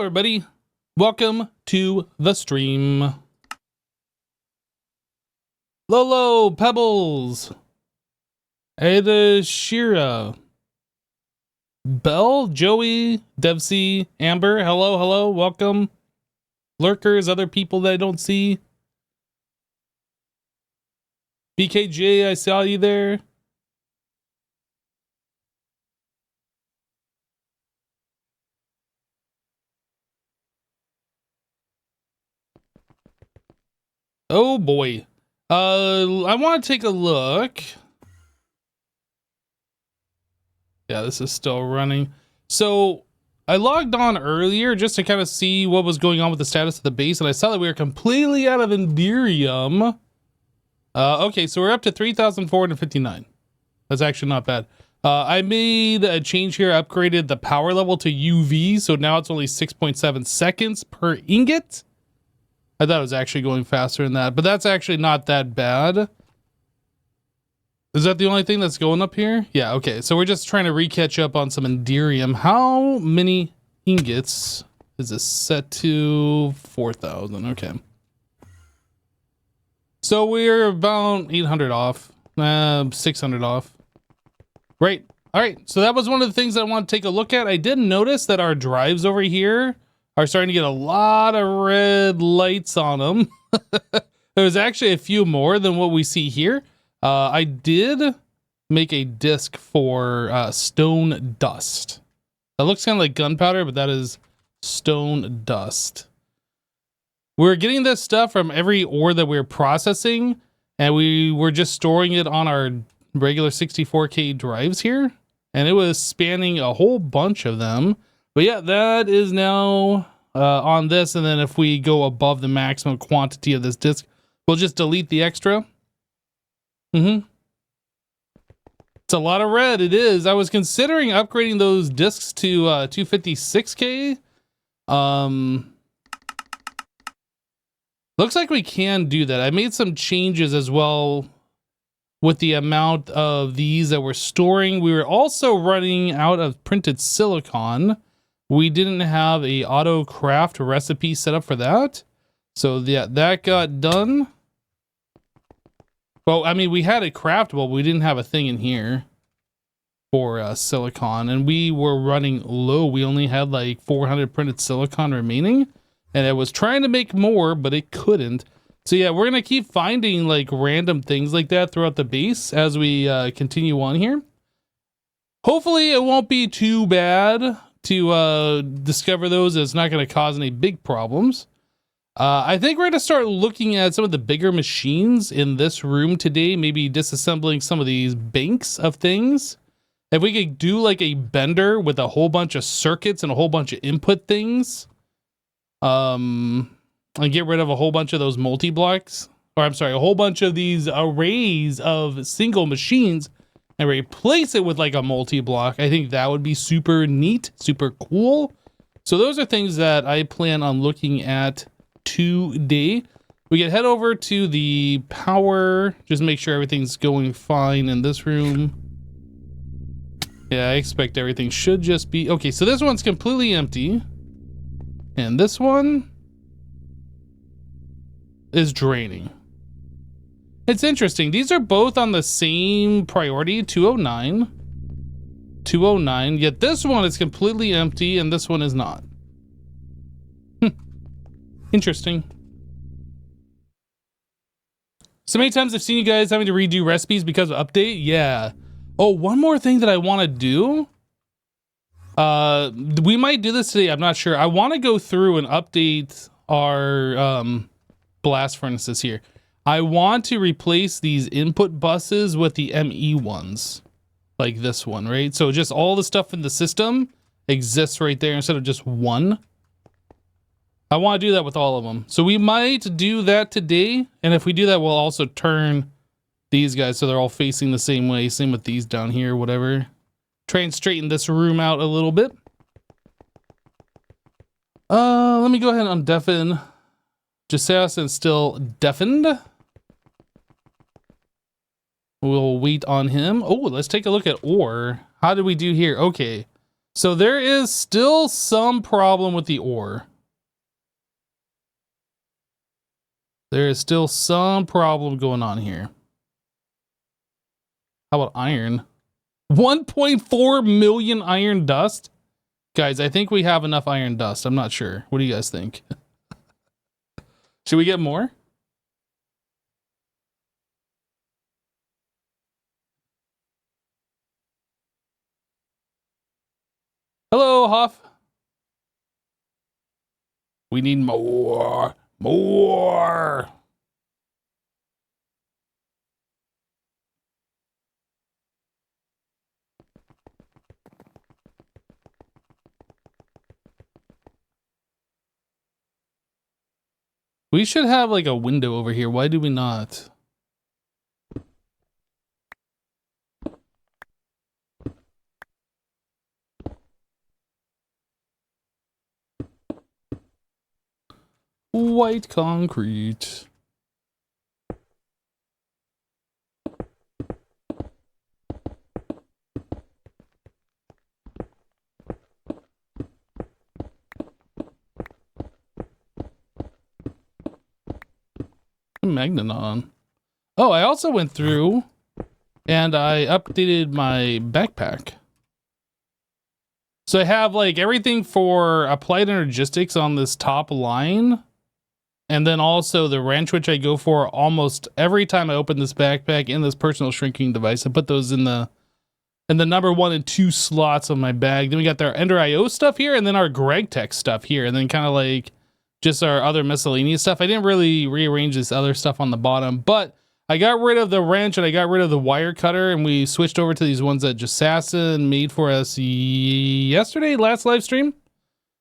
everybody, welcome to the stream. Lolo, Pebbles, Ada, Shira, Belle, Joey, Devsy, Amber, hello, welcome. Lurkers, other people that I don't see. BKJ, I saw you there. Oh boy. I want to take a look. Yeah, this is still running. So I logged on earlier just to kind of see what was going on with the status of the base, and I saw that we were completely out of Enderium. Okay, so we're up to 3,459. That's actually not bad. I made a change here, upgraded the power level to UV, so now it's only 6.7 seconds per ingot. I thought it was actually going faster than that, but that's actually not that bad. Is that the only thing that's going up here? Yeah, okay. So we're just trying to re-catch up on some Enderium. How many ingots is this set to? 4,000, okay. So we're about 800 off, 600 off. Right, all right. So that was one of the things I want to take a look at. I did notice that our drives over here are starting to get a lot of red lights on them. There was actually a few more than what we see here. I did make a disc for stone dust. That looks kind of like gunpowder, but that is stone dust. We're getting this stuff from every ore that we're processing, and we were just storing it on our regular 64K drives here, and it was spanning a whole bunch of them. But yeah, that is now on this, and then if we go above the maximum quantity of this disc, we'll just delete the extra. It's a lot of red, it is. I was considering upgrading those discs to 256K. Looks like we can do that. I made some changes as well with the amount of these that we're storing. We were also running out of printed silicon. We didn't have a auto craft recipe set up for that. So yeah, that got done. Well, I mean, we had it craftable, but we didn't have a thing in here for silicon, and we were running low. We only had like 400 printed silicon remaining, and it was trying to make more, but it couldn't. So yeah, we're gonna keep finding like random things like that throughout the base as we continue on here. Hopefully it won't be too bad to discover those. It's not going to cause any big problems. I think we're going to start looking at some of the bigger machines in this room today, maybe disassembling some of these banks of things. If we could do like a bender with a whole bunch of circuits and a whole bunch of input things, and get rid of a whole bunch of those multi-blocks, or I'm sorry, a whole bunch of these arrays of single machines, and replace it with like a multi-block, I think that would be super neat, super cool. So those are things that I plan on looking at today. We can head over to the power, just make sure everything's going fine in this room. Yeah, I expect everything should just be okay. So this one's completely empty, and this one is draining. It's interesting. These are both on the same priority, 209. 209, yet this one is completely empty and this one is not. Interesting. So many times I've seen you guys having to redo recipes because of update. Yeah. Oh, one more thing that I want to do. We might do this today. I'm not sure. I want to go through and update our blast furnaces here. I want to replace these input buses with the ME ones, like this one, right? So just all the stuff in the system exists right there instead of just one. I want to do that with all of them. So we might do that today. And if we do that, we'll also turn these guys so they're all facing the same way. Same with these down here, whatever. Try and straighten this room out a little bit. Let me go ahead and undeafen Jasias and still deafened. We'll wait on him. Oh, let's take a look at ore. How did we do here? Okay. So there is still some problem with the ore. There is still some problem going on here. How about iron? 1.4 million iron dust? Guys, I think we have enough iron dust. I'm not sure. What do you guys think? Should we get more? Hello, Hoff. We need more. More. We should have like a window over here. Why do we not? White concrete. Magneton. Oh, I also went through and I updated my backpack. So I have like everything for applied energistics on this top line. And then also the wrench, which I go for almost every time I open this backpack and this personal shrinking device. I put those in the number 1 and 2 slots of my bag. Then we got our Ender IO stuff here, and then our Greg Tech stuff here, and then kind of like just our other miscellaneous stuff. I didn't really rearrange this other stuff on the bottom, but I got rid of the wrench and I got rid of the wire cutter, and we switched over to these ones that Jasassin made for us yesterday, last live stream.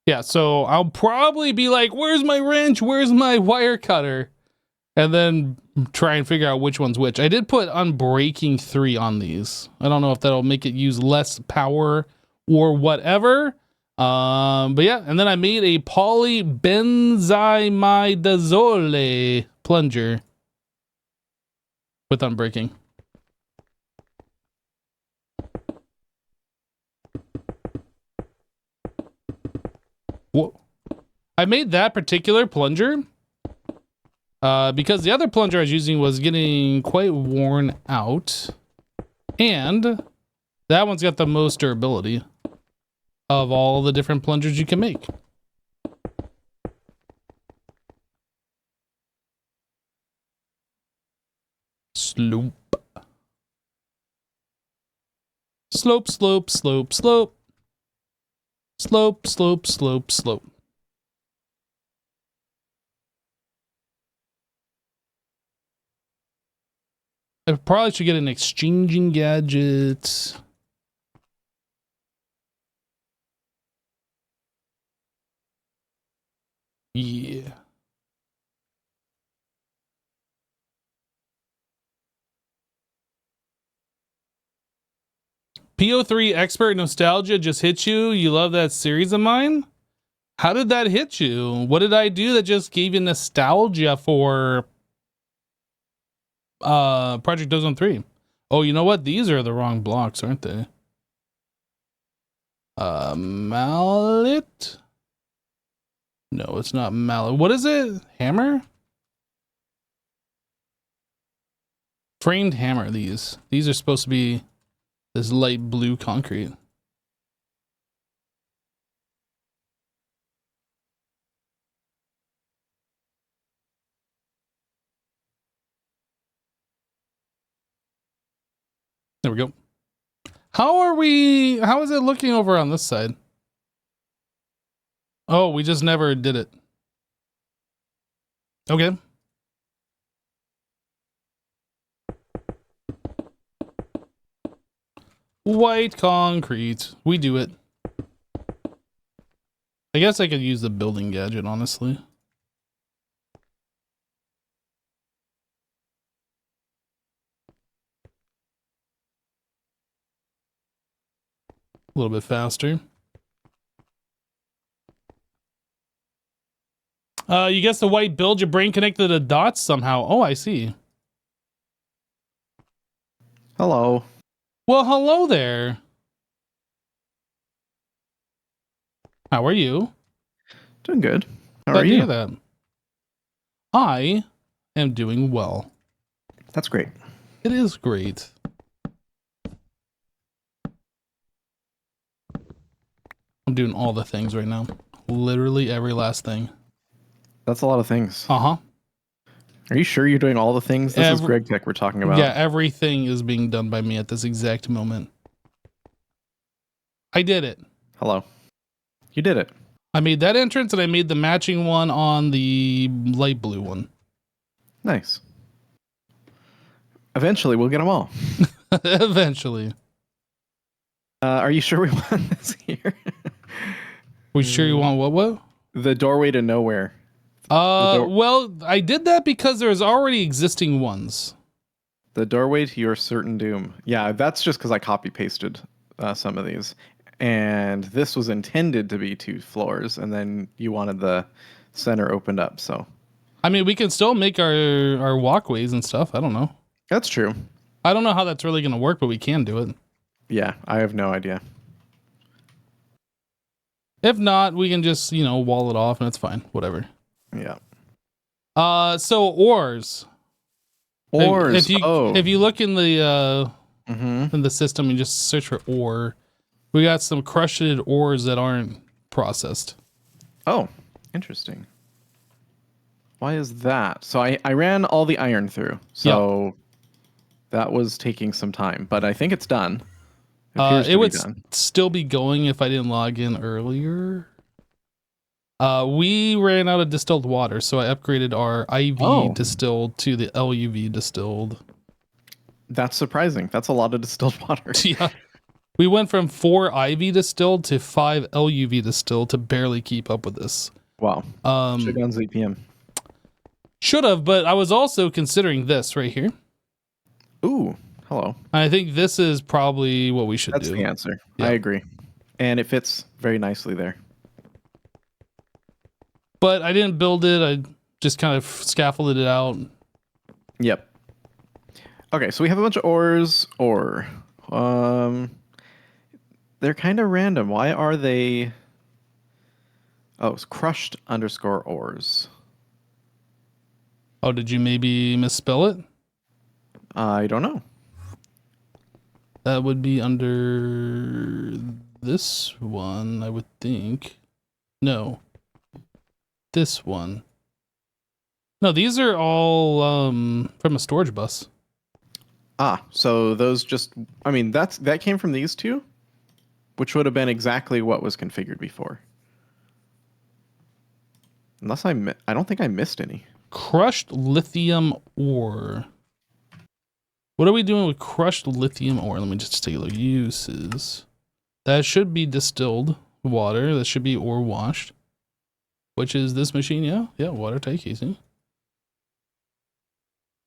Yeah, so I'll probably be like, where's my wrench? Where's my wire cutter? And then try and figure out which one's which. I did put Unbreaking 3 on these. I don't know if that'll make it use less power or whatever. But yeah, and then I made a polybenzimidazole plunger with Unbreaking. Whoa. I made that particular plunger because the other plunger I was using was getting quite worn out, and that one's got the most durability of all the different plungers you can make. Slope. Slope, slope, slope, slope. Slope, slope, slope, slope. I probably should get an exchanging gadget. Yeah. PO3 Expert Nostalgia just hit you. You love that series of mine? How did that hit you? What did I do that just gave you nostalgia for Project Ozone 3? Oh, you know what? These are the wrong blocks, aren't they? Mallet? No, it's not mallet. What is it? Hammer? Framed hammer, these. These are supposed to be this light blue concrete. There we go. How is it looking over on this side? Oh, we just never did it. Okay. White concrete. We do it. I guess I could use the building gadget, honestly. A little bit faster. You guess the white build, your brain connected the dots somehow. Oh, I see. Hello. Well, hello there. How are you? Doing good. How Glad are to hear you? that. I am doing well. That's great. It is great. I'm doing all the things right now. Literally every last thing. That's a lot of things. Uh-huh. Are you sure you're doing all the things? This is Greg Tech we're talking about. Yeah, everything is being done by me at this exact moment. I did it. Hello. You did it. I made that entrance and I made the matching one on the light blue one. Nice. Eventually, we'll get them all. Eventually. Are you sure we want this here? We sure you want what? The doorway to nowhere. Well, I did that because there's already existing ones. The doorway to your certain doom. Yeah, that's just because I copy pasted some of these. And this was intended to be 2 floors, and then you wanted the center opened up, so. I mean, we can still make our walkways and stuff. I don't know. That's true. I don't know how that's really going to work, but we can do it. Yeah, I have no idea. If not, we can just, wall it off and it's fine. Whatever. Yeah. So ores. Ores. If you look in the system and just search for ore, we got some crushed ores that aren't processed. Oh, interesting. Why is that? So I ran all the iron through. So that was taking some time, but I think it's done. It would still be going if I didn't log in earlier. We ran out of distilled water, so I upgraded our IV distilled to the LUV distilled. That's surprising. That's a lot of distilled water. Yeah. We went from 4 IV distilled to 5 LUV distilled to barely keep up with this. Wow. Should have gone ZPM. Should have, but I was also considering this right here. Ooh, hello. I think this is probably what we should do. That's the answer. Yeah. I agree. And it fits very nicely there. But I didn't build it. I just kind of scaffolded it out. Yep. Okay, so we have a bunch of ores. They're kind of random. Why are they... Oh, it's crushed _ ores. Oh, did you maybe misspell it? I don't know. That would be under this one, I would think. No. This one. No, these are all from a storage bus. Ah, so those just... I mean, that came from these two? Which would have been exactly what was configured before. Unless I don't think I missed any. Crushed lithium ore. What are we doing with crushed lithium ore? Let me just take a look. Uses. That should be distilled water. That should be ore washed. Which is this machine, yeah? Yeah, water take easy.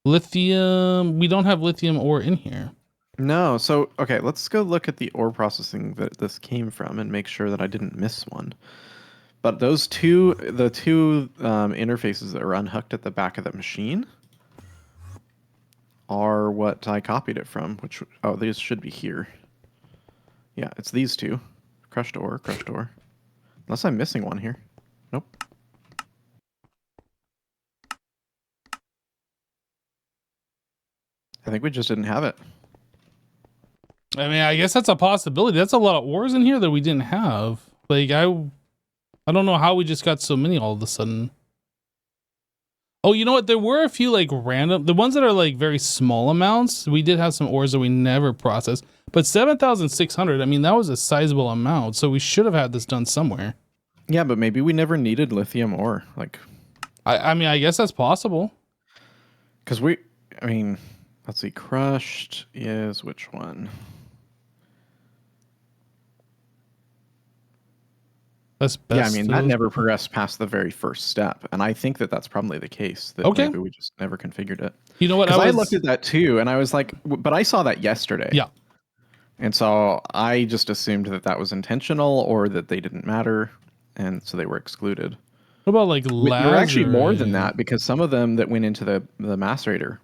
Lithium. We don't have lithium ore in here. No, so, okay, let's go look at the ore processing that this came from and make sure that I didn't miss one. But the two interfaces that are unhooked at the back of the machine are what I copied it from, which, these should be here. Yeah, it's these two. Crushed ore. Unless I'm missing one here. Nope. I think we just didn't have it. I mean, I guess that's a possibility. That's a lot of ores in here that we didn't have. Like, I don't know how we just got so many all of a sudden. Oh, you know what? There were a few like random, the ones that are like very small amounts. We did have some ores that we never processed, but 7,600. I mean, that was a sizable amount. So we should have had this done somewhere. Yeah, but maybe we never needed lithium ore. Like, I mean, I guess that's possible. Because let's see. Crushed is which one? Yeah, I mean, that never progressed past the very first step. And I think that that's probably the case. That maybe we just never configured it. You know what? Because I looked at that too, and I was like, but I saw that yesterday. Yeah. And so I just assumed that that was intentional or that they didn't matter. And so they were excluded. What about like Lazarus? There were actually more than that, because some of them that went into the macerator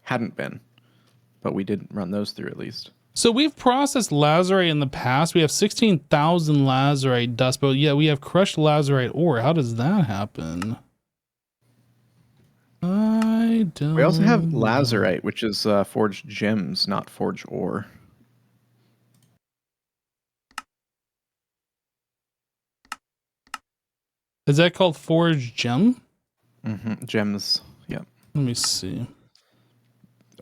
hadn't been. But we did run those through at least. So we've processed lazurite in the past. We have 16,000 lazurite dust, but yeah, we have crushed lazurite ore. How does that happen? I don't We also have know. lazurite, which is forged gems, not forged ore. Is that called forged gem? Gems, yeah. Let me see.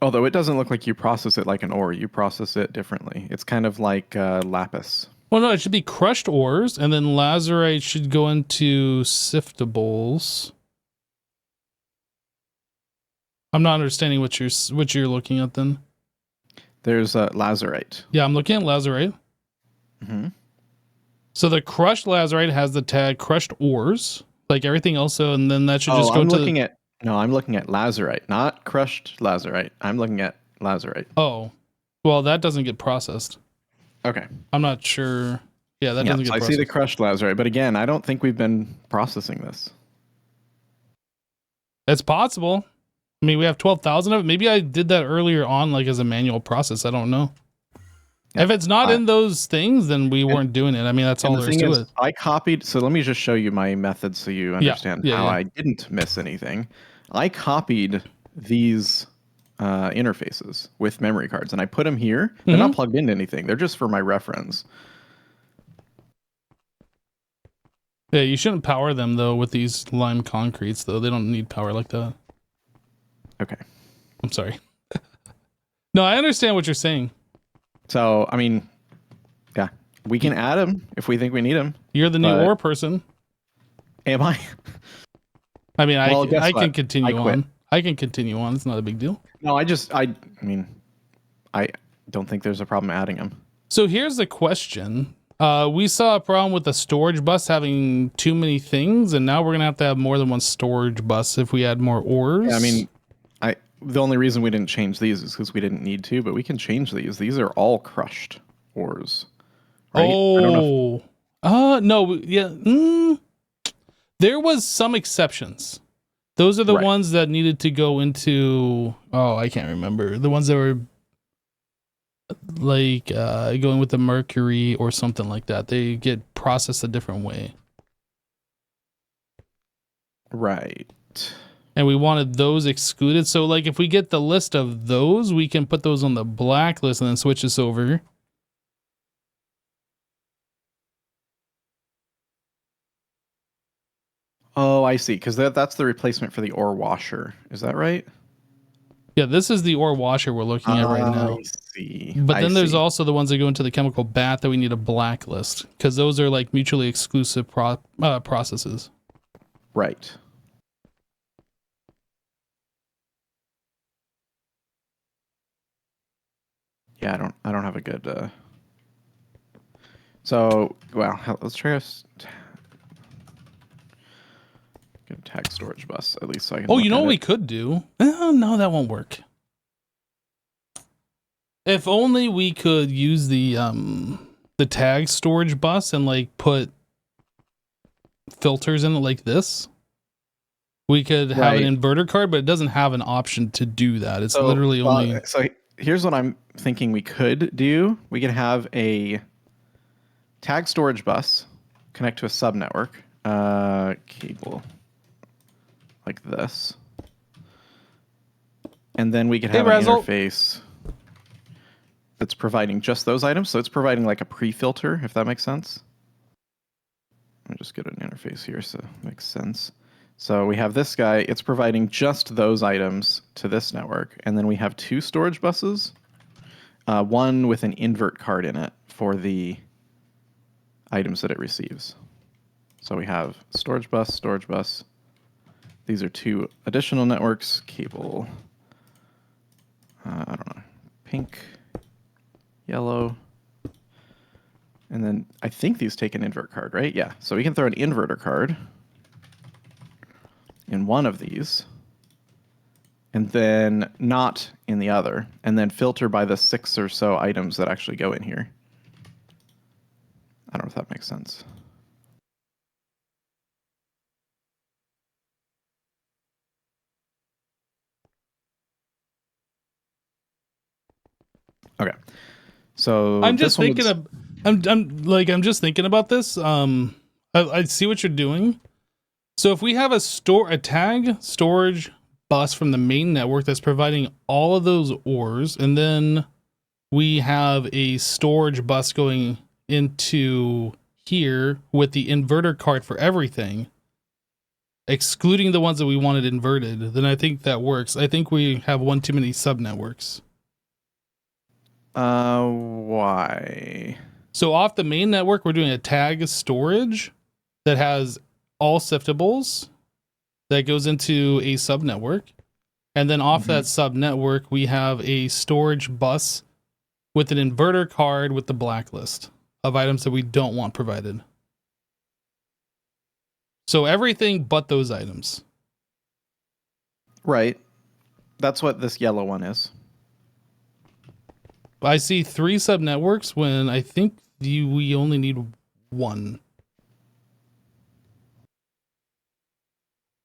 Although it doesn't look like you process it like an ore. You process it differently. It's kind of like lapis. Well, no, it should be crushed ores, and then lazurite should go into siftables. I'm not understanding what you're looking at then. There's lazurite. Yeah, I'm looking at lazurite. Mm-hmm. So the crushed lazurite has the tag crushed ores, like everything else. So, and then that should just go I'm to. looking at lazurite, not crushed lazurite. I'm looking at lazurite. Oh, well, that doesn't get processed. Okay. I'm not sure. Yeah, that doesn't get I processed. see the crushed lazurite, but again, I don't think we've been processing this. It's possible. I mean, we have 12,000 of it. Maybe I did that earlier on, like as a manual process. I don't know. Yeah. If it's not in those things, then we weren't doing it. I mean, that's all there is to it. I copied. So let me just show you my method so you understand how I didn't miss anything. I copied these interfaces with memory cards, and I put them here. They're not plugged into anything. They're just for my reference. Yeah, you shouldn't power them, though, with these lime concretes, though. They don't need power like that. Okay. I'm sorry. No, I understand what you're saying. So, I mean, yeah, we can add them if we think we need them. You're the new ore person. Am I? I mean, I can continue on. I can continue on. It's not a big deal. No, I mean, I don't think there's a problem adding them. So here's the question. We saw a problem with the storage bus having too many things, and now we're going to have more than one storage bus if we add more ores. Yeah, I mean, the only reason we didn't change these is because we didn't need to, but we can change these. These are all crushed ores. Right? Oh, no, yeah. There was some exceptions. Those are the ones that needed to go into, I can't remember. The ones that were like going with the mercury or something like that. They get processed a different way. Right. And we wanted those excluded. So like if we get the list of those, we can put those on the blacklist and then switch this over. Oh, I see. Because that's the replacement for the ore washer. Is that right? Yeah, this is the ore washer we're looking at right now. I see. But then there's also the ones that go into the chemical bath that we need a blacklist because those are like mutually exclusive processes. Right. Yeah, I don't have a good. So, well, let's try get a tag storage bus at least so I can. Oh, you know what we could do? No, that won't work. If only we could use the tag storage bus and like put filters in it like this. We could have an inverter card, but it doesn't have an option to do that. It's literally only. So here's what I'm thinking we could do. We could have a tag storage bus connect to a subnetwork cable like this, and then we could have an interface that's providing just those items. So it's providing like a pre-filter, if that makes sense. Let me just get an interface here so it makes sense. So we have this guy, it's providing just those items to this network. And then we have two storage buses, one with an invert card in it for the items that it receives. So we have storage bus. These are two additional networks, cable, I don't know, pink, yellow, and then I think these take an invert card, right? Yeah, so we can throw an inverter card in one of these, and then not in the other, and then filter by the 6 or so items that actually go in here. I don't know if that makes sense. Okay. So I'm this just one thinking was, of, I'm just thinking about this. I see what you're doing. So if we have a tag storage bus from the main network that's providing all of those ores, and then we have a storage bus going into here with the inverter card for everything, excluding the ones that we wanted inverted, then I think that works. I think we have one too many sub networks. why? So off the main network, we're doing a tag storage that has all siftables that goes into a sub network. And then off that sub network, we have a storage bus with an inverter card with the blacklist of items that we don't want provided. So everything but those items. Right. That's what this yellow one is. I see 3 sub networks when I think we only need 1.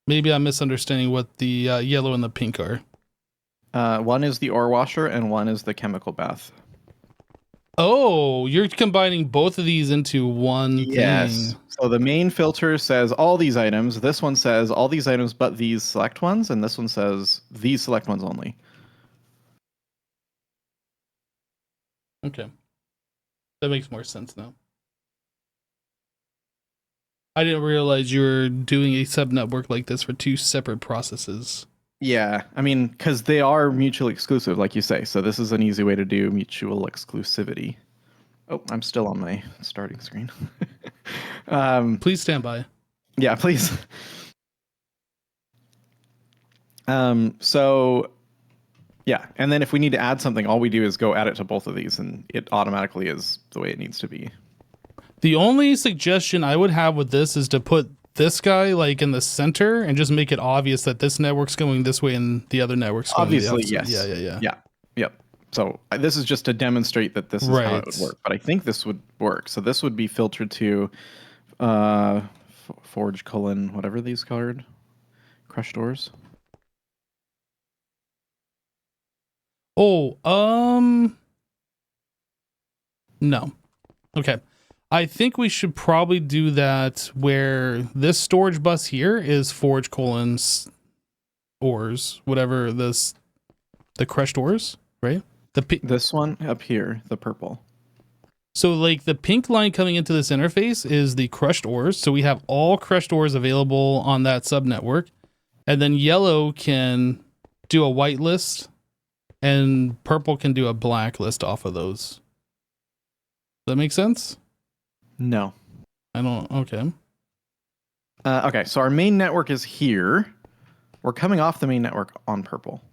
Maybe I'm misunderstanding what the yellow and the pink are. One is the ore washer and one is the chemical bath. Oh, you're combining both of these into one Yes. thing. So the main filter says all these items. This one says all these items but these select ones, and this one says these select ones only. Okay. That makes more sense now. I didn't realize you were doing a sub network like this for 2 separate processes. Yeah, I mean, because they are mutually exclusive, like you say. So this is an easy way to do mutual exclusivity. Oh, I'm still on my starting screen. Please stand by. Yeah, please. So yeah, and then if we need to add something, all we do is go add it to both of these, and it automatically is the way it needs to be. The only suggestion I would have with this is to put this guy like in the center and just make it obvious that this network's going this way and the other network's going Obviously, the opposite. yes. Yeah. Yep. So this is just to demonstrate that this is how it would work. But I think this would work. So this would be filtered to forge colon whatever these colored crushed ores. Oh, no. Okay. I think we should probably do that where this storage bus here is forge colons ores, whatever the crushed ores, right? This one up here, the purple. So like the pink line coming into this interface is the crushed ores. So we have all crushed ores available on that sub network. And then yellow can do a white list and purple can do a black list off of those. Does that make sense? No. I don't. Okay. Okay, so our main network is here. We're coming off the main network on purple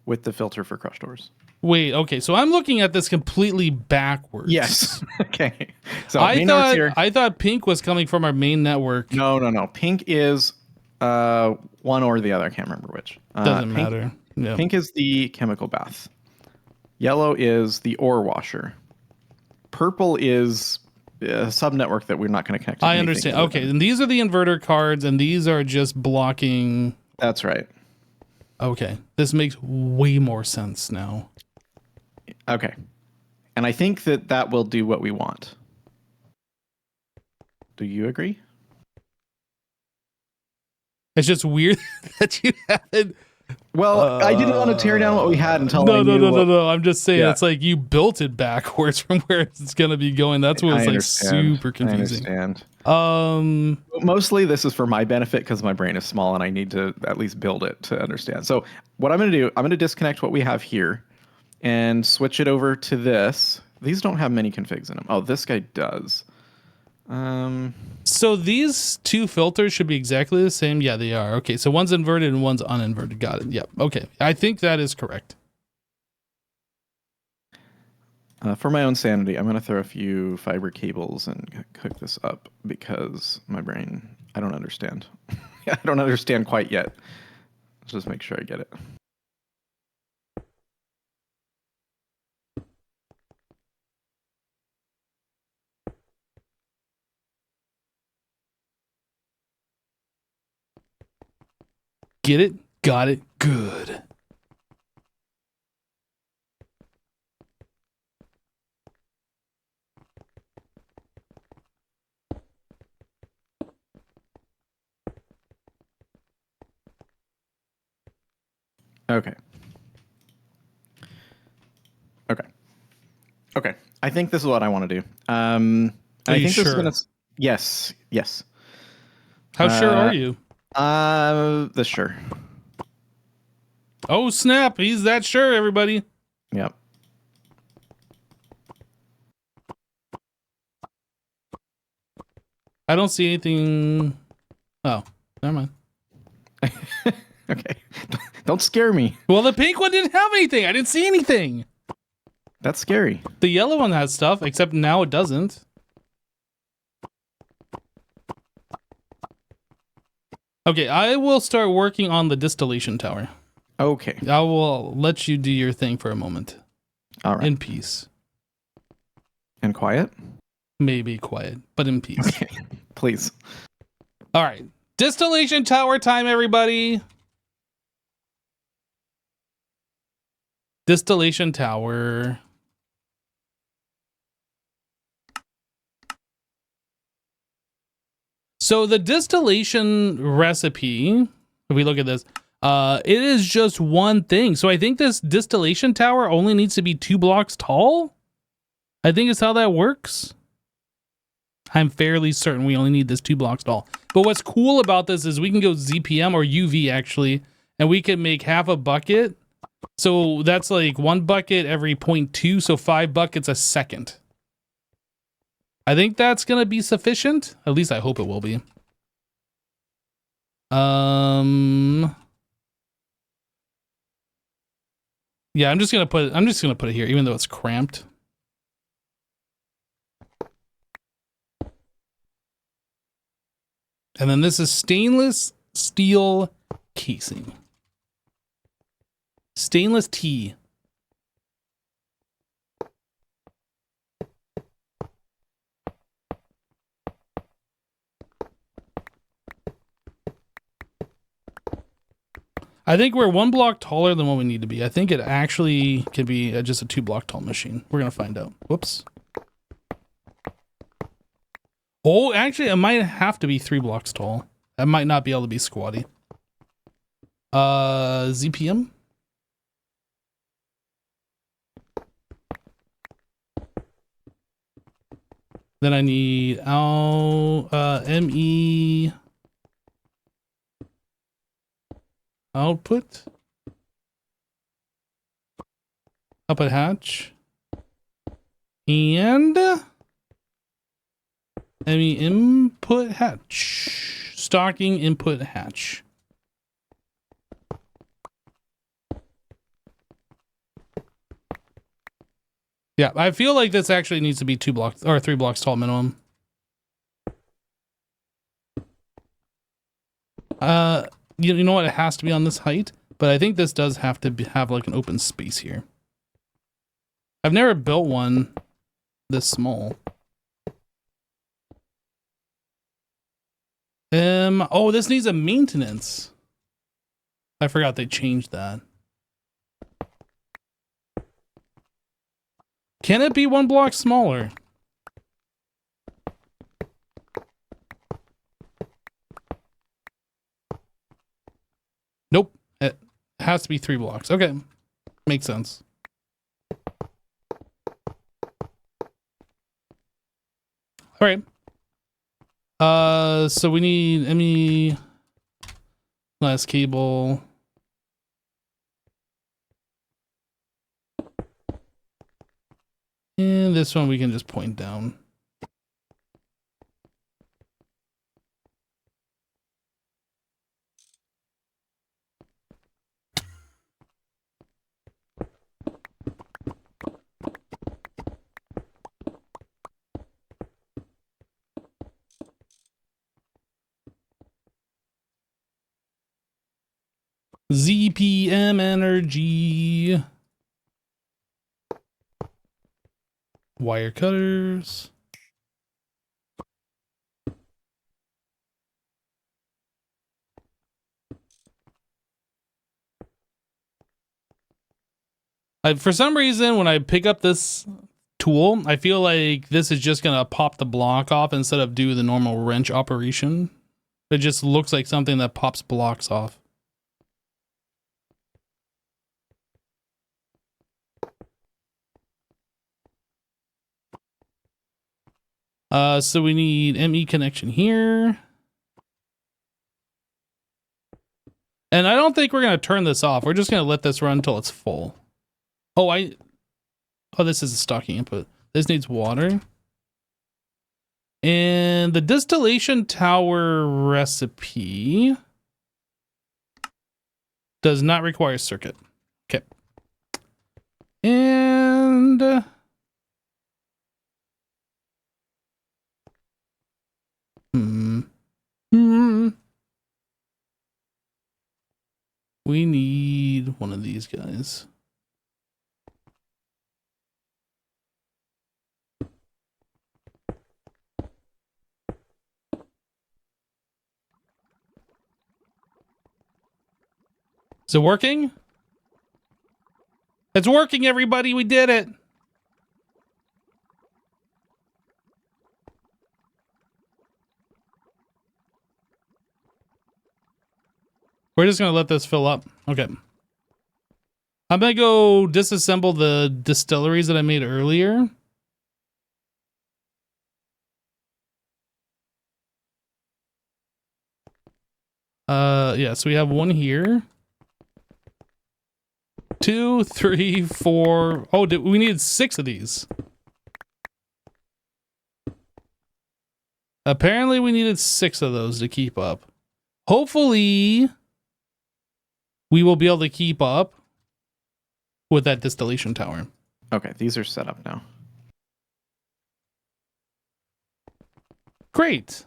with the filter for crushed ores. Wait, okay, so I'm looking at this completely backwards. Yes. Okay. So I thought pink was coming from our main network. No. Pink is one or the other. I can't remember which. Doesn't matter. Yeah. Pink is the chemical bath. Yellow is the ore washer. Purple is a subnetwork that we're not going to connect to. I understand. Okay, and these are the inverter cards, and these are just blocking. That's right. Okay, this makes way more sense now. Okay. And I think that will do what we want. Do you agree? It's just weird that you haven't. Well, I didn't want to tear down what we had until No. I'm just saying it's like you built it backwards from where it's gonna be going. That's what was like super confusing. I understand. Mostly this is for my benefit because my brain is small and I need to at least build it to understand. So what I'm going to do, I'm going to disconnect what we have here and switch it over to this. These don't have many configs in them. Oh, this guy does. So these 2 filters should be exactly the same. Yeah, they are. Okay, so one's inverted and one's uninverted. Got it. Yep. Okay, I think that is correct. For my own sanity, I'm going to throw a few fiber cables and hook this up because my brain, I don't understand. I don't understand quite yet. Let's just make sure I get it. Get it? Got it. Good. Okay. Okay. Okay. I think this is what I want to do. Are I you think this is sure? gonna. Yes. Yes. How sure are you? This sure. Oh snap! He's that sure, everybody. Yep. I don't see anything. Oh, never mind. Okay. Don't scare me. Well, the pink one didn't have anything. I didn't see anything. That's scary. The yellow one has stuff, except now it doesn't. Okay, I will start working on the distillation tower. Okay. I will let you do your thing for a moment. All right. In peace. And quiet. Maybe quiet, but in peace. Okay. Please. All right. Distillation tower time, everybody. Distillation tower. So the distillation recipe, if we look at this, it is just one thing. So I think this distillation tower only needs to be 2 blocks tall. I think is how that works. I'm fairly certain we only need this 2 blocks tall. But what's cool about this is we can go ZPM or UV actually, and we can make half a bucket. So that's like 1 bucket every 0.2, so 5 buckets a second. I think that's gonna be sufficient. At least I hope it will be. Yeah, I'm just gonna put it here, even though it's cramped. And then this is stainless steel casing. Stainless T. I think we're 1 block taller than what we need to be. I think it actually can be just a 2 block tall machine. We're going to find out. Whoops. Oh, actually, it might have to be 3 blocks tall. That might not be able to be squatty. ZPM? Then I need ME output hatch and ME input hatch, stocking input hatch. Yeah, I feel like this actually needs to be 2 blocks or 3 blocks tall minimum. You know what? It has to be on this height, but I think this does have to have like an open space here. I've never built one this small. Oh, this needs a maintenance. I forgot they changed that. Can it be 1 block smaller? Nope. It has to be 3 blocks. Okay. Makes sense. All right. So we need ME glass cable. And this one we can just point down. ZPM energy. Wire cutters. For some reason, when I pick up this tool, I feel like this is just going to pop the block off instead of do the normal wrench operation. It just looks like something that pops blocks off. So we need ME connection here. And I don't think we're going to turn this off. We're just going to let this run until it's full. Oh, this is a stocking input. This needs water. And the distillation tower recipe does not require circuit. Okay. And we need one of these guys. Is it working? It's working, everybody. We did it. We're just going to let this fill up. Okay. I'm going to go disassemble the distilleries that I made earlier. Yeah, so we have one here. 2, 3, 4. Oh, we needed 6 of these. Apparently we needed 6 of those to keep up. Hopefully we will be able to keep up with that distillation tower. Okay, these are set up now. Great.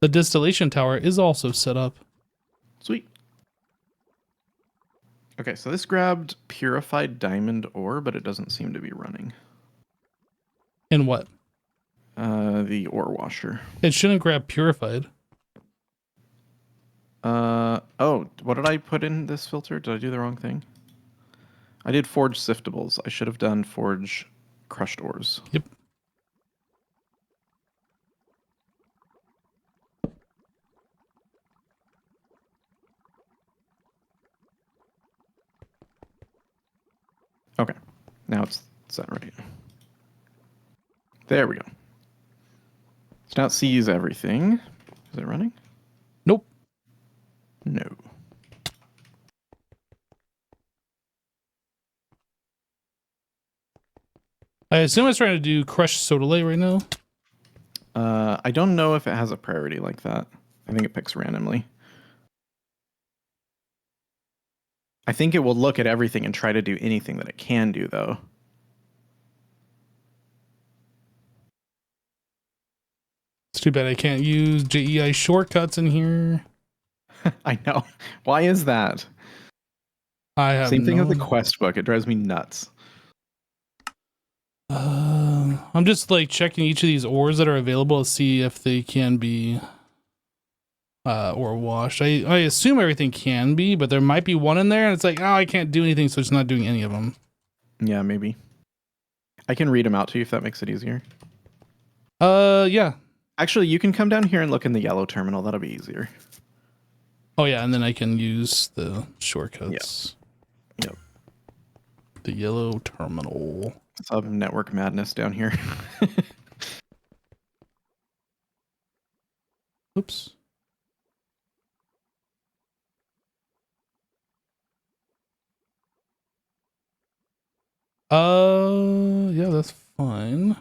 The distillation tower is also set up. Sweet. Okay, so this grabbed purified diamond ore, but it doesn't seem to be running. In what? The ore washer. It shouldn't grab purified. Oh, what did I put in this filter? Did I do the wrong thing? I did forge siftables. I should have done forge crushed ores. Yep. Okay, now it's set right. There we go. So now it sees everything. Is it running? Nope. No. I assume it's trying to do crushed soda lait right now. I don't know if it has a priority like that. I think it picks randomly. I think it will look at everything and try to do anything that it can do, though. It's too bad I can't use JEI shortcuts in here. I know. Why is that? I have Same thing with the quest book. It drives me nuts. I'm just like checking each of these ores that are available to see if they can be ore washed. I assume everything can be, but there might be one in there and it's like, oh, I can't do anything, so it's not doing any of them. Yeah, maybe. I can read them out to you if that makes it easier. Yeah. Actually, you can come down here and look in the yellow terminal. That'll be easier. Oh yeah, and then I can use the shortcuts. Yep. The yellow terminal. Some network madness down here. Oops. Yeah, that's fine.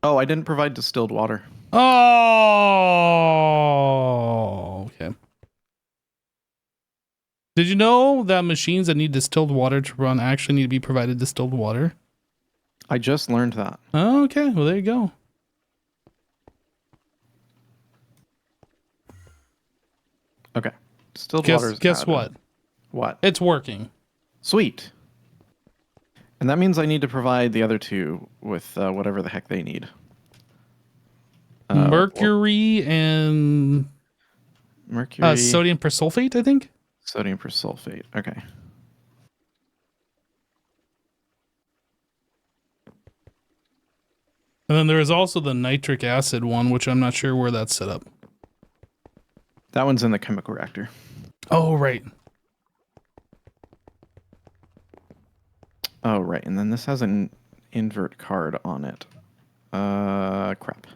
Oh, I didn't provide distilled water. Oh, okay. Did you know that machines that need distilled water to run actually need to be provided distilled water? I just learned that. Oh, okay. Well, there you go. Okay. Distilled water is Guess added. what? What? It's working. Sweet. And that means I need to provide the other two with whatever the heck they need. Mercury and Mercury, sodium persulfate, I think. sodium persulfate. Okay. And then there is also the nitric acid one, which I'm not sure where that's set up. That one's in the chemical reactor. Oh, right. Oh, right. And then this has an invert card on it. Crap.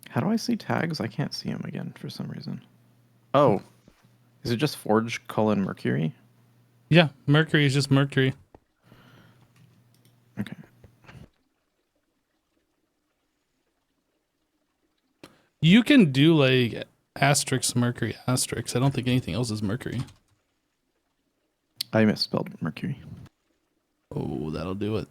How do I see tags? I can't see them again for some reason. Oh, is it just Forge Mercury? Yeah, mercury is just mercury. Okay. You can do like asterisk mercury asterisk. I don't think anything else is mercury. I misspelled Mercury. Oh, that'll do it.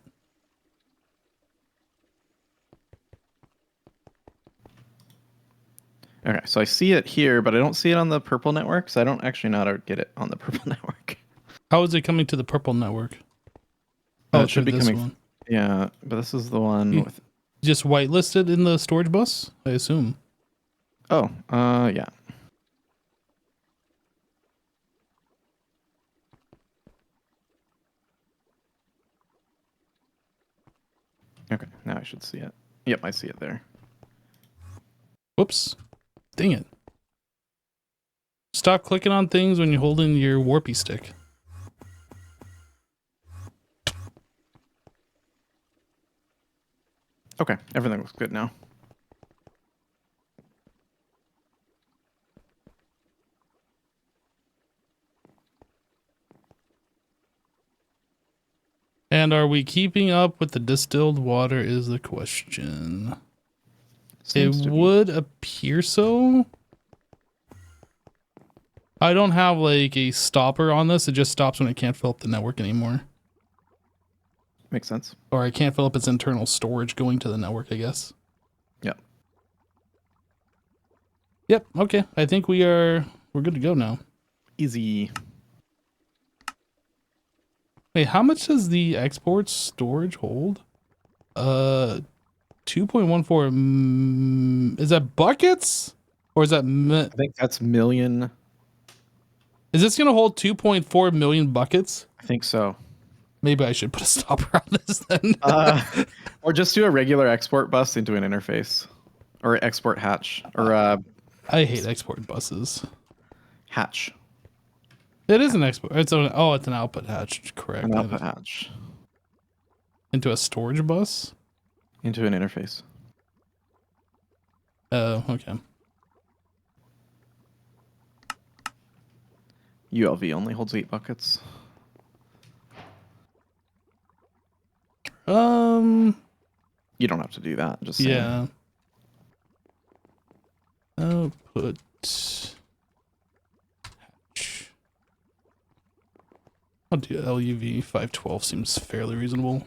Okay, so I see it here, but I don't see it on the purple network, so I don't actually know how to get it on the purple network. How is it coming to the purple network? Oh, it should be this coming. one. Yeah, but this is the one with. Just whitelisted in the storage bus, I assume. Oh, yeah. Okay, now I should see it. Yep, I see it there. Whoops. Dang it. Stop clicking on things when you're holding your warpy stick. Okay, everything looks good now. And are we keeping up with the distilled water is the question. Seems It would appear so. I don't have like a stopper on this. It just stops when it can't fill up the network anymore. Makes sense. Or I can't fill up its internal storage going to the network, I guess. Yep. Yep, okay. I think we're good to go now. Easy. Wait, how much does the export storage hold? 2.14. Is that buckets? Or is that I think that's million. Is this gonna hold 2.4 million buckets? I think so. Maybe I should put a stopper on this then. Or just do a regular export bus into an interface, or export hatch, or I hate export buses. hatch. It is an export. It's an output hatch. Correct. An output hatch Into a storage bus. into an interface. Oh, okay. ULV only holds 8 buckets. You don't have to do that. Just saying. Yeah. Output hatch. I'll do LUV 512. Seems fairly reasonable.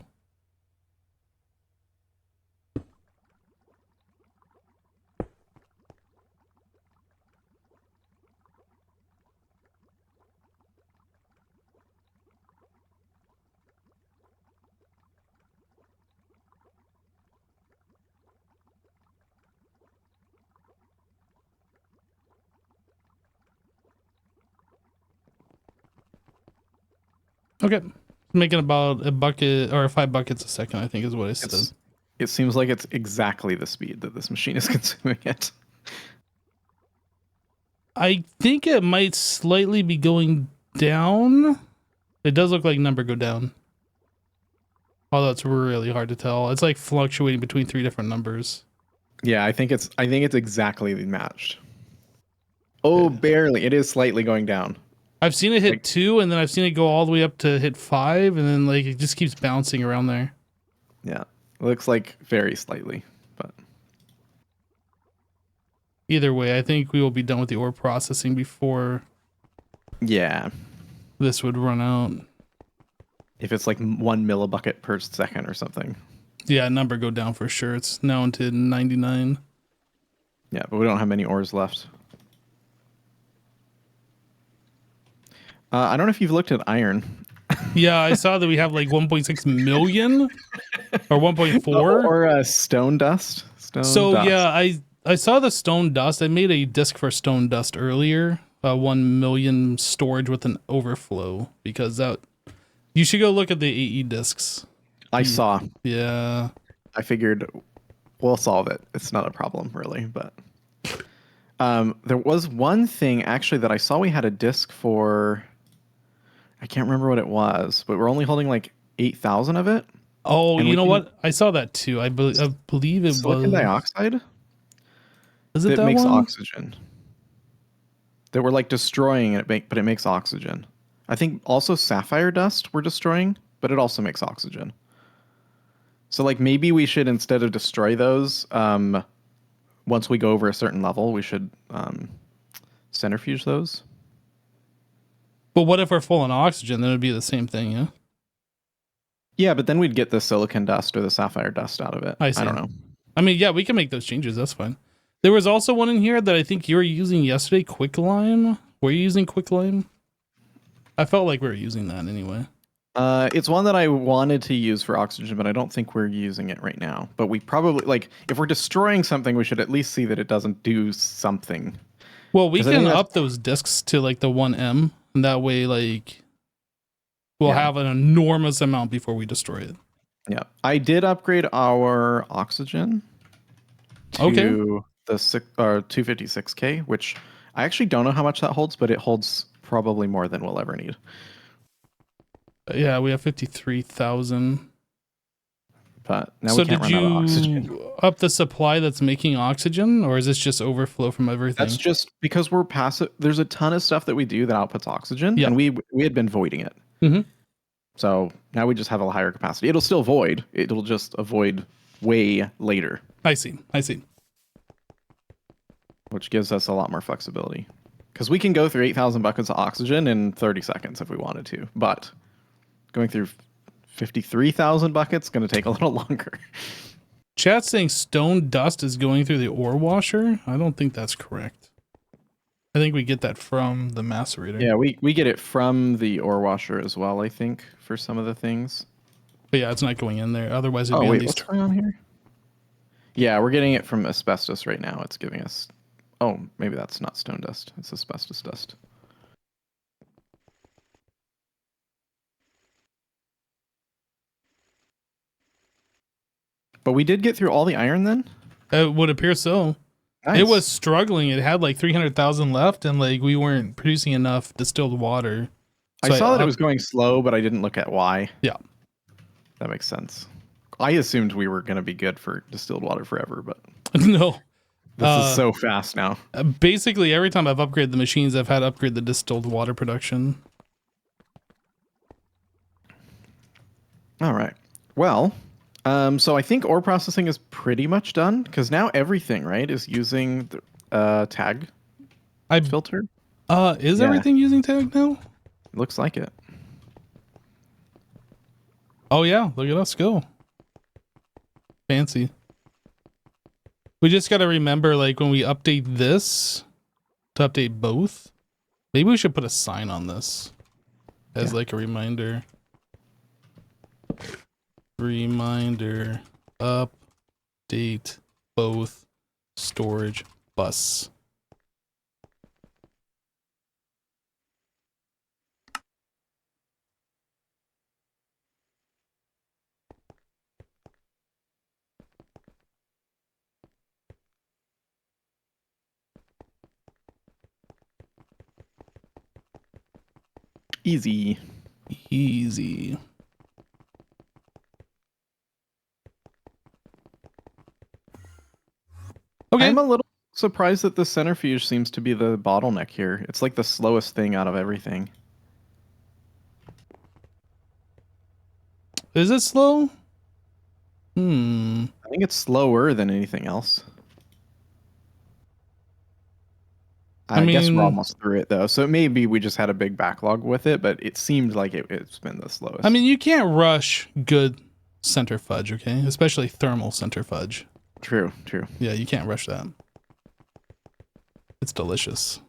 Okay. Making about a bucket or 5 buckets a second, I think is what I said. It seems like it's exactly the speed that this machine is consuming it. I think it might slightly be going down. It does look like number go down. Although it's really hard to tell. It's like fluctuating between 3 different numbers. Yeah, I think it's exactly matched. Oh, barely. It is slightly going down. I've seen it hit Like, 2, and then I've seen it go all the way up to hit 5, and then like it just keeps bouncing around there. yeah, looks like very slightly, but Either way, I think we will be done with the ore processing before yeah, this would run out. if it's like 1 millibucket per second or something. Yeah, number go down for sure. It's now into 99. Yeah, but we don't have many ores left. I don't know if you've looked at iron. Yeah, I saw that we have like 1.6 million or 1.4. Or stone dust. Stone So dust. yeah, I saw the stone dust. I made a disc for stone dust earlier. 1 million storage with an overflow, because that you should go look at the AE discs. I saw. Yeah. I figured we'll solve it. It's not a problem really, but there was one thing actually that I saw we had a disc for. I can't remember what it was, but we're only holding like 8,000 of it. Oh, And you we know can what? I saw that too. I believe it silicon was. dioxide Is it that that makes one? oxygen. That we're like destroying it, but it makes oxygen. I think also sapphire dust we're destroying, but it also makes oxygen. So like maybe we should, instead of destroy those, once we go over a certain level, we should centrifuge those. But what if we're full on oxygen? Then it'd be the same thing, yeah? Yeah, but then we'd get the silicon dust or the sapphire dust out of it. I see. I don't know. I mean, yeah, we can make those changes. That's fine. There was also one in here that I think you were using yesterday, quicklime. Were you using quicklime? I felt like we were using that anyway. It's one that I wanted to use for oxygen, but I don't think we're using it right now. But we probably, like, if we're destroying something, we should at least see that it doesn't do something. Well, we 'Cause I can think that's- up those discs to like the 1M, and that way, like, we'll Yeah. have an enormous amount before we destroy it. Yeah, I did upgrade our oxygen to Okay. the 256K, which I actually don't know how much that holds, but it holds probably more than we'll ever need. Yeah, we have 53,000. But now So we can't did run out of oxygen. you up the supply that's making oxygen, or is this just overflow from everything? That's just because we're passive. There's a ton of stuff that we do that outputs oxygen, Yeah. and we had been voiding it. Mm-hmm. So now we just have a higher capacity. It'll still void. It'll just avoid way later, I see. I see. which gives us a lot more flexibility. Because we can go through 8,000 buckets of oxygen in 30 seconds if we wanted to. But going through 53,000 buckets is going to take a little longer. Chat's saying stone dust is going through the ore washer. I don't think that's correct. I think we get that from the macerator. Yeah, we get it from the ore washer as well, I think, for some of the things. But yeah, it's not going in there. Otherwise, it'd be Oh, on wait, these. what's going on here? Yeah, we're getting it from asbestos right now. It's giving us... Oh, maybe that's not stone dust. It's asbestos dust. But we did get through all the iron then? It would appear so. Nice. It was struggling. It had like 300,000 left, and like we weren't producing enough distilled water. I saw that it was going slow, but I didn't look at why. Yeah. That makes sense. I assumed we were going to be good for distilled water forever, but No. this is so fast now. Basically, every time I've upgraded the machines, I've had to upgrade the distilled water production. All right. Well, so I think ore processing is pretty much done because now everything, right, is using the tag filter. Is Yeah. everything using tag now? Looks like it. Oh yeah, look at us go. Fancy. We just got to remember, like, when we update this to update both, maybe we should put a sign on this as like a reminder. Reminder, update both storage bus. Easy. Easy. Okay. I'm a little surprised that the centrifuge seems to be the bottleneck here. It's like the slowest thing out of everything. Is it slow? I think it's slower than anything else. I guess we're mean, almost through it though, so maybe we just had a big backlog with it, but it seemed like it's been the slowest. I mean, you can't rush good center fudge, okay? Especially thermal center fudge. True. Yeah, you can't rush that. It's delicious.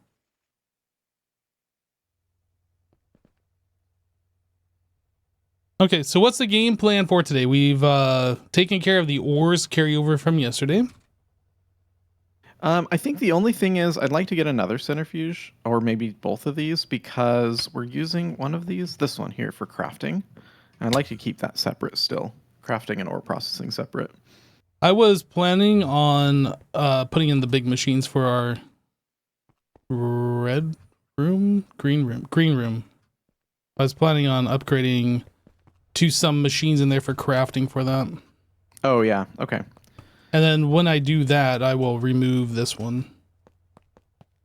Okay, so what's the game plan for today? We've taken care of the ores carryover from yesterday. I think the only thing is I'd like to get another centrifuge, or maybe both of these, because we're using one of these, this one here, for crafting. And I'd like to keep that separate still. Crafting and ore processing separate. I was planning on putting in the big machines for our green room. I was planning on upgrading to some machines in there for crafting for that. Oh, yeah. Okay. And then when I do that, I will remove this one.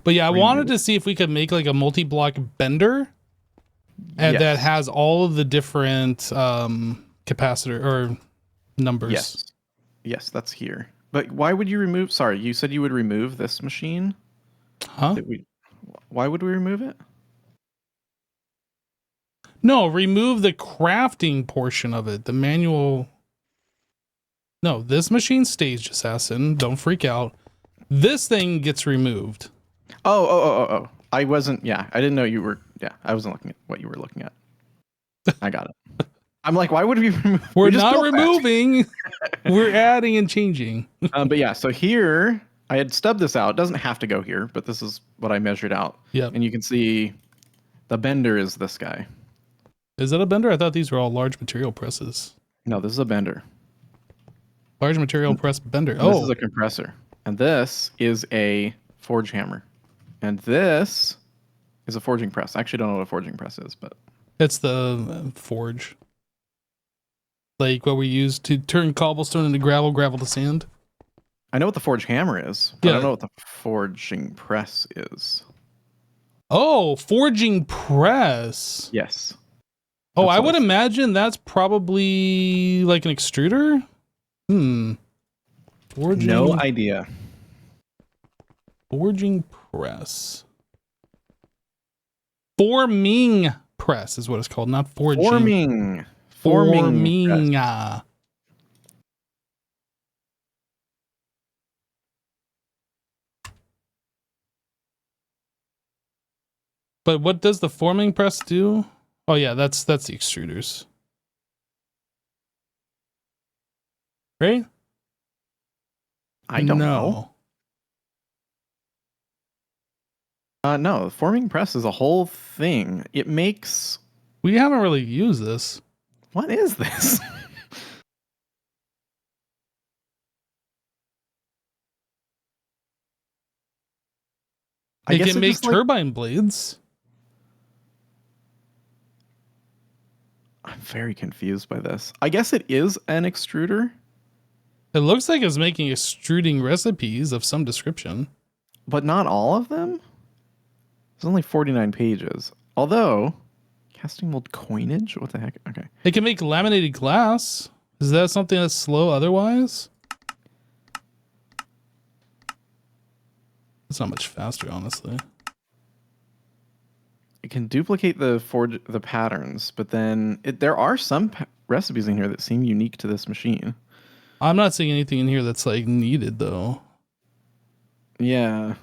But yeah, I wanted to see if we could make like a multi-block bender and that has all of the different capacitor or numbers. Yes, that's here. But why would you remove? Sorry, you said you would remove this machine. Huh? Why would we remove it? No, remove the crafting portion of it. The manual. No, this machine stays, Assassin. Don't freak out. This thing gets removed. Oh. I wasn't. Yeah, I didn't know you were. Yeah, I wasn't looking at what you were looking at. I got it. I'm like, why would we remove? We're not removing. We're adding and changing. But yeah, so here I had stubbed this out. It doesn't have to go here, but this is what I measured out. Yep. And you can see the bender is this guy. Is that a bender? I thought these were all large material presses. No, this is a bender. Large material press bender. And this is a compressor. And this is a forge hammer. And this is a forging press. I actually don't know what a forging press is, but it's the forge. Like what we use to turn cobblestone into gravel, gravel to sand. I know what the forge hammer is, but I don't know what the forging press is. Oh, forging press. Yes. Oh, I would imagine that's probably like an extruder. Forging. No idea. Forging press. Forming press is what it's called, not forging. Forming. But what does the forming press do? Oh yeah, that's the extruders. Right? I don't know. No, the forming press is a whole thing. It makes... We haven't really used this. What is this? It can make turbine blades. I'm very confused by this. I guess it is an extruder. It looks like it's making extruding recipes of some description. But not all of them? There's only 49 pages. Although, casting mold coinage? What the heck? Okay. It can make laminated glass. Is that something that's slow otherwise? It's not much faster, honestly. It can duplicate the patterns, but then there are some recipes in here that seem unique to this machine. I'm not seeing anything in here that's like needed though. Yeah.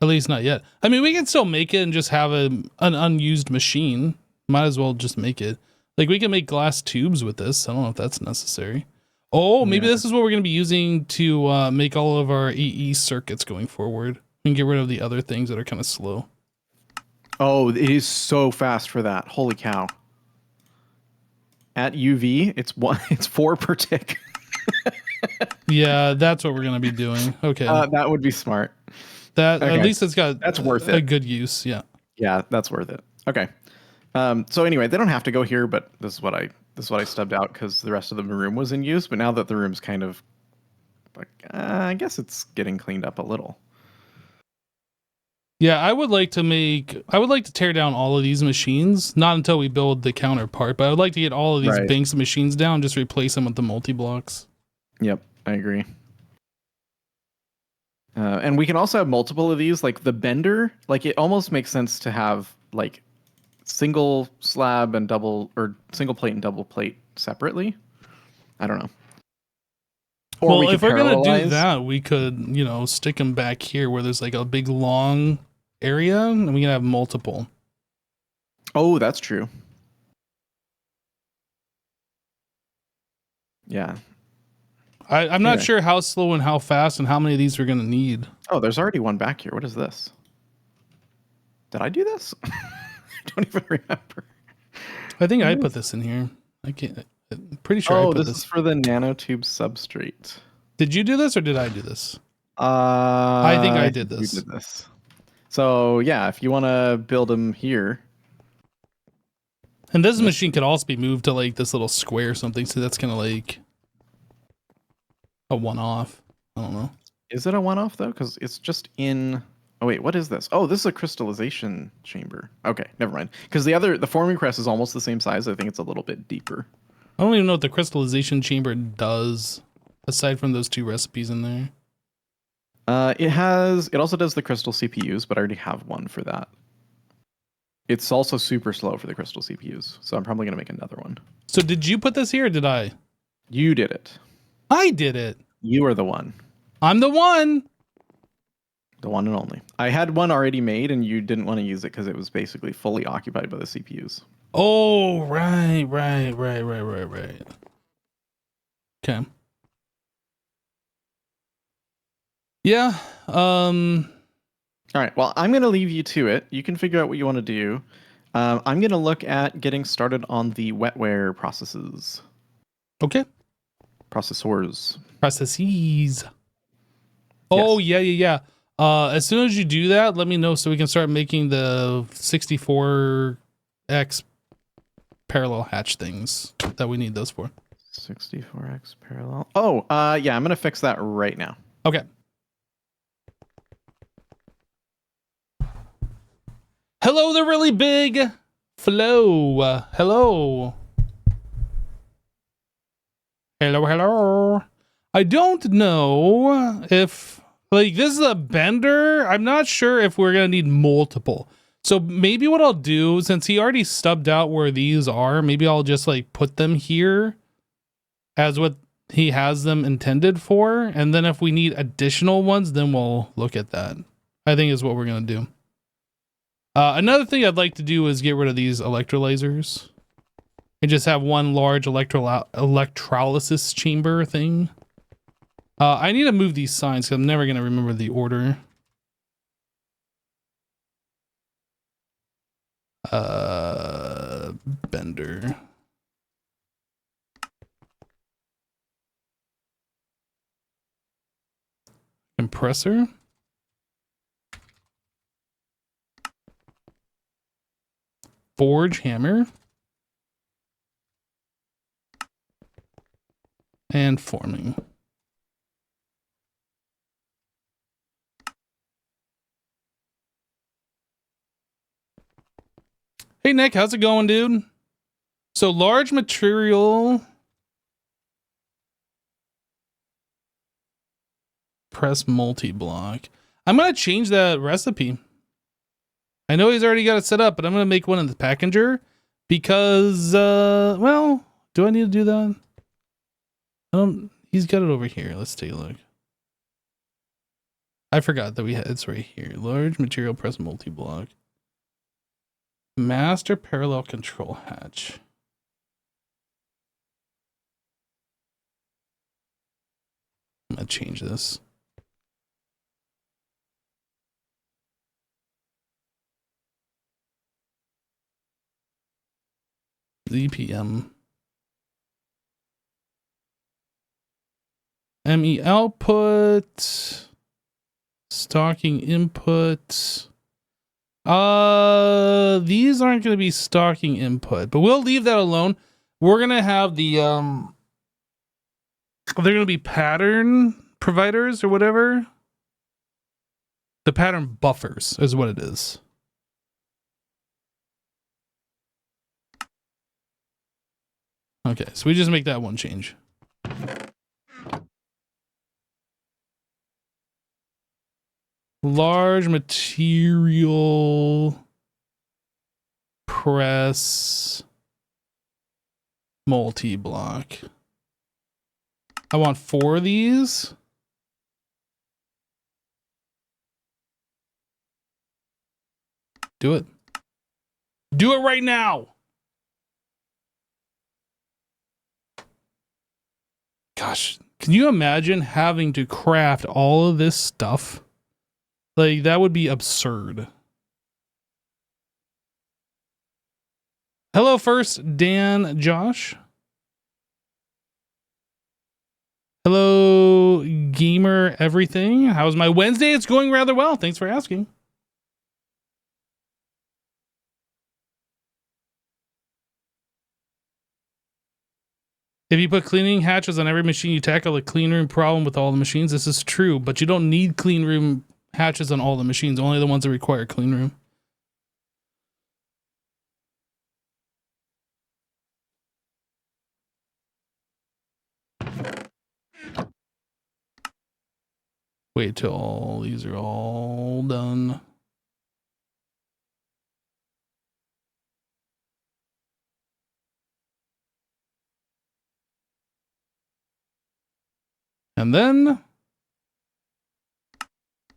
At least not yet. I mean, we can still make it and just have an unused machine. Might as well just make it. Like we can make glass tubes with this. I don't know if that's necessary. Oh, maybe this is what we're going to be using to make all of our EE circuits going forward. We can get rid of the other things that are kind of slow. Oh, it is so fast for that. Holy cow. At UV, it's 4 per tick. Yeah, that's what we're going to be doing. Okay. That would be smart. At least it's got that's worth it. A good use. Yeah. Yeah, that's worth it. Okay. So anyway, they don't have to go here, but this is what I stubbed out because the rest of the room was in use. But now that the room's kind of But I guess it's getting cleaned up a little. Yeah, I would like to tear down all of these machines, not until we build the counterpart, but I would like to get all of these Right. banks of machines down, just replace them with the multi-blocks. Yep, I agree. And we can also have multiple of these, like the bender. Like it almost makes sense to have like single slab and double, or single plate and double plate separately. I don't know. Or Well, we could if we're gonna do parallelize. that, we could, stick them back here where there's like a big long area, and we can have multiple. Oh, that's true. Yeah. I'm not Okay. sure how slow and how fast and how many of these we're gonna need. Oh, there's already one back here. What is this? Did I do this? I don't even remember. I think I put this in here. I'm pretty sure I Oh, put this this. is for the nanotube substrate. Did you do this or did I do this? I think I did You this. did this. So yeah, if you want to build them here. And this machine could also be moved to like this little square or something, so that's kind of like a one-off. I don't know. Is it a one-off though? Because it's just in. Oh wait, what is this? Oh, this is a crystallization chamber. Okay, never mind. Because the forming press is almost the same size. I think it's a little bit deeper. I don't even know what the crystallization chamber does, aside from those 2 recipes in there. It also does the crystal CPUs, but I already have one for that. It's also super slow for the crystal CPUs, so I'm probably gonna make another one. So did you put this here or did I? You did it. I did it. You are the one. I'm the one. The one and only. I had one already made, and you didn't want to use it because it was basically fully occupied by the CPUs. Oh, right. Okay. Yeah. All right. Well, I'm going to leave you to it. You can figure out what you want to do. I'm going to look at getting started on the wetware processes. Okay. Processors. Processes. Oh, yeah. As soon as you do that, let me know so we can start making the 64X parallel hatch things that we need those for. 64X parallel. Oh, yeah, I'm going to fix that right now. Okay. Hello, the really big Flo. Hello. I don't know if, like, this is a bender. I'm not sure if we're going to need multiple. So maybe what I'll do, since he already stubbed out where these are, maybe I'll just, like, put them here as what he has them intended for. And then if we need additional ones, then we'll look at that. I think is what we're going to do. Another thing I'd like to do is get rid of these electrolyzers and just have one large electrolysis chamber thing. I need to move these signs because I'm never going to remember the order. Bender. Compressor. Forge hammer. And forming. Hey Nick, how's it going, dude? So large material press multi-block. I'm gonna change that recipe. I know he's already got it set up, but I'm gonna make one in the packager because well, do I need to do that? He's got it over here. Let's take a look. I forgot that we had it's right here. Large material press multi-block. Master parallel control hatch. I'm gonna change this. ZPM. ME output. Stocking input. These aren't going to be stocking input, but we'll leave that alone. We're going to have the, they're going to be pattern providers or whatever. The pattern buffers is what it is. Okay, so we just make that one change. Large material press multi-block. I want 4 of these. Do it. Do it right now. Gosh, can you imagine having to craft all of this stuff? Like, that would be absurd. Hello first, Dan, Josh. Hello, gamer everything. How's my Wednesday? It's going rather well. Thanks for asking. If you put cleaning hatches on every machine, you tackle the clean room problem with all the machines. This is true, but you don't need clean room hatches on all the machines, only the ones that require clean room. Wait till all these are all done. And then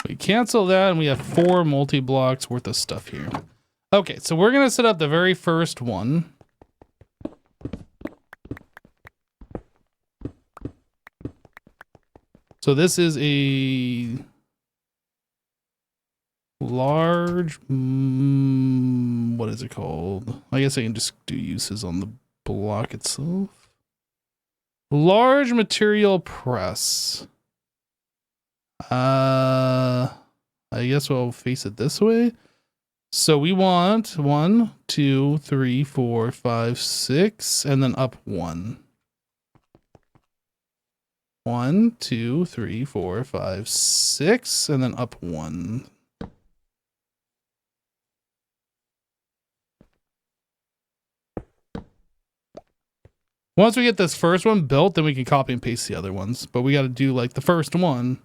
we cancel that and we have 4 multi-blocks worth of stuff here. Okay, so we're going to set up the very first one. So this is a large, what is it called? I guess I can just do uses on the block itself. Large material press. I guess we'll face it this way. So we want 1, 2, 3, 4, 5, 6, and then up 1. 1, 2, 3, 4, 5, 6, and then up 1. Once we get this first one built, then we can copy and paste the other ones. But we got to do like the first one.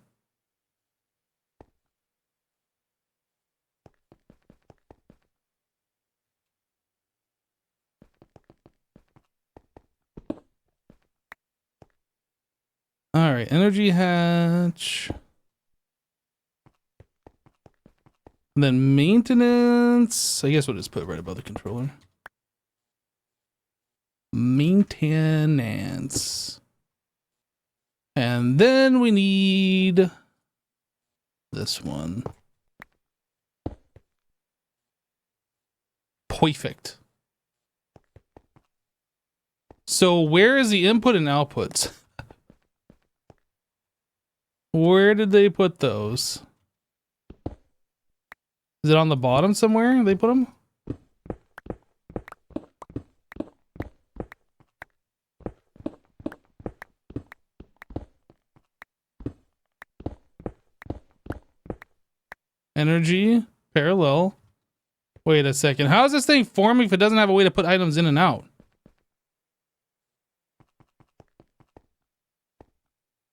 All right, energy hatch. And then maintenance. I guess we'll just put it right above the controller. Maintenance. And then we need this one. Perfect. So where is the input and outputs? Where did they put those? Is it on the bottom somewhere they put them? Energy, parallel. Wait a second. How is this thing forming if it doesn't have a way to put items in and out?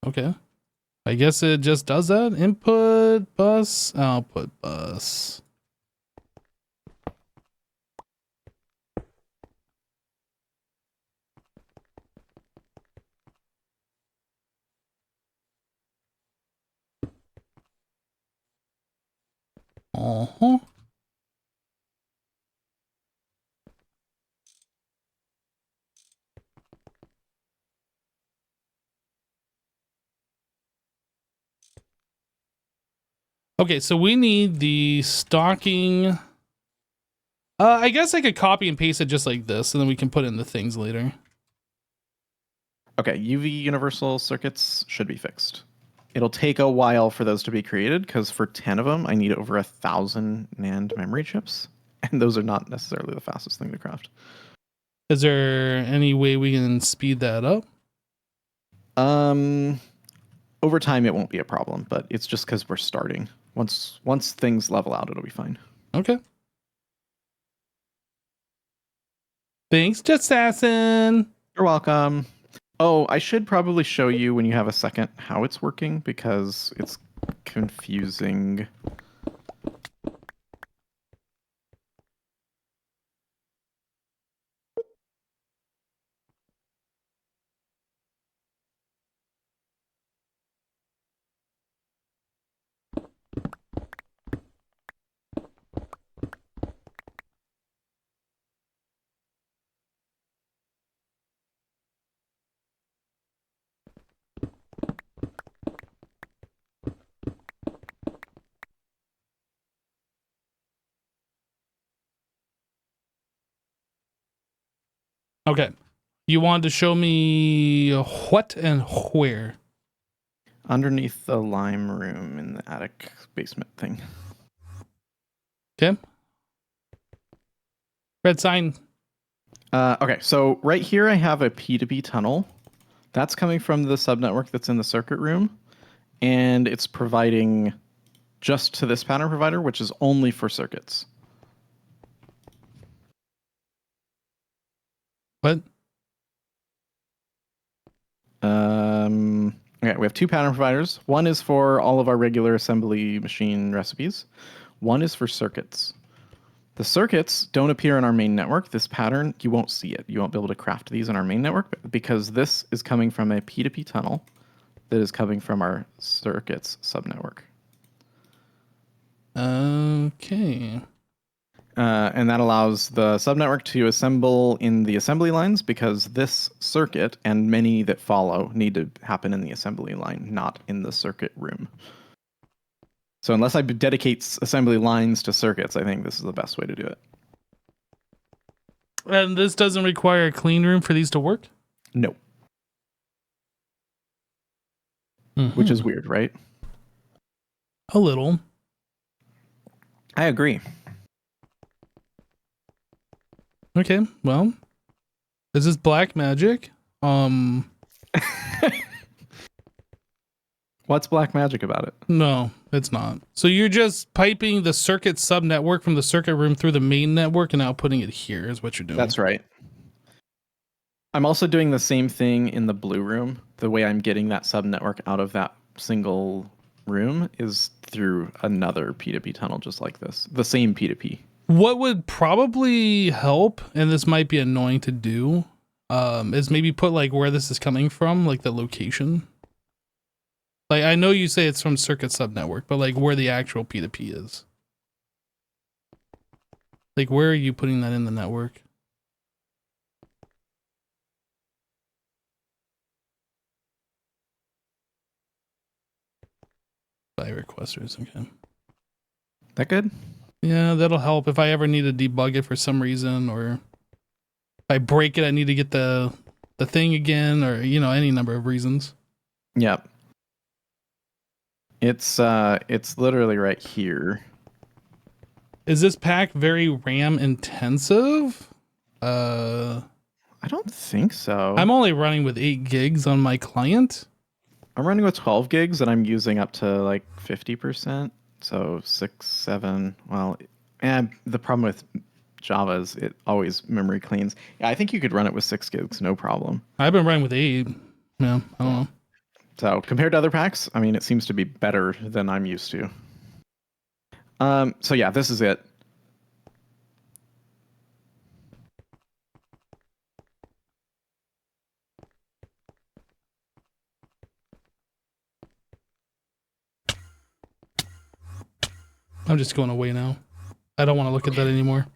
Okay. I guess it just does that. Input bus, output bus. Uh-huh. Okay, so we need the stocking. I guess I could copy and paste it just like this, and then we can put in the things later. Okay, UV universal circuits should be fixed. It'll take a while for those to be created because for 10 of them, I need over 1,000 NAND memory chips, and those are not necessarily the fastest thing to craft. Is there any way we can speed that up? over time it won't be a problem, but it's just because we're starting. Once things level out, it'll be fine. Okay. Thanks, Assassin. You're welcome. Oh, I should probably show you when you have a second how it's working because it's confusing. Okay. You wanted to show me what and where? Underneath the lime room in the attic basement thing. Okay. Red sign. Okay, so right here I have a P2P tunnel. That's coming from the subnetwork that's in the circuit room, and it's providing just to this pattern provider, which is only for circuits. What? Okay, we have two pattern providers. One is for all of our regular assembly machine recipes. One is for circuits. The circuits don't appear in our main network. This pattern, you won't see it. You won't be able to craft these in our main network because this is coming from a P2P tunnel that is coming from our circuits subnetwork. Okay. And that allows the subnetwork to assemble in the assembly lines because this circuit and many that follow need to happen in the assembly line, not in the circuit room. So unless I dedicate assembly lines to circuits, I think this is the best way to do it. And this doesn't require a clean room for these to work? No. Mm-hmm. Which is weird, right? A little. I agree. Okay, well, is this black magic? What's black magic about it? No, it's not. So you're just piping the circuit subnetwork from the circuit room through the main network and outputting it here is what you're doing. That's right. I'm also doing the same thing in the blue room. The way I'm getting that subnetwork out of that single room is through another P2P tunnel just like this. The same P2P. What would probably help, and this might be annoying to do, is maybe put like where this is coming from, like the location. Like I know you say it's from circuit subnetwork, but like where the actual P2P is. Like where are you putting that in the network? By requesters, okay. That good? Yeah, that'll help if I ever need to debug it for some reason, or if I break it, I need to get the thing again, or you know, any number of reasons. Yep. It's literally right here. Is this pack very RAM intensive? I don't think so. I'm only running with 8 gigs on my client. I'm running with 12 gigs and I'm using up to like 50%. So 6, 7. Well, and the problem with Java is it always memory cleans. Yeah, I think you could run it with 6 gigs, no problem. I've been running with 8. Yeah, I don't know. So compared to other packs, I mean, it seems to be better than I'm used to. So yeah, this is it. I'm just going away now. I don't want to look at that anymore.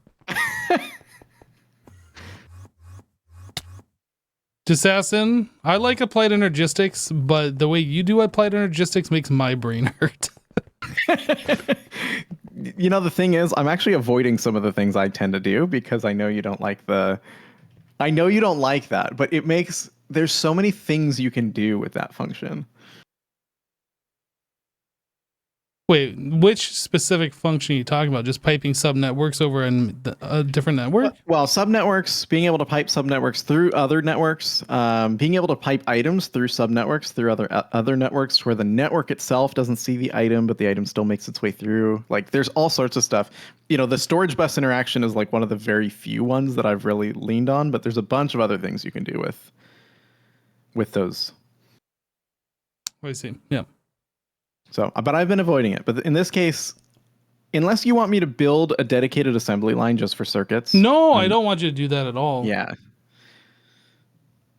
Assassin, I like applied energistics, but the way you do applied energistics makes my brain hurt. You know, the thing is, I'm actually avoiding some of the things I tend to do because I know you don't like I know you don't like that, but it makes, there's so many things you can do with that function. Wait, which specific function are you talking about? Just piping subnetworks over a different network? Well, subnetworks, being able to pipe subnetworks through other networks, being able to pipe items through subnetworks through other networks where the network itself doesn't see the item, but the item still makes its way through. Like, there's all sorts of stuff. You know, the storage bus interaction is like one of the very few ones that I've really leaned on, but there's a bunch of other things you can do with those. I see. Yeah. So, but I've been avoiding it. But in this case, unless you want me to build a dedicated assembly line just for circuits. No, I don't want you to do that at all. Yeah.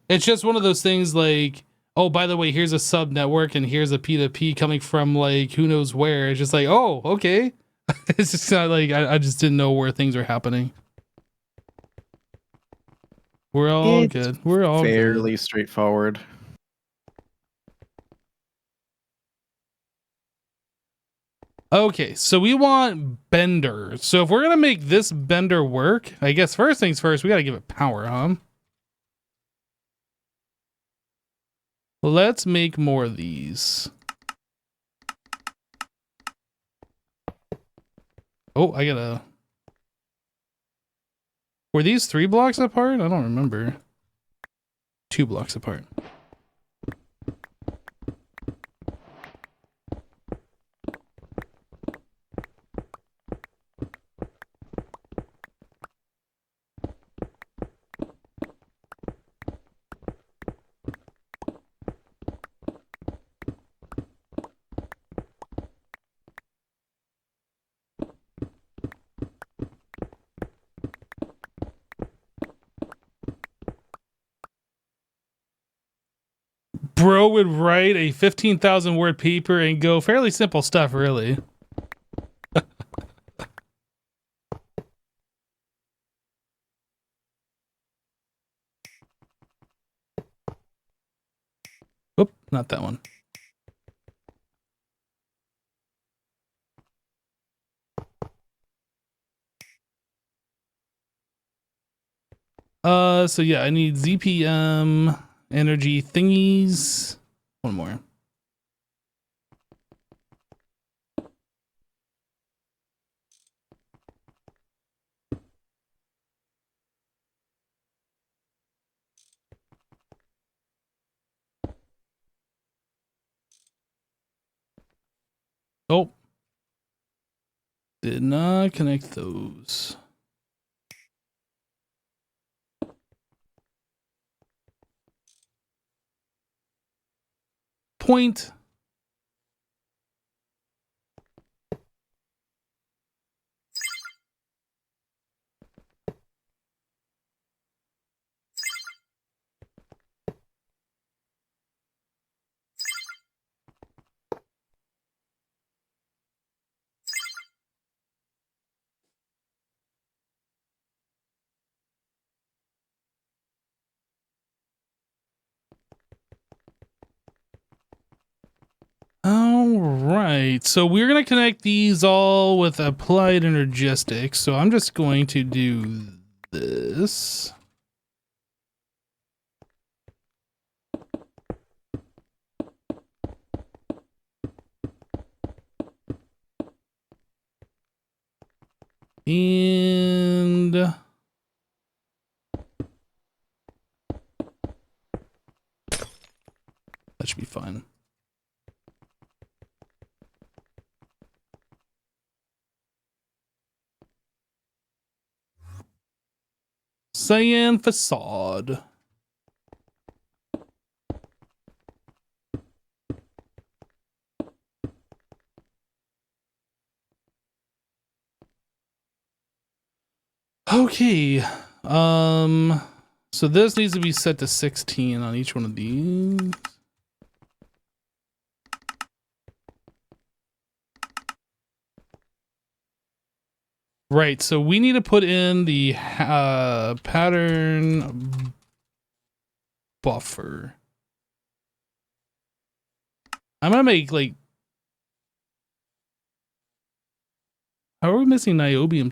It's just one of those things like, oh, by the way, here's a sub network and here's a P2P coming from like who knows where. It's just like, oh, okay. It's just not like I just didn't know where things were happening. We're all good. We're all fairly good. Straightforward. Okay, so we want bender. So if we're gonna make this bender work, I guess first things first, we gotta give it power, huh? Let's make more of these. Oh, I gotta... Were these 3 blocks apart? I don't remember. 2 blocks apart. Bro would write a 15,000 word paper and go fairly simple stuff, really. Oop, not that one. So yeah, I need ZPM energy thingies. One more. Oh. Did not connect those. Point. All right. So we're going to connect these all with applied energistics. So I'm just going to do this. And that should be fine. Cyan facade. Okay. So this needs to be set to 16 on each one of these. Right, so we need to put in the pattern buffer. I'm gonna make like... How are we missing niobium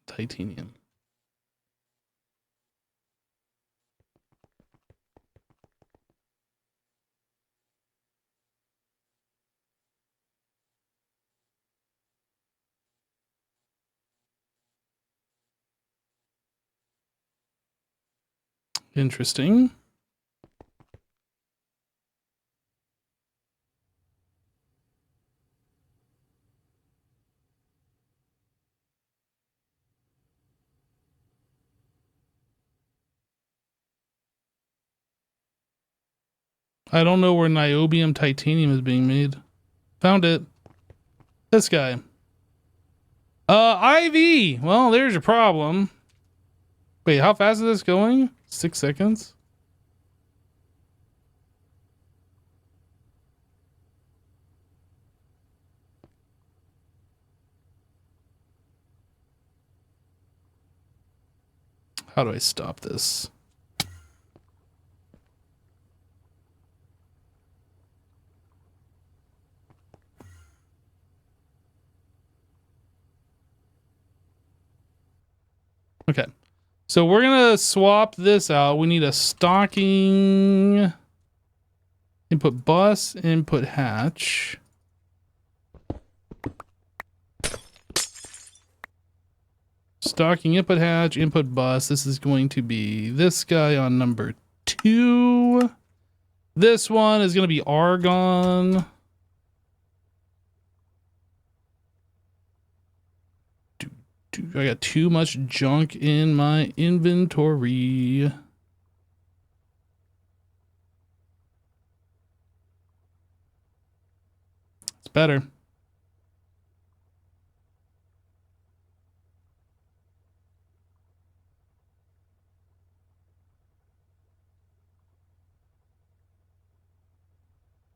titanium? Interesting. I don't know where niobium titanium is being made. Found it. This guy. IV. Well, there's your problem. Wait, how fast is this going? 6 seconds? How do I stop this? Okay. So we're going to swap this out. We need a stocking input bus, input hatch. Stocking input hatch, input bus. This is going to be this guy on number 2. This one is going to be argon. I got too much junk in my inventory. It's better.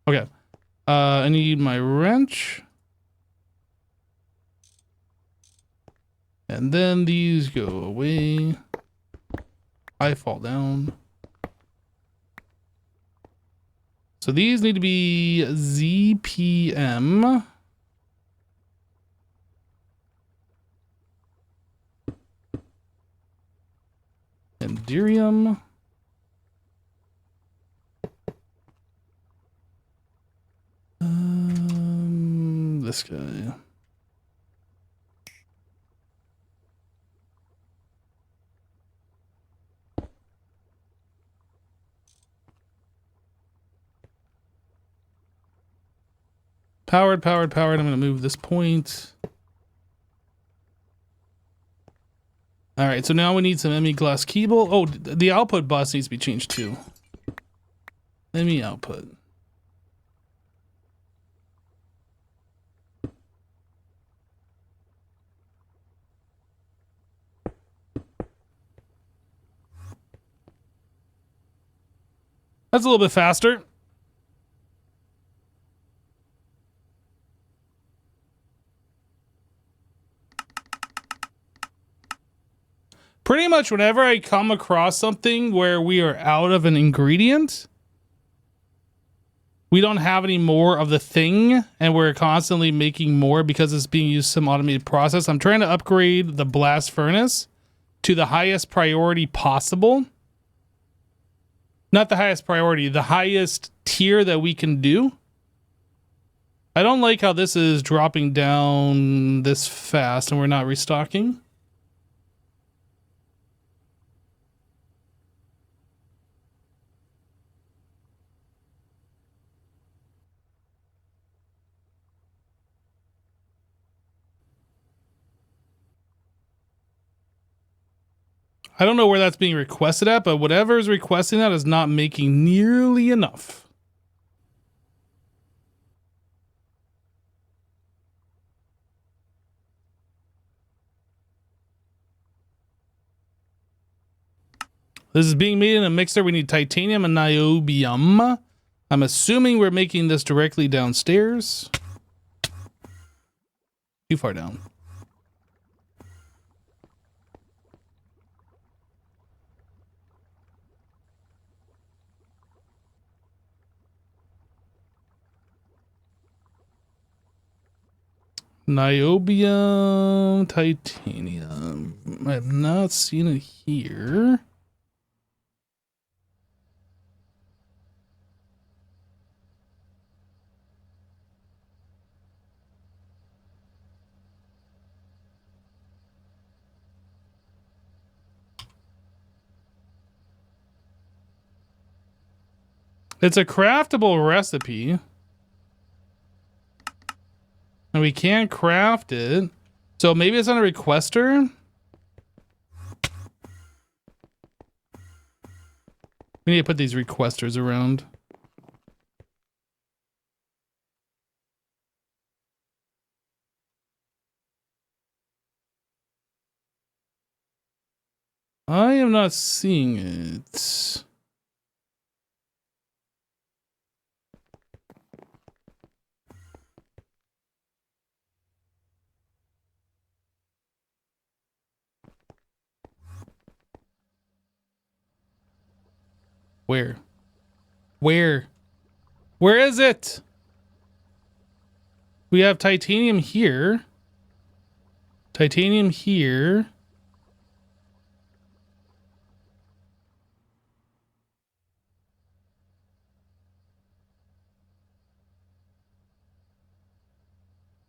Okay. I need my wrench. And then these go away. I fall down. So these need to be ZPM. And derium. This guy. Powered. I'm going to move this point. All right, so now we need some ME glass cable. Oh, the output bus needs to be changed too. ME output. That's a little bit faster. Pretty much whenever I come across something where we are out of an ingredient, we don't have any more of the thing, and we're constantly making more because it's being used some automated process. I'm trying to upgrade the blast furnace to the highest priority possible. Not the highest priority, the highest tier that we can do. I don't like how this is dropping down this fast and we're not restocking. I don't know where that's being requested at, but whatever is requesting that is not making nearly enough. This is being made in a mixer. We need titanium and niobium. I'm assuming we're making this directly downstairs. Too far down. Niobium, titanium. I have not seen it here. It's a craftable recipe. And we can craft it. So maybe it's on a requester. We need to put these requesters around. I am not seeing it. Where? Where? Where is it? We have titanium here. Titanium here.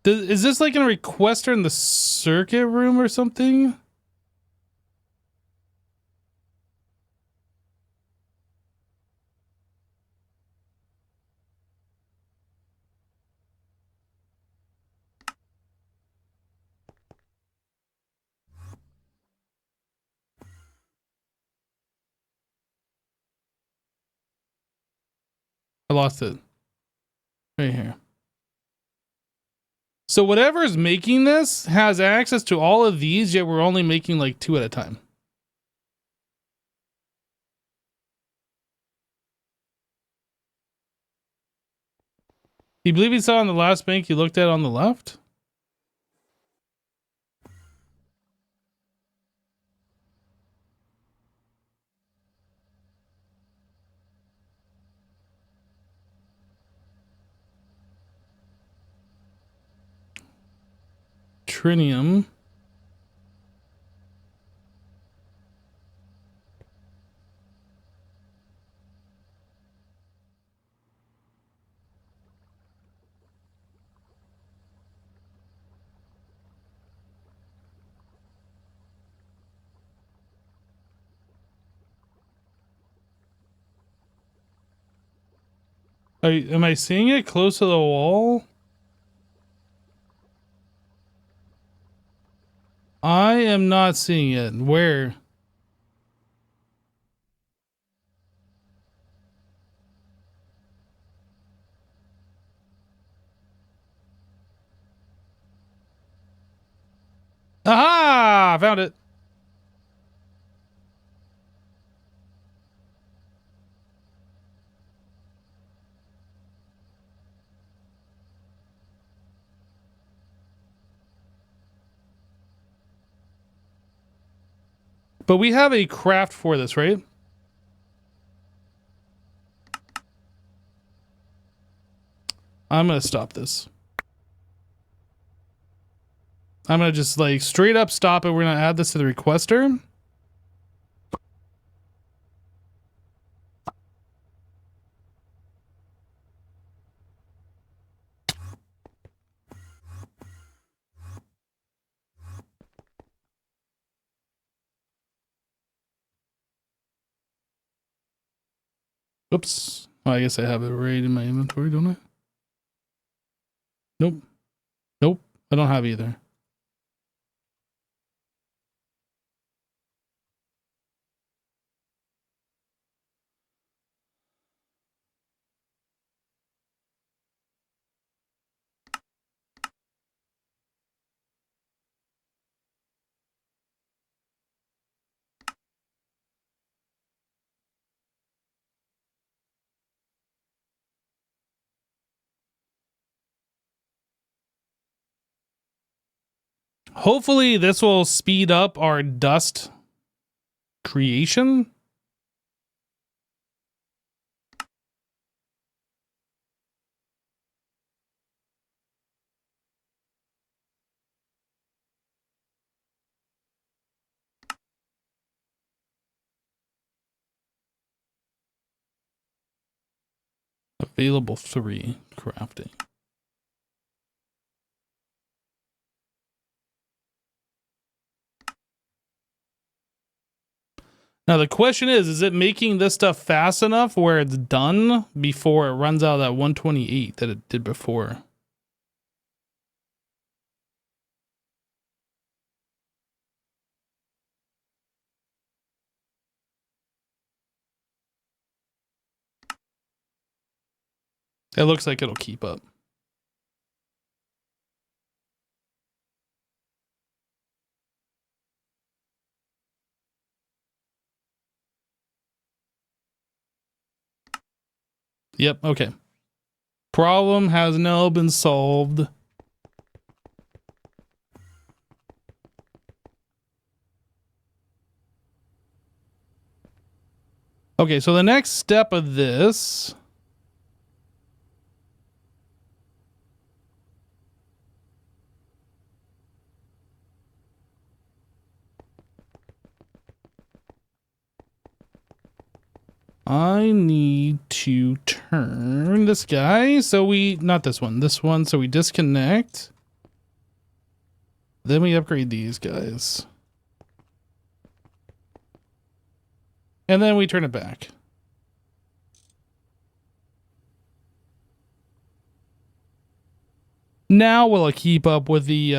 Is this like in a requester in the circuit room or something? I lost it. Right here. So whatever's making this has access to all of these, yet we're only making like 2 at a time. Do you believe you saw on the last bank you looked at on the left? Trinium. Am I seeing it close to the wall? I am not seeing it. Where? Aha! I found it. But we have a craft for this, right? I'm gonna stop this. I'm gonna just like straight up stop it. We're gonna add this to the requester. Oops. Oh, I guess I have it right in my inventory, don't I? Nope. Nope. I don't have either. Hopefully this will speed up our dust creation. Available 3 crafting. Now the question is it making this stuff fast enough where it's done before it runs out of that 128 that it did before? It looks like it'll keep up. Yep, okay. Problem has now been solved. Okay, so the next step of this... I need to turn this guy. So we, not this one, this one. So we disconnect. Then we upgrade these guys. And then we turn it back. Now will it keep up with the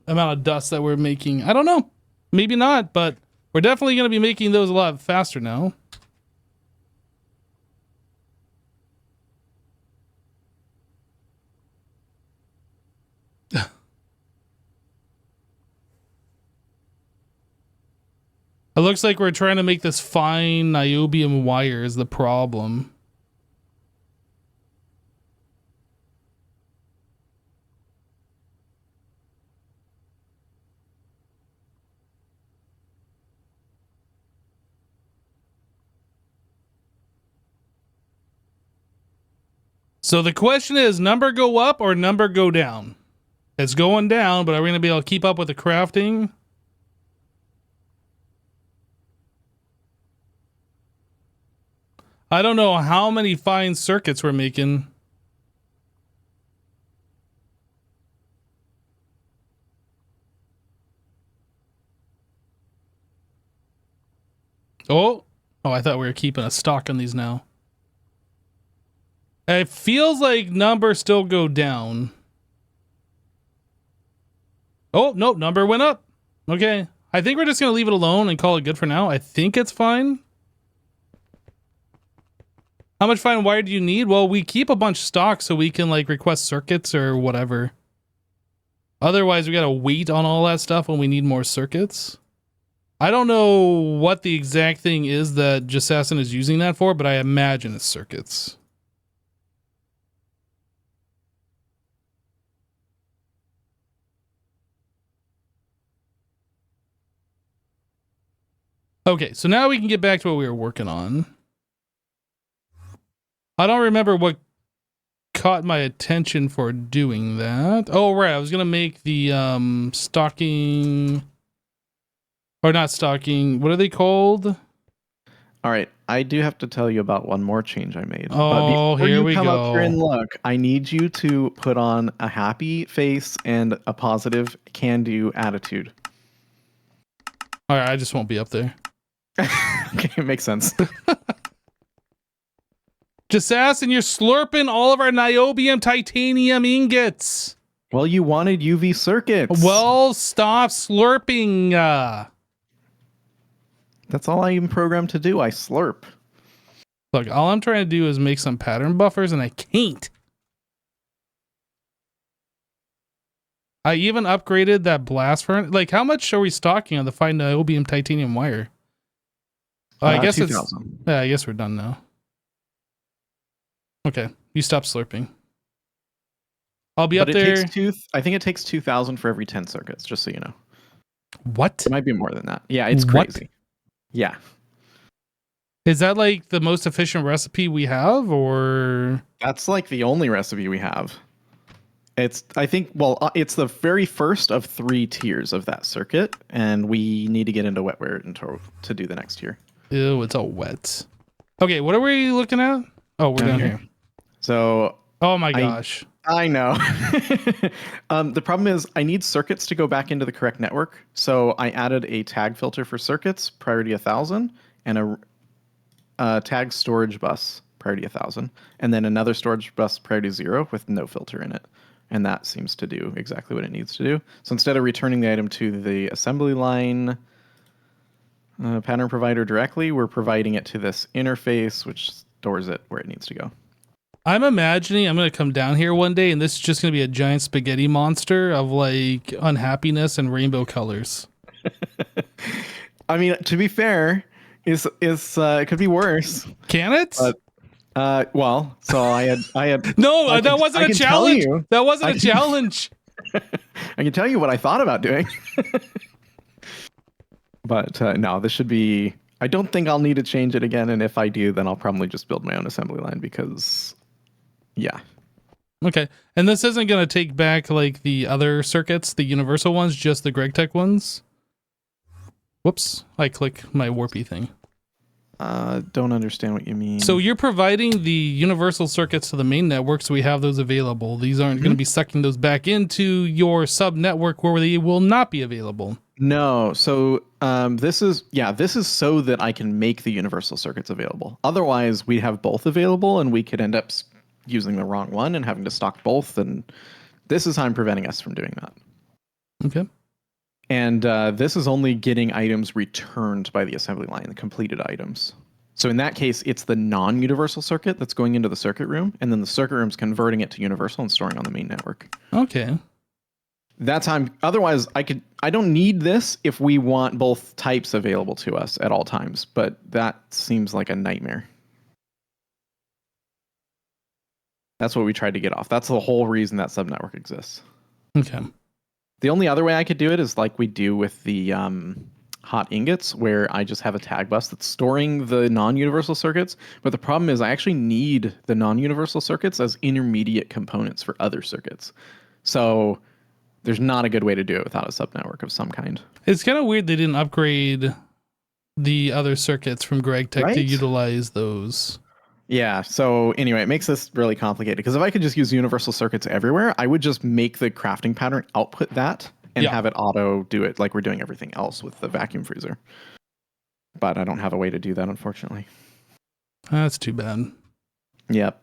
amount of dust that we're making? I don't know. Maybe not, but we're definitely going to be making those a lot faster now. It looks like we're trying to make this fine niobium wire is the problem. So the question is, number go up or number go down? It's going down, but are we going to be able to keep up with the crafting? I don't know how many fine circuits we're making. Oh, I thought we were keeping a stock on these now. It feels like numbers still go down. Oh, nope, number went up. Okay. I think we're just going to leave it alone and call it good for now. I think it's fine. How much fine wire do you need? Well, we keep a bunch stock so we can like request circuits or whatever. Otherwise, we got to wait on all that stuff when we need more circuits. I don't know what the exact thing is that Jassassin is using that for, but I imagine it's circuits. Okay, so now we can get back to what we were working on. I don't remember what caught my attention for doing that. Oh, right. I was going to make the stocking... Or not stocking. What are they called? All right. I do have to tell you about one more change I made. Oh, but here we come go. Up here in luck, I need you to put on a happy face and a positive can-do attitude. All right. I just won't be up there. Okay, it makes sense. Jassassin, you're slurping all of our niobium titanium ingots. Well, you wanted UV circuits. Well, stop slurping. That's all I am programmed to do. I slurp. Look, all I'm trying to do is make some pattern buffers, and I can't. I even upgraded that blast furnace. Like, how much are we stocking on the fine niobium titanium wire? I guess 2,000. Yeah, I guess we're done now. Okay, you stop slurping. I'll be up there. I think it takes 2,000 for every 10 circuits, just so you know. What? It might be more than that. Yeah, it's crazy. Yeah. Is that like the most efficient recipe we have, or? That's like the only recipe we have. It's the very first of 3 tiers of that circuit, and we need to get into wetware to do the next tier. Ew, it's all wet. Okay, what are we looking at? Oh, we're down here. So. Oh my gosh. I know. The problem is I need circuits to go back into the correct network. So I added a tag filter for circuits, priority 1000, and a tag storage bus, priority 1000, and then another storage bus, priority 0, with no filter in it. And that seems to do exactly what it needs to do. So instead of returning the item to the assembly line pattern provider directly, we're providing it to this interface, which stores it where it needs to go. I'm imagining I'm going to come down here one day and this is just going to be a giant spaghetti monster of like unhappiness and rainbow colors. I mean, to be fair, it could be worse. Can it? Well, so I had no, that wasn't a challenge. That wasn't a challenge. I can tell you what I thought about doing. But no, this should be, I don't think I'll need to change it again. And if I do, then I'll probably just build my own assembly line because yeah. Okay. And this isn't going to take back like the other circuits, the universal ones, just the GregTech ones. Whoops. I click my warpy thing. Don't understand what you mean. So you're providing the universal circuits to the main network, so we have those available. These aren't going to be sucking those back into your sub network where they will not be available. No. So this is so that I can make the universal circuits available. Otherwise, we have both available and we could end up using the wrong one and having to stock both. And this is how I'm preventing us from doing that. Okay. And this is only getting items returned by the assembly line, the completed items. So in that case, it's the non-universal circuit that's going into the circuit room, and then the circuit room's converting it to universal and storing on the main network. Okay. That's how otherwise I don't need this if we want both types available to us at all times, but that seems like a nightmare. That's what we tried to get off. That's the whole reason that subnetwork exists. Okay. The only other way I could do it is like we do with the hot ingots, where I just have a tag bus that's storing the non-universal circuits. But the problem is I actually need the non-universal circuits as intermediate components for other circuits. So there's not a good way to do it without a subnetwork of some kind. It's kind of weird they didn't upgrade the other circuits from GregTech to utilize those. Yeah, so anyway, it makes this really complicated because if I could just use universal circuits everywhere, I would just make the crafting pattern output that and have it auto do it like we're doing everything else with the vacuum freezer. But I don't have a way to do that, unfortunately. That's too bad. Yep.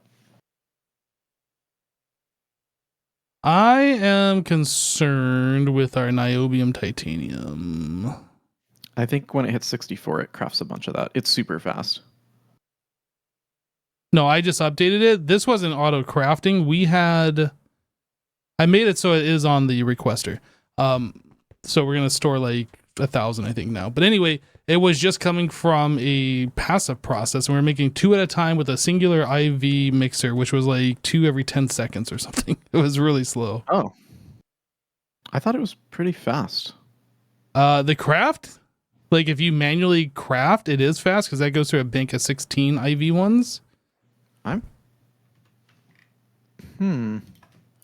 I am concerned with our niobium titanium. I think when it hits 64, it crafts a bunch of that. It's super fast. No, I just updated it. This wasn't auto crafting. I made it so it is on the requester. So we're going to store like 1,000, I think now. But anyway, it was just coming from a passive process. And we're making 2 at a time with a singular IV mixer, which was like 2 every 10 seconds or something. It was really slow. Oh, I thought it was pretty fast. The craft, like if you manually craft, it is fast because that goes through a bank of 16 IV ones.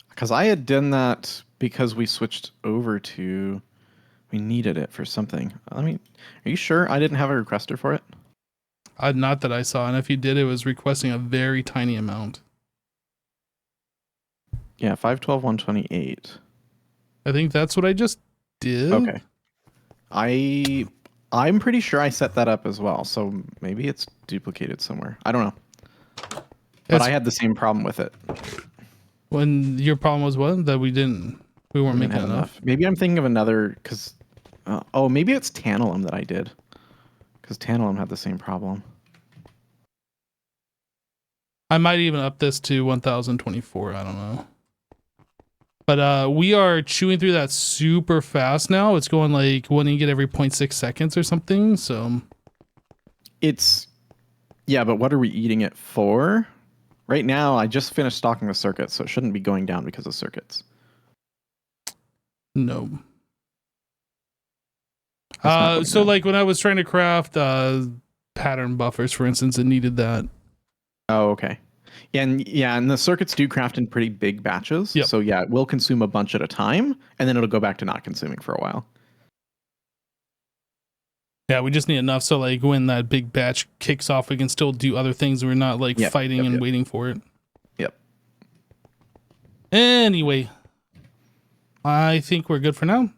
Because I had done that because we switched over to, we needed it for something. Are you sure I didn't have a requester for it? Not that I saw, and if you did, it was requesting a very tiny amount. Yeah, 512, 128. I think that's what I just did. Okay. I'm pretty sure I set that up as well, so maybe it's duplicated somewhere. I don't know. But I had the same problem with it. When your problem was what? That we weren't making enough. Maybe I'm thinking of another, because, maybe it's tantalum that I did. Because tantalum had the same problem. I might even up this to 1024. I don't know. But we are chewing through that super fast now. It's going like 1 ingot every 0.6 seconds or something. So yeah, but what are we eating it for? Right now, I just finished stocking the circuits, so it shouldn't be going down because of circuits. No. So like when I was trying to craft pattern buffers, for instance, it needed that. Oh, okay. And the circuits do craft in pretty big batches. Yep. So yeah, it will consume a bunch at a time, and then it'll go back to not consuming for a while. Yeah, we just need enough so like when that big batch kicks off, we can still do other things. We're not like fighting and waiting for it. Yep. Anyway, I think we're good for now.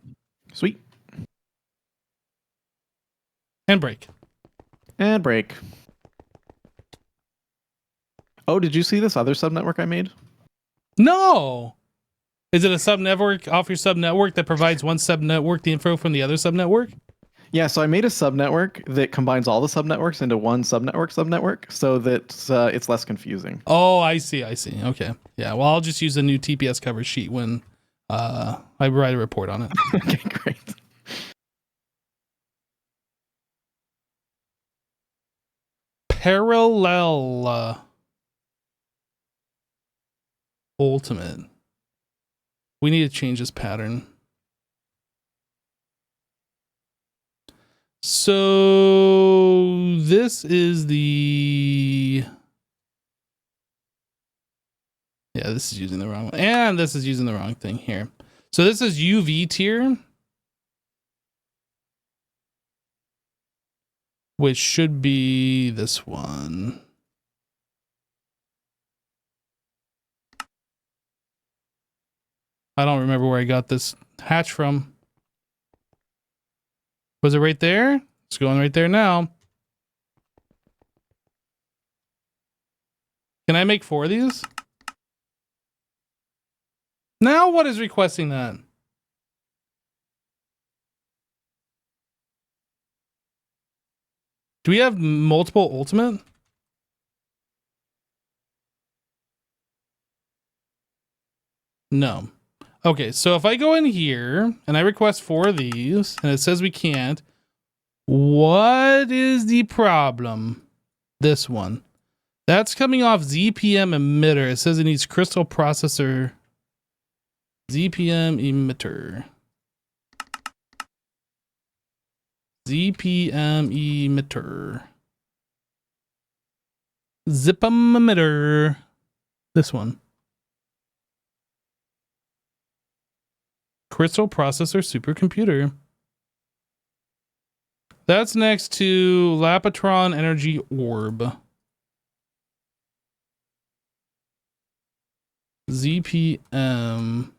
Sweet. And break. And break. Oh, did you see this other subnetwork I made? No. Is it a subnetwork off your subnetwork that provides one subnetwork the info from the other subnetwork? Yeah, so I made a subnetwork that combines all the subnetworks into one subnetwork so that it's less confusing. Oh, I see. Okay. Yeah, well, I'll just use a new TPS cover sheet when I write a report on it. Okay, great. Parallel ultimate. We need to change this pattern. So this is the... Yeah, this is using the wrong one. And this is using the wrong thing here. So this is UV tier, which should be this one. I don't remember where I got this hatch from. Was it right there? It's going right there now. Can I make 4 of these? Now what is requesting that? Do we have multiple ultimate? No. Okay, so if I go in here and I request 4 of these and it says we can't, what is the problem? This one. That's coming off ZPM emitter. It says it needs crystal processor. ZPM emitter. ZPM emitter. Zipum emitter. This one. Crystal processor supercomputer. That's next to Lapatron energy orb. ZPM.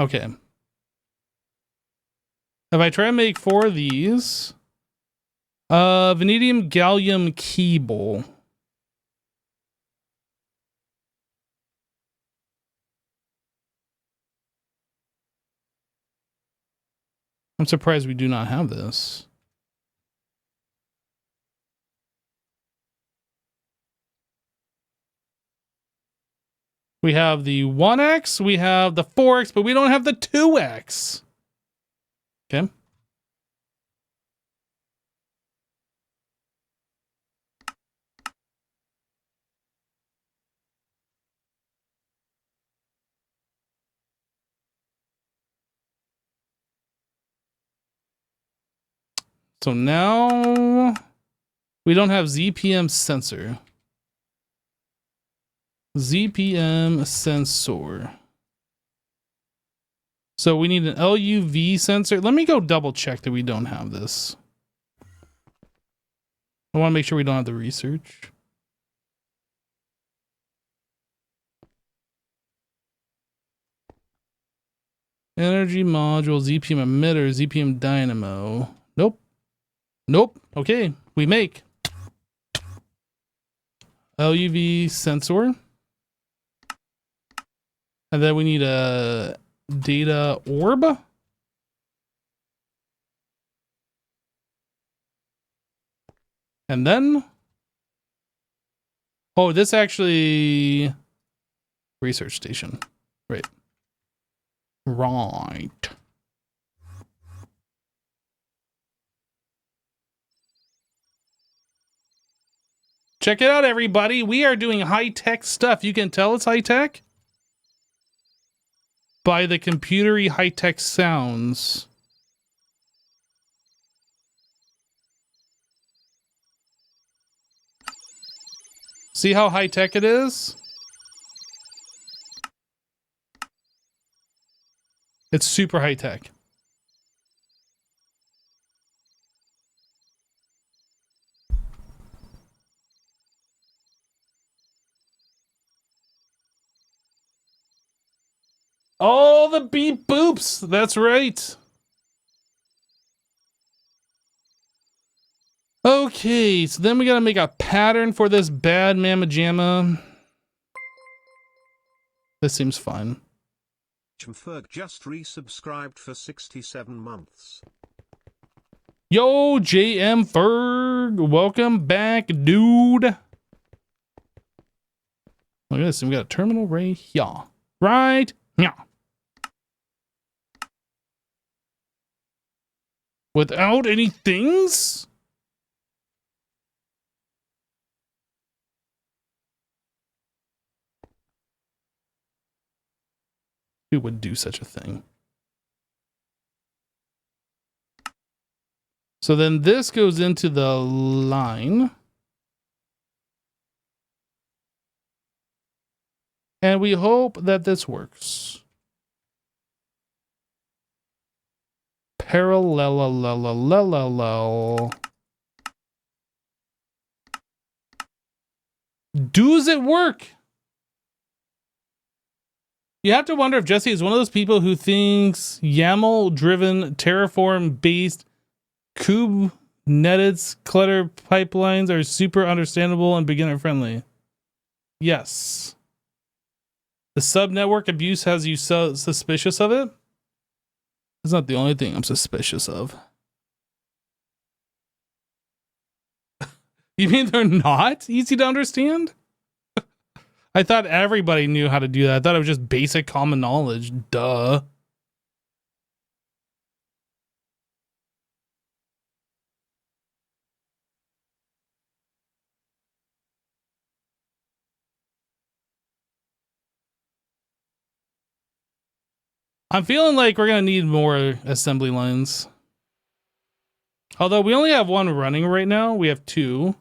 Okay. If I try to make 4 of these, vanadium gallium cable. I'm surprised we do not have this. We have the 1X, we have the 4X, but we don't have the 2X. Okay. So now we don't have ZPM sensor. ZPM sensor. So we need an LUV sensor. Let me go double check that we don't have this. I want to make sure we don't have the research. Energy module, ZPM emitter, ZPM dynamo. Nope. Nope. Okay, we make LUV sensor. And then we need a data orb. And then, oh, this actually, research station, right. Right. Check it out, everybody. We are doing high-tech stuff. You can tell it's high-tech by the computery high-tech sounds. See how high-tech it is? It's super high-tech. Oh, the beep boops. That's right. Okay, so then we gotta make a pattern for this bad mamma jamma. This seems fine. Ferg just resubscribed for 67 months. Yo, JM Ferg, welcome back, dude. Look at this, we got a terminal right here. Right here. Without any things? Who would do such a thing? So then this goes into the line. And we hope that this works. Parallel. Does it work? You have to wonder if Jesse is one of those people who thinks YAML-driven, Terraform-based Kubernetes clutter pipelines are super understandable and beginner-friendly. Yes. The sub-network abuse has you so suspicious of it? It's not the only thing I'm suspicious of. You mean they're not easy to understand? I thought everybody knew how to do that. I thought it was just basic common knowledge. Duh. I'm feeling like we're going to need more assembly lines. Although we only have one running right now. We have two.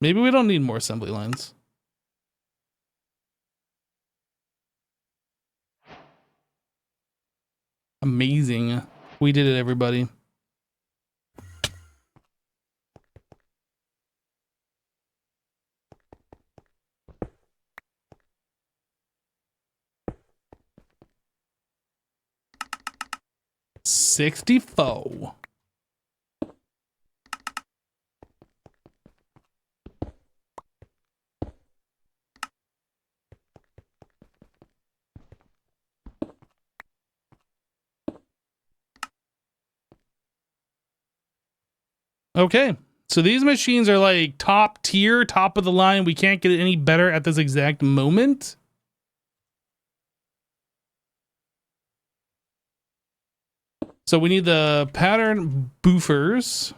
Maybe we don't need more assembly lines. Amazing. We did it, everybody. $64. Okay, so these machines are like top tier, top of the line. We can't get it any better at this exact moment. So we need the pattern boofers.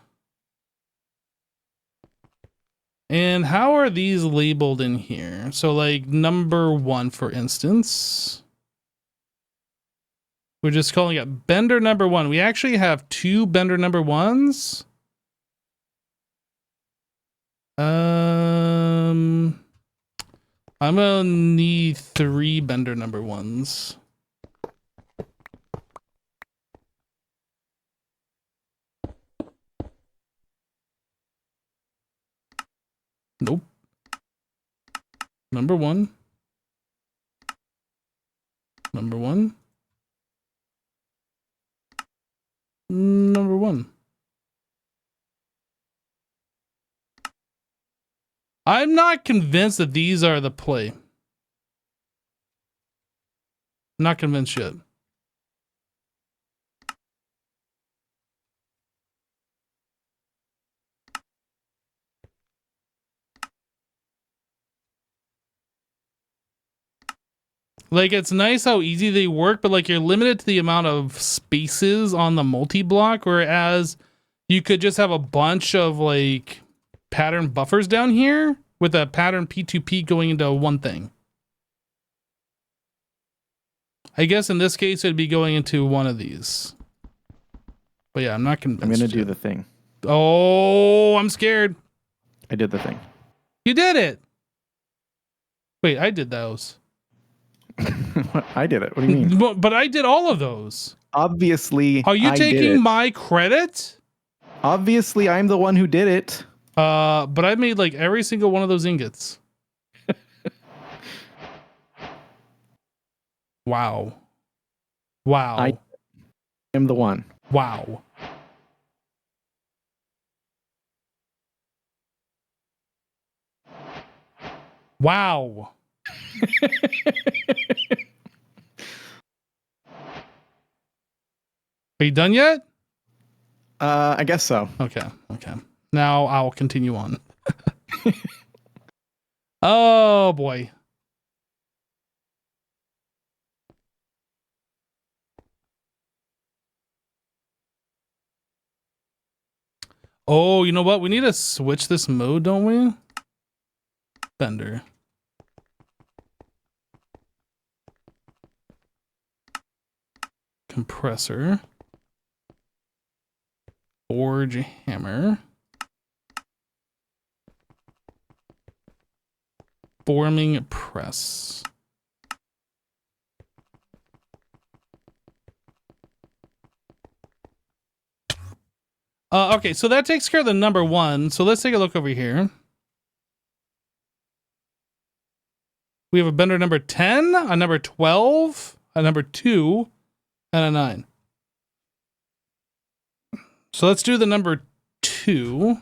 And how are these labeled in here? So like number 1, for instance. We're just calling it bender number 1. We actually have 2 bender number 1s. I'm gonna need 3 bender number 1s. Nope. Number 1. Number 1. Number 1. I'm not convinced that these are the play. Not convinced yet. Like, it's nice how easy they work, but like you're limited to the amount of spaces on the multi-block, whereas you could just have a bunch of like pattern buffers down here with a pattern P2P going into one thing. I guess in this case, it'd be going into one of these. But yeah, I'm not convinced. I'm going to do the thing. Oh, I'm scared. I did the thing. You did it. Wait, I did those. I did it. What do you mean? But I did all of those. Obviously, are you taking my credit? Obviously, I'm the one who did it. But I made like every single one of those ingots. Wow. Wow. I am the one. Wow. Wow. Are you done yet? I guess so. Okay. Okay. Now I'll continue on. Oh boy. Oh, you know what? We need to switch this mode, don't we? Bender. Compressor. Forge hammer. Forming press. Okay, so that takes care of the number 1. So let's take a look over here. We have a bender number 10, a number 12, a number 2, and a 9. So let's do the number 2.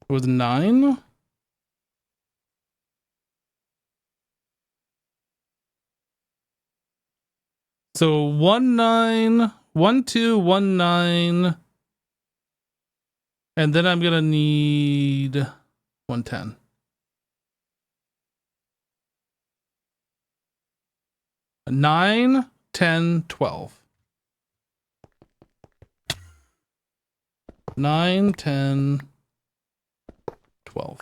It was 9. So 1 9, 1 2, 1 9, and then I'm gonna need 110. A 9, 10, 12. 9, 10, 12.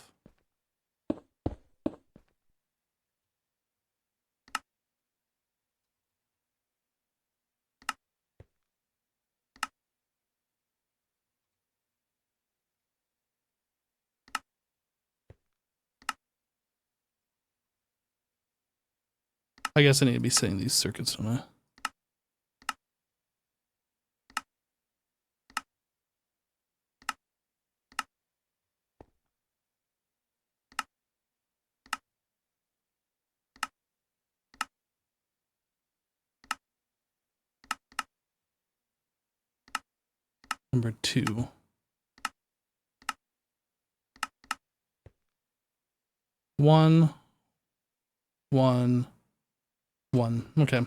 I guess I need to be setting these circuits, don't I? Number 2. 1, 1, 1. Okay.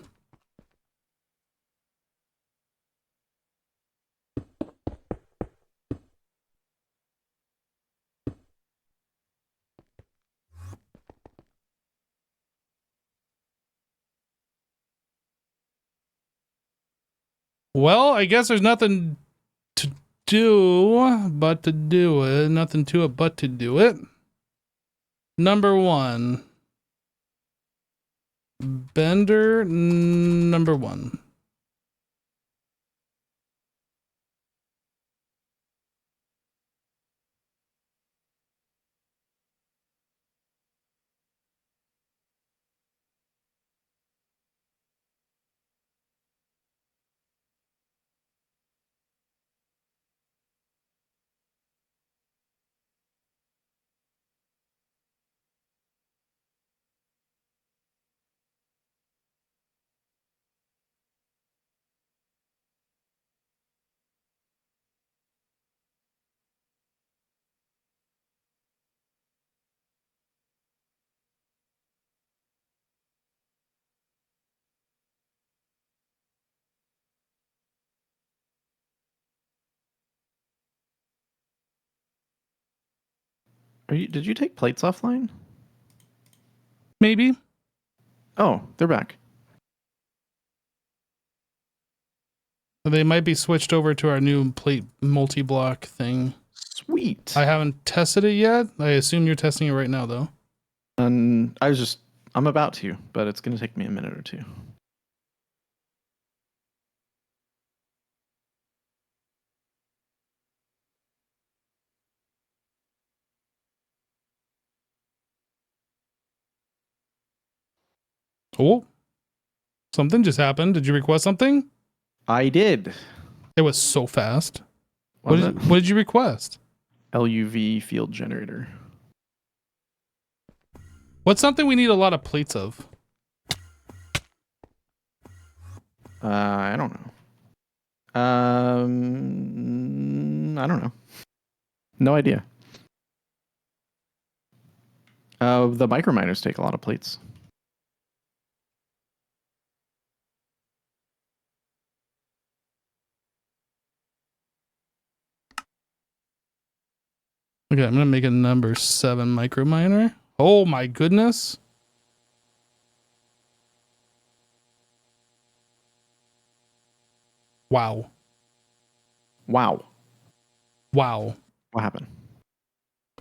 Well, I guess there's nothing to do but to do it. Nothing to it but to do it. Number 1. Bender number 1. Did you take plates offline? Maybe. Oh, they're back. They might be switched over to our new plate multi-block thing. Sweet. I haven't tested it yet. I assume you're testing it right now, though. And I'm about to, but it's going to take me a minute or two. Oh, something just happened. Did you request something? I did. It was so fast. Was it? What did you request? LUV field generator. What's something we need a lot of plates of? I don't know. I don't know. No idea. The microminers take a lot of plates. Okay, I'm gonna make a number 7 microminer. Oh my goodness. Wow. Wow. Wow. What happened?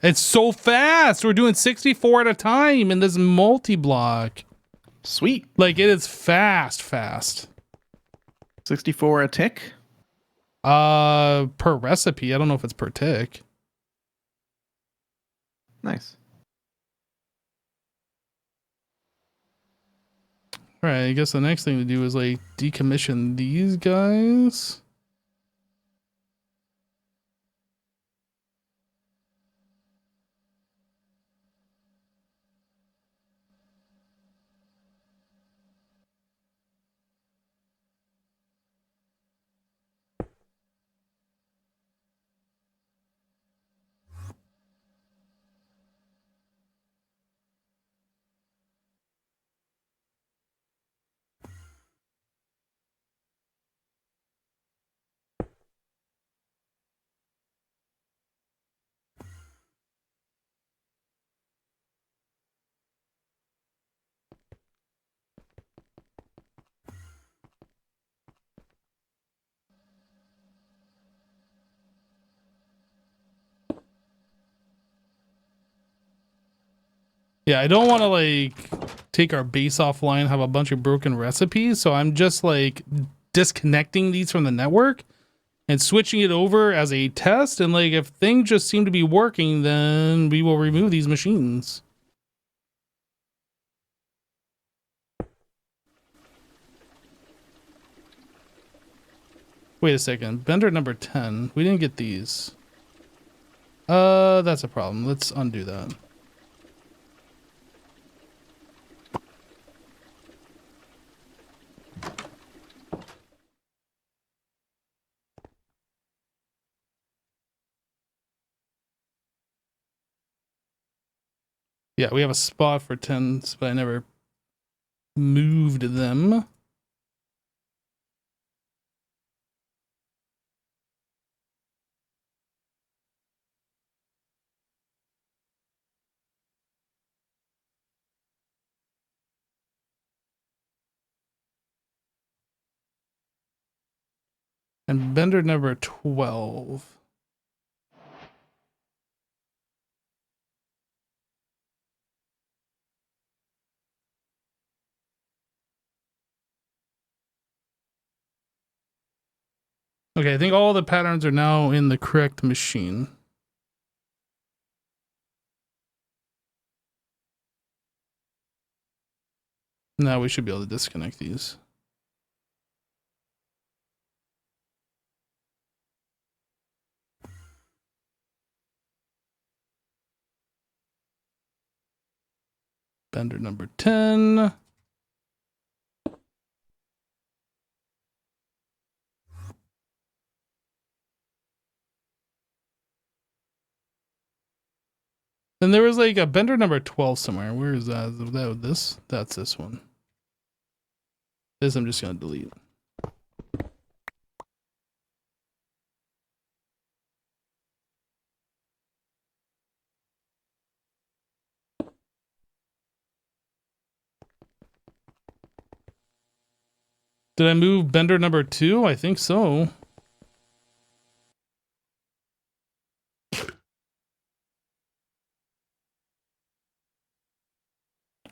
It's so fast. We're doing 64 at a time in this multi-block. Sweet. Like it is fast. 64 a tick? Per recipe. I don't know if it's per tick. Nice. All right, I guess the next thing to do is like decommission these guys. Yeah, I don't want to like take our base offline, have a bunch of broken recipes. So I'm just like disconnecting these from the network and switching it over as a test. And like if things just seem to be working, then we will remove these machines. Wait a second. Bender number 10. We didn't get these. That's a problem. Let's undo that. Yeah, we have a spot for 10s, but I never moved them. And Bender number 12. Okay, I think all the patterns are now in the correct machine. Now we should be able to disconnect these. Bender number 10. Then there was like a Bender number 12 somewhere. Where is that? Is that this? That's this one. This I'm just going to delete. Did I move Bender number 2? I think so.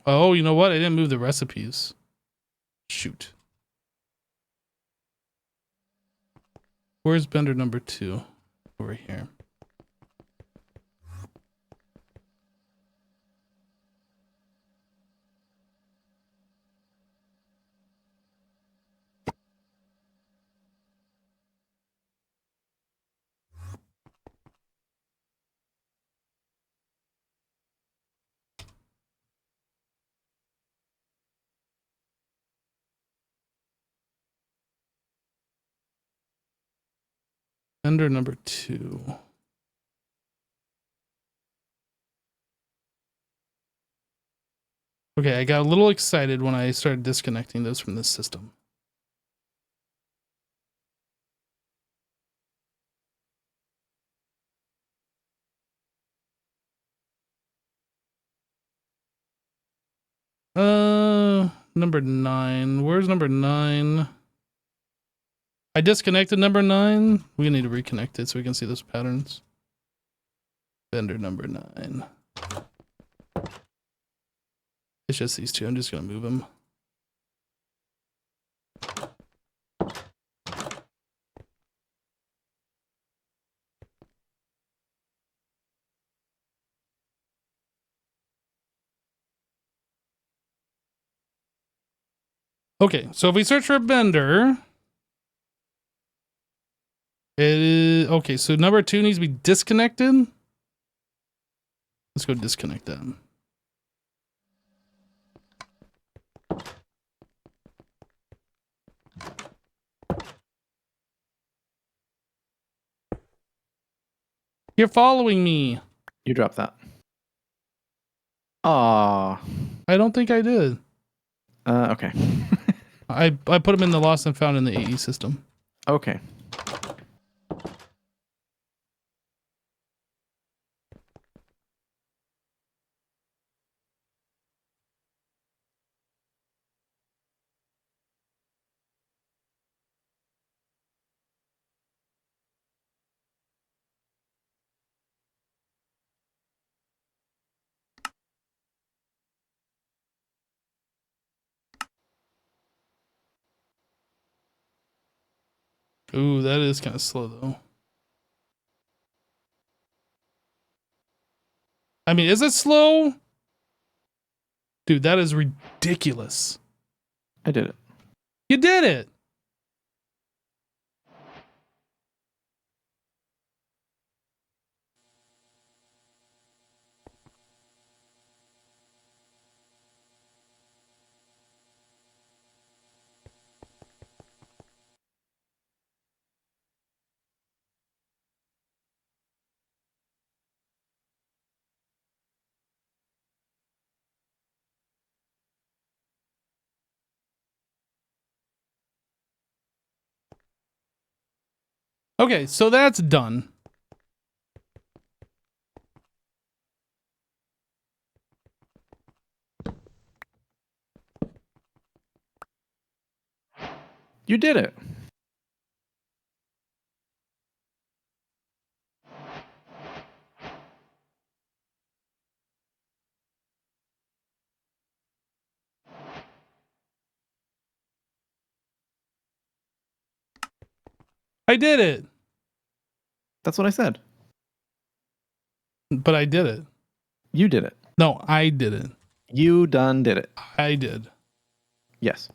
Oh, you know what? I didn't move the recipes. Shoot. Where's Bender number 2? Over here. Vendor number 2. Okay, I got a little excited when I started disconnecting those from this system. Number 9. Where's number 9? I disconnected number 9. We need to reconnect it so we can see those patterns. Vendor number 9. It's just these two. I'm just going to move them. Okay, so if we search for a vendor, it is okay. So number 2 needs to be disconnected. Let's go disconnect that. You're following me. You dropped that. Ah. I don't think I did. Okay. I put them in the lost and found in the AE system. Okay. Ooh, that is kind of slow though. I mean, is it slow? Dude, that is ridiculous. I did it. You did it. Okay, so that's done. You did it. I did it. That's what I said. But I did it. You did it. No, I did it. You done did it. I did. Yes.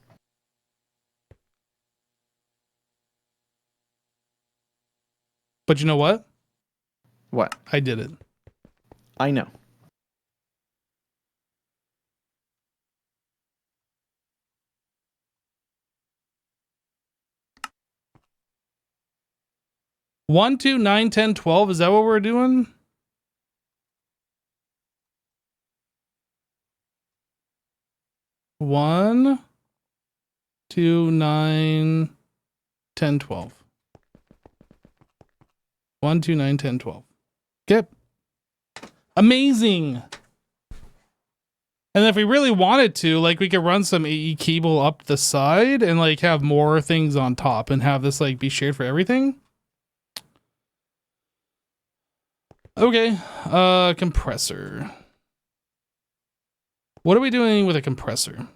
But you know what? What? I did it. I know. One, 2, 9, 10, 12. Is that what we're doing? One, 2, 9, 10, 12. 1, 2, 9, 10, 12. Okay. Amazing. And if we really wanted to, like, we could run some AE cable up the side and like have more things on top and have this like be shared for everything. Okay. Compressor. What are we doing with a compressor?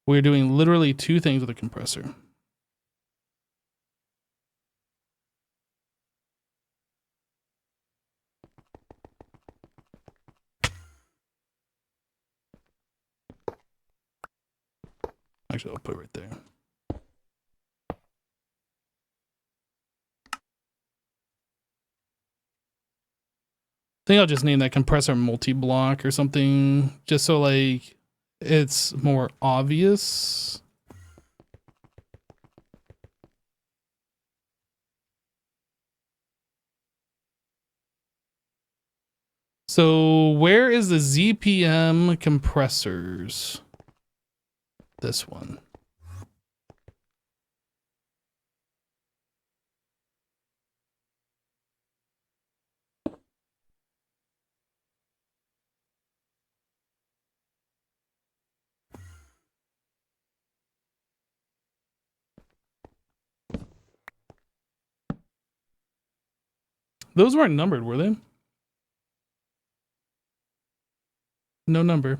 We're doing literally 2 things with a compressor. Actually, I'll put it right there. I think I'll just name that compressor multi-block or something, just so like it's more obvious. So where is the ZPM compressors? This one. Those weren't numbered, were they? No number.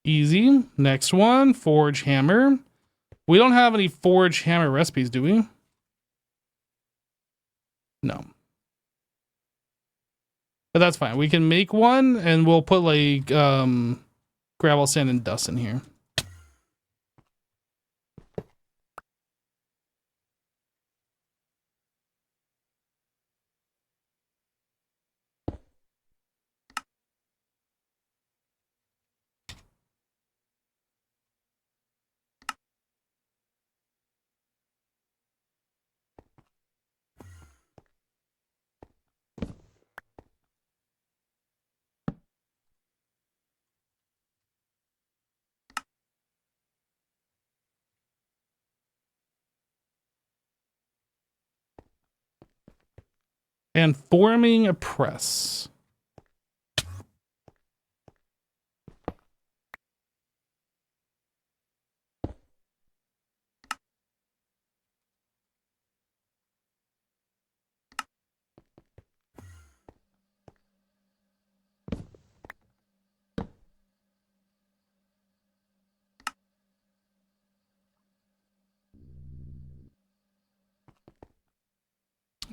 Easy. Next one, forge hammer. We don't have any forge hammer recipes, do we? No. But that's fine. We can make one and we'll put like gravel, sand, and dust in here. And forming a press.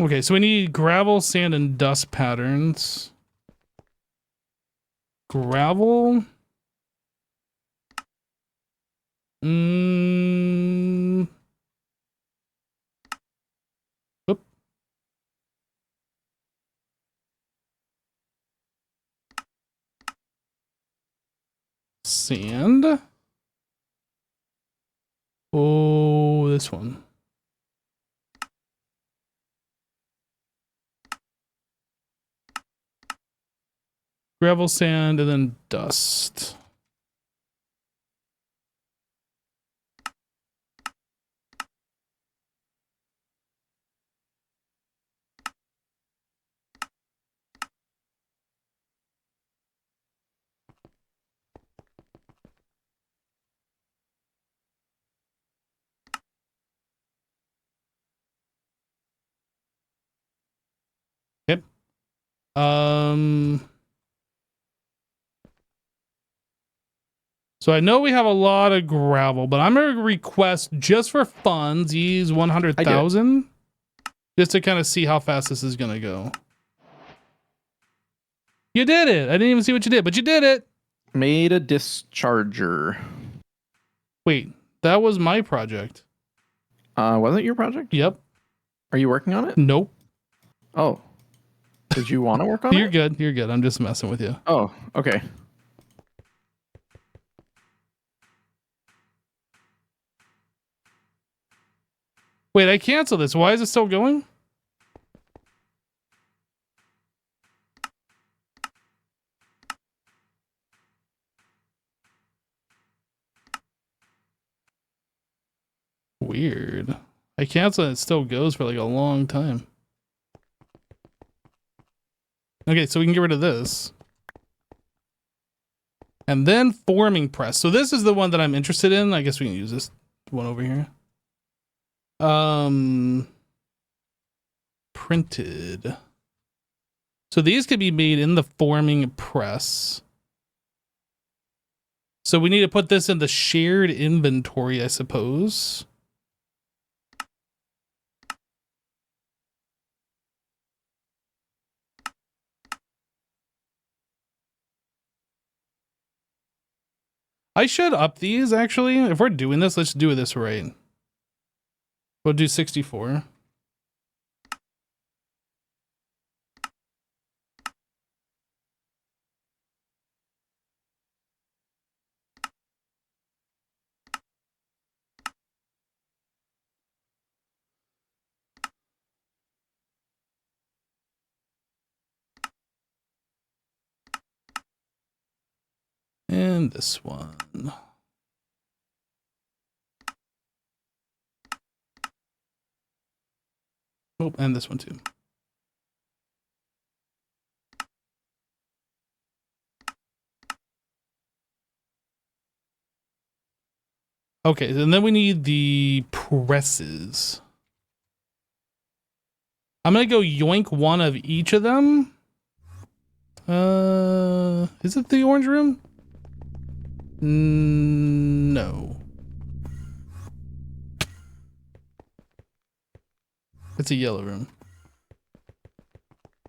Okay, so we need gravel, sand, and dust patterns. Gravel. Oop. Sand. Oh, this one. Gravel, sand, and then dust. Yep. So I know we have a lot of gravel, but I'm gonna request just for funsies 100,000, just to kind of see how fast this is gonna go. You did it! I didn't even see what you did, but you did it. Made a discharger. Wait, that was my project. Was it your project? Yep. Are you working on it? Nope. Oh. Did you want to work on You're it? good. You're good. I'm just messing with you. Oh, okay. Wait, I canceled this. Why is it still going? Weird. I canceled and it still goes for like a long time. Okay, so we can get rid of this. And then forming press. So this is the one that I'm interested in. I guess we can use this one over here. Printed. So these could be made in the forming press. So we need to put this in the shared inventory, I suppose. I should up these, actually. If we're doing this, let's do this right. We'll do 64. And this one. Oh, and this one too. Okay, and then we need the presses. I'm gonna go yoink one of each of them. Is it the orange room? No. It's a yellow room.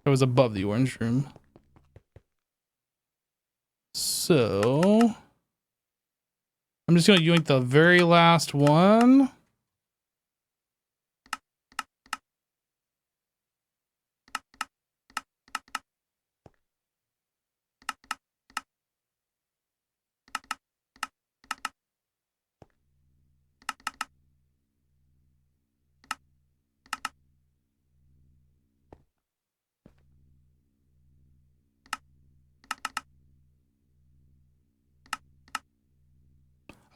It was above the orange room. So I'm just gonna yoink the very last one.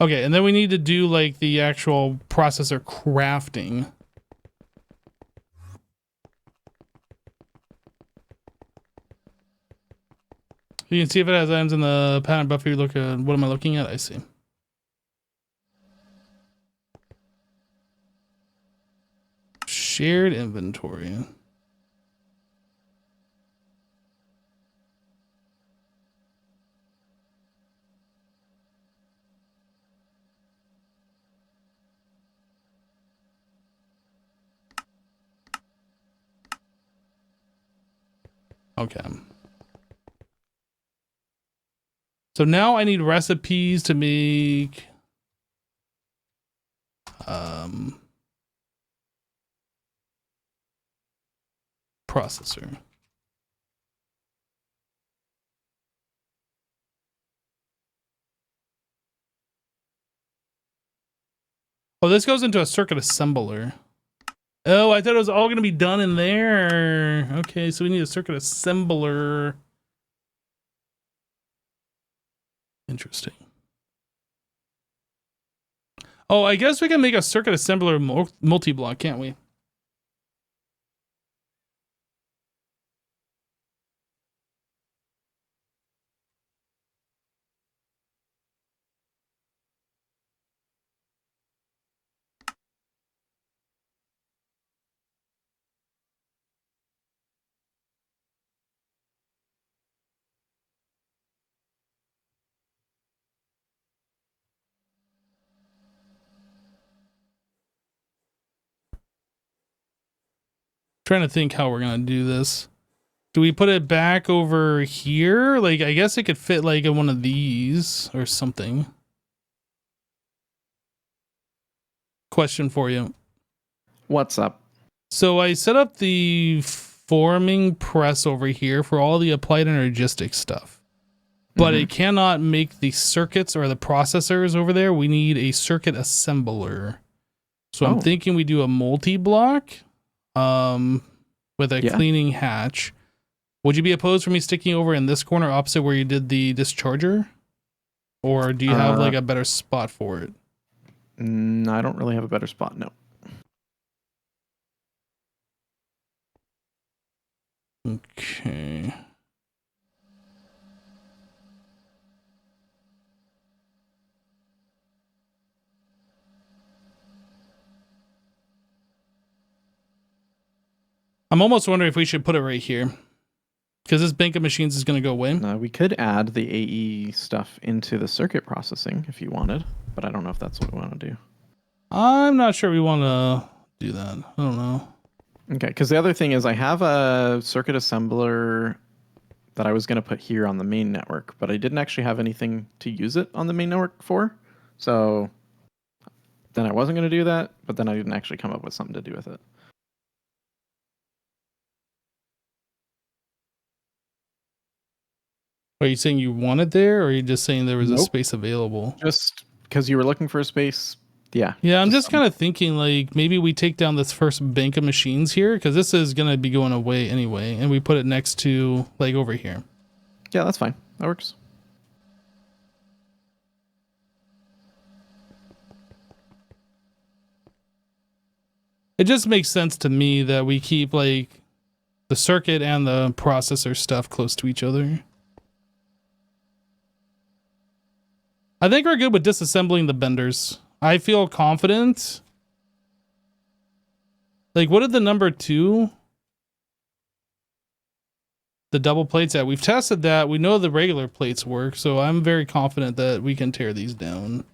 Okay, and then we need to do like the actual processor crafting. You can see if it has items in the pattern buffer. You look at, what am I looking at? I see. Shared inventory. Okay. So now I need recipes to make processor. Oh, this goes into a circuit assembler. Oh, I thought it was all going to be done in there. Okay, so we need a circuit assembler. Interesting. Oh, I guess we can make a circuit assembler multi-block, can't we? Trying to think how we're going to do this. Do we put it back over here? Like, I guess it could fit like in one of these or something. Question for you. What's up? So I set up the forming press over here for all the applied energistics stuff, but it cannot make the circuits or the processors over there. We need a circuit assembler. So I'm thinking we do a multi-block with a cleaning hatch. Would you be opposed for me sticking over in this corner opposite where you did the discharger? Or do you have like a better spot for it? I don't really have a better spot, no. Okay. I'm almost wondering if we should put it right here. Because this bank of machines is going to go away. We could add the AE stuff into the circuit processing if you wanted, but I don't know if that's what we want to do. I'm not sure we want to do that. I don't know. Okay, because the other thing is I have a circuit assembler that I was going to put here on the main network, but I didn't actually have anything to use it on the main network for. So then I wasn't going to do that, but then I didn't actually come up with something to do with it. Are you saying you want it there, or are you just saying there was a space available? Just because you were looking for a space. Yeah. Yeah, I'm just kind of thinking like maybe we take down this first bank of machines here because this is going to be going away anyway. And we put it next to like over here. Yeah, that's fine. That works. It just makes sense to me that we keep like the circuit and the processor stuff close to each other. I think we're good with disassembling the benders. I feel confident. Like, what did the number 2? The double plates at? We've tested that. We know the regular plates work, so I'm very confident that we can tear these down.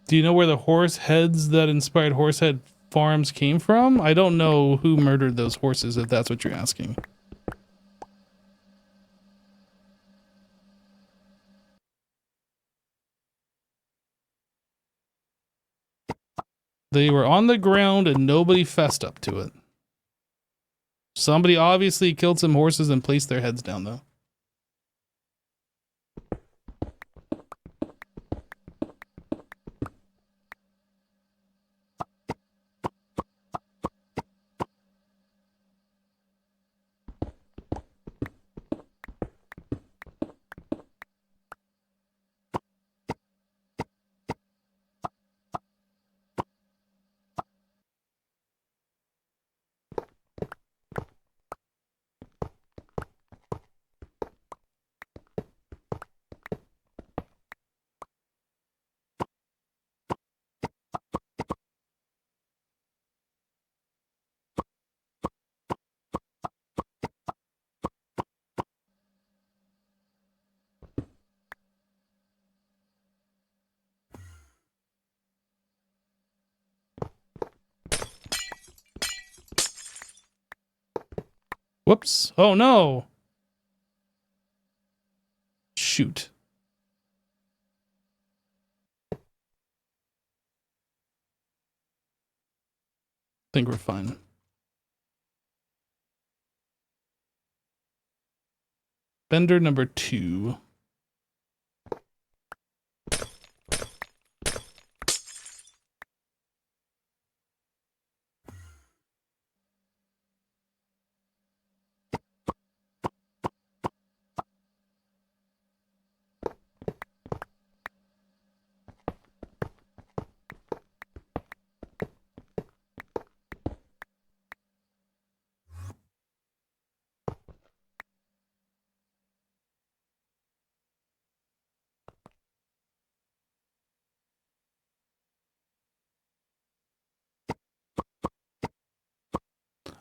Do you know where the horse heads that inspired Horsehead Farms came from? I don't know who murdered those horses, if that's what you're asking. They were on the ground and nobody fessed up to it. Somebody obviously killed some horses and placed their heads down, though. Whoops. Oh no. Shoot. I think we're fine. Bender number 2.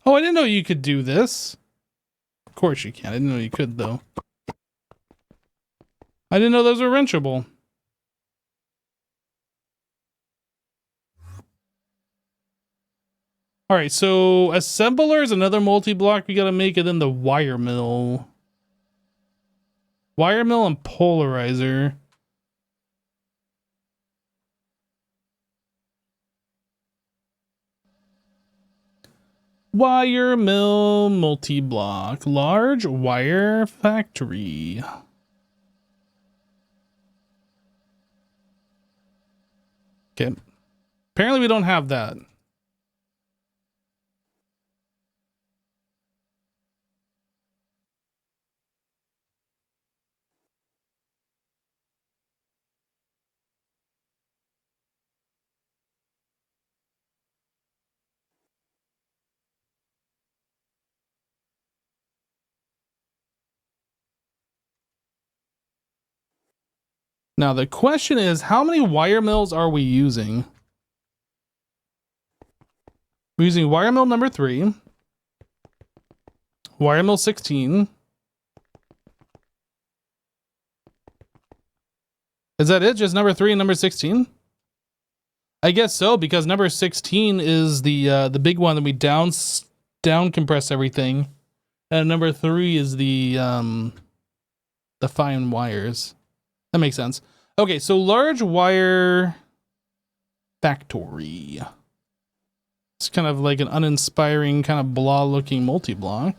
Oh, I didn't know you could do this. Of course you can. I didn't know you could, though. I didn't know those were wrenchable. Alright, so assembler is another multi-block we gotta make, and then the wire mill. Wire mill and polarizer. Wire mill multi-block. Large wire factory. Okay. Apparently we don't have that. Now the question is, how many wire mills are we using? We're using wire mill number 3. Wire mill 16. Is that it? Just number 3 and number 16? I guess so, because number 16 is the big one that we down compress everything. And number 3 is the fine wires. That makes sense. Okay, so large wire factory. It's kind of like an uninspiring, kind of blah looking multi-block.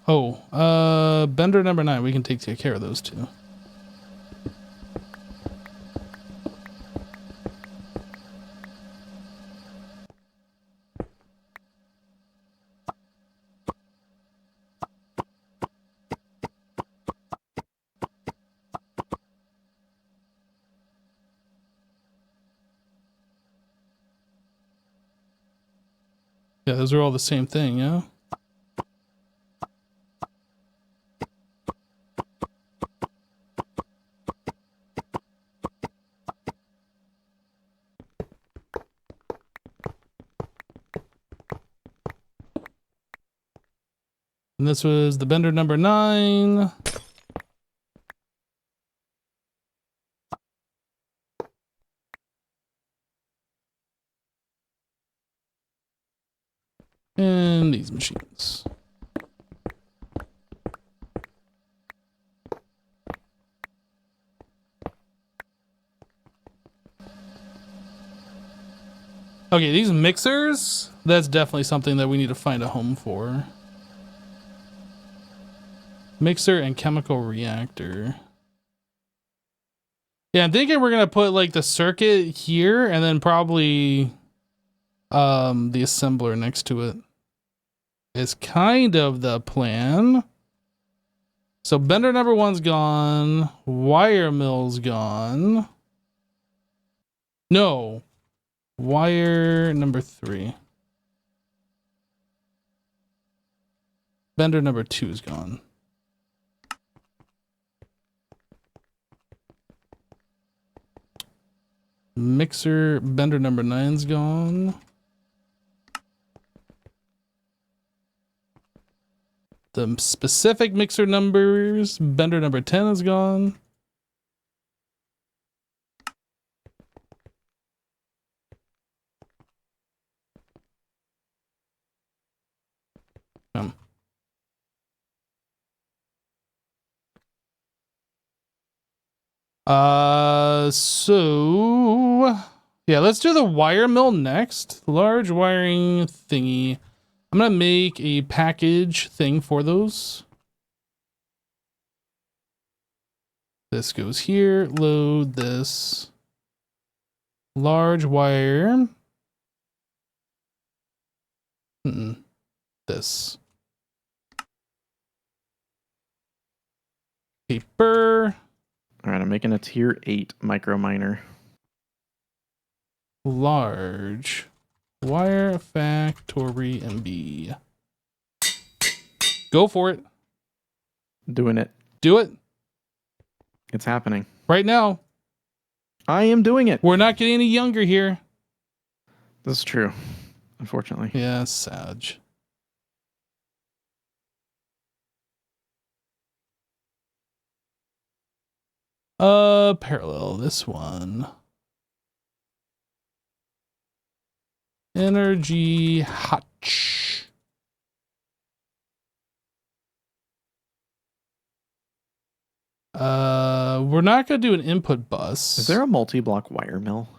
Oh, bender number 9. We can take care of those two. Yeah, those are all the same thing, yeah? And this was the bender number 9. And these machines. Okay, these mixers, that's definitely something that we need to find a home for. Mixer and chemical reactor. Yeah, I'm thinking we're gonna put like the circuit here and then probably the assembler next to it. Is kind of the plan. So bender number 1's gone. Wire mill's gone. No. Wire number 3. Bender number 2 is gone. Mixer bender number 9's gone. The specific mixer numbers, bender number 10 is gone. So yeah, let's do the wire mill next. Large wiring thingy. I'm gonna make a package thing for those. This goes here. Load this. Large wire. This. Paper. All right, I'm making a tier 8 micro miner. Large wire factory MB. Go for it. Doing it. Do it It's happening. right now. I am doing it. We're not getting any younger here. This is true, unfortunately. Yeah, Sag. Parallel this one. Energy Hotch. We're not gonna do an input bus. Is there a multi-block wire mill?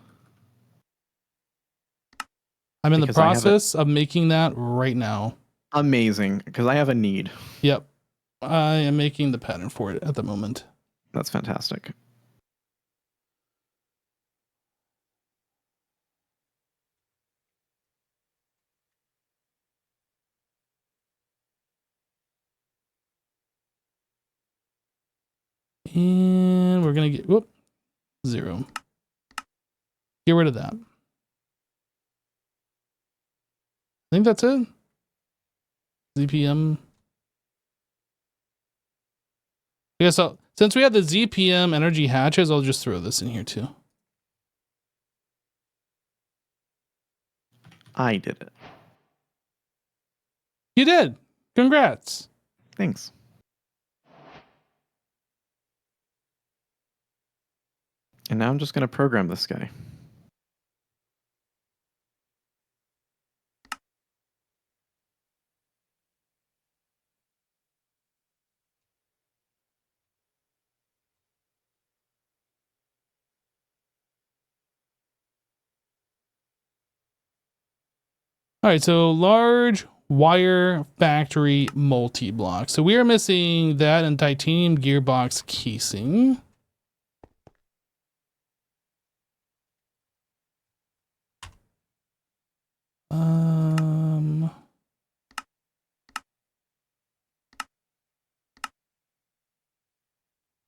I'm in the Because I have process of making that right now. Amazing, because I have a need. Yep. I am making the pattern for it at the moment. That's fantastic. And we're gonna get, whoop, 0. Get rid of that. I think that's it. ZPM. Yeah, so since we have the ZPM energy hatches, I'll just throw this in here too. I did it. You did. Congrats. Thanks. And now I'm just going to program this guy. All right, so large wire factory multi-block. So we are missing that and titanium gearbox casing.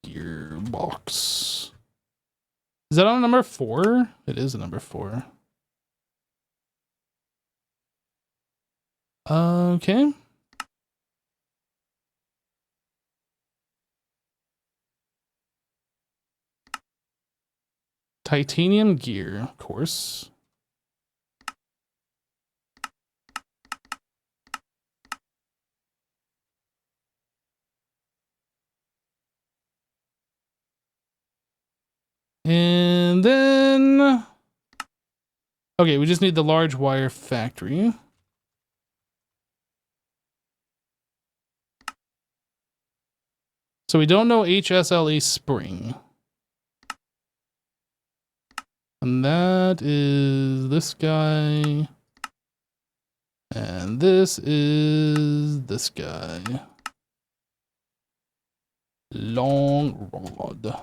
Gearbox. Is that on number 4? It is a number 4. Okay. Titanium gear, of course. And then, okay, we just need the large wire factory. So we don't know HSLA spring. And that is this guy. And this is this guy. Long rod.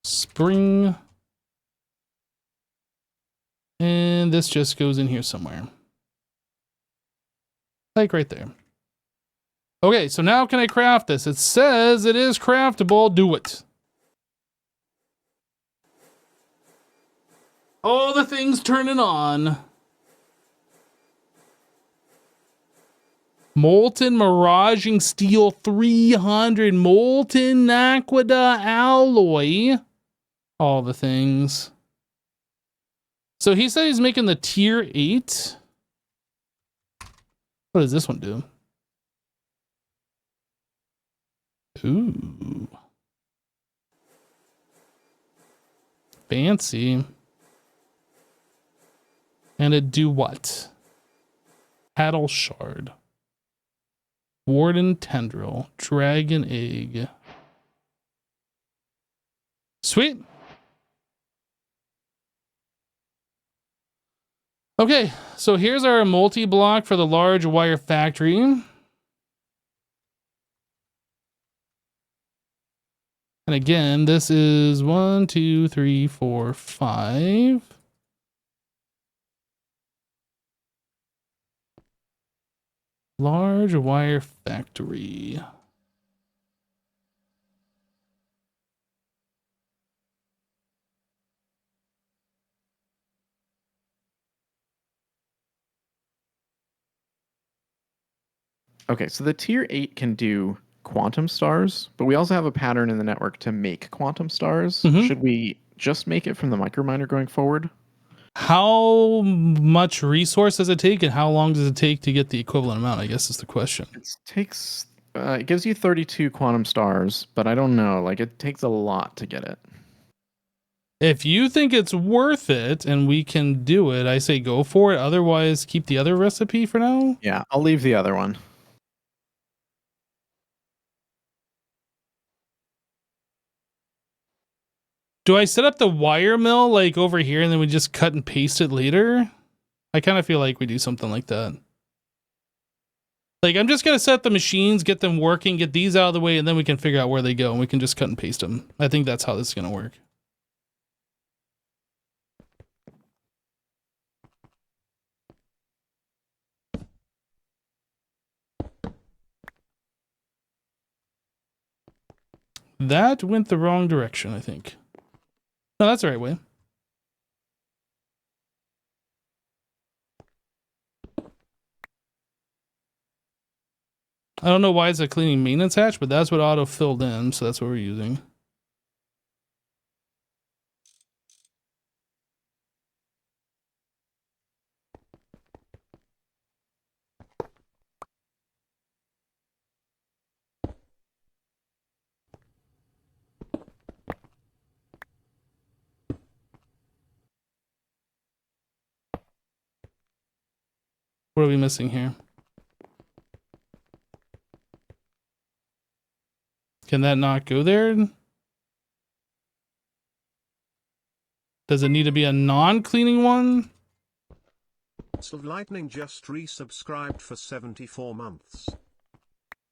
Spring. And this just goes in here somewhere. Like right there. Okay, so now can I craft this? It says it is craftable. Do it. All the things turning on. Molten Miraging Steel 300. Molten Aquada Alloy. All the things. So he said he's making the tier 8. What does this one do? Ooh. Fancy. And it do what? Paddle shard. Warden tendril. Dragon egg. Sweet. Okay, so here's our multi-block for the large wire factory. And again, this is 1, 2, 3, 4, 5. Large wire factory. Okay, so the tier 8 can do quantum stars, but we also have a pattern in the network to make quantum stars. Mhm. Should we just make it from the microminer going forward? How much resource does it take, and how long does it take to get the equivalent amount? I guess is the question. It gives you 32 quantum stars, but I don't know. Like, it takes a lot to get it. If you think it's worth it and we can do it, I say go for it. Otherwise, keep the other recipe for now. Yeah, I'll leave the other one. Do I set up the wire mill like over here and then we just cut and paste it later? I kind of feel like we do something like that. Like, I'm just going to set the machines, get them working, get these out of the way, and then we can figure out where they go and we can just cut and paste them. I think that's how this is going to work. That went the wrong direction, I think. No, that's the right way. I don't know why it's a cleaning maintenance hatch, but that's what auto filled in, so that's what we're using. What are we missing here? Can that not go there? Does it need to be a non-cleaning one? Lightning just resubscribed for 74 months.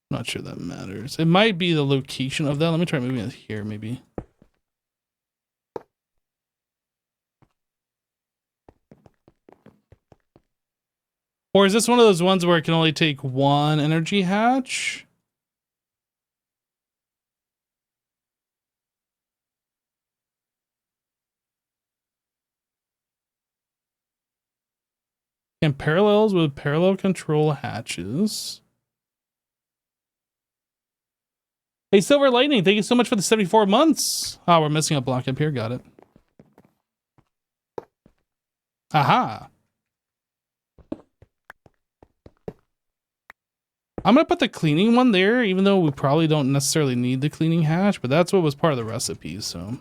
Not sure that matters. It might be the location of that. Let me try moving it here, maybe. Or is this one of those ones where it can only take one energy hatch? And parallels with parallel control hatches. Hey, Silver Lightning, thank you so much for the 74 months. Oh, we're missing a block up here. Got it. Aha. I'm going to put the cleaning one there, even though we probably don't necessarily need the cleaning hatch, but that's what was part of the recipe, so.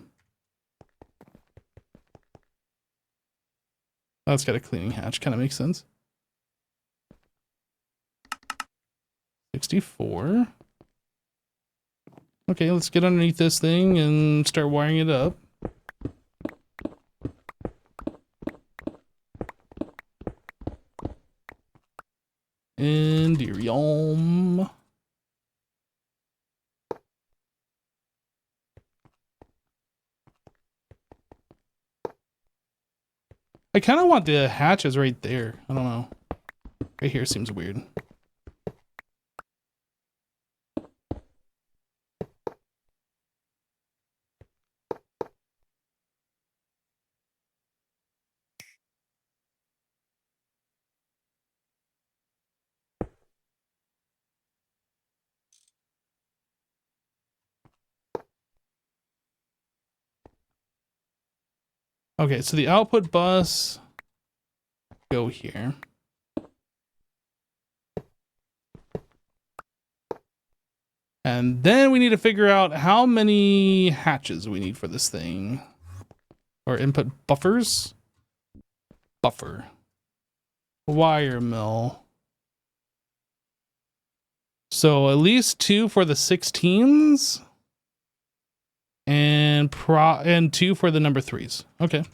That's got a cleaning hatch. Kind of makes sense. 64. Okay, let's get underneath this thing and start wiring it up. Enderium. I kind of want the hatches right there. I don't know. Right here seems weird. Okay, so the output bus go here. And then we need to figure out how many hatches we need for this thing. Or input buffers. Buffer. Wire mill. So at least 2 for the 16s. And 2 for the number 3s. Okay.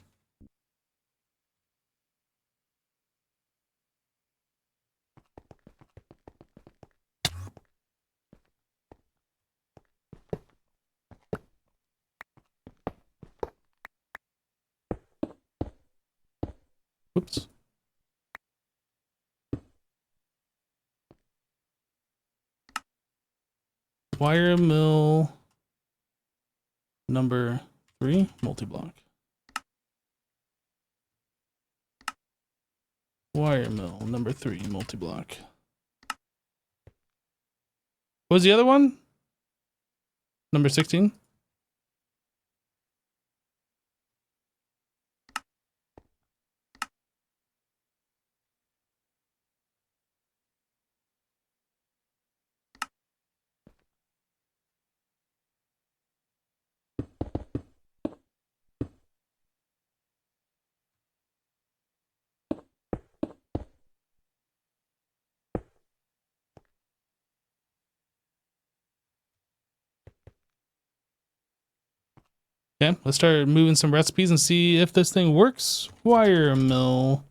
Whoops. Wire mill number 3 multi-block. Wire mill number 3 multi-block. What was the other one? Number 16? Okay, let's start moving some recipes and see if this thing works. Wire mill.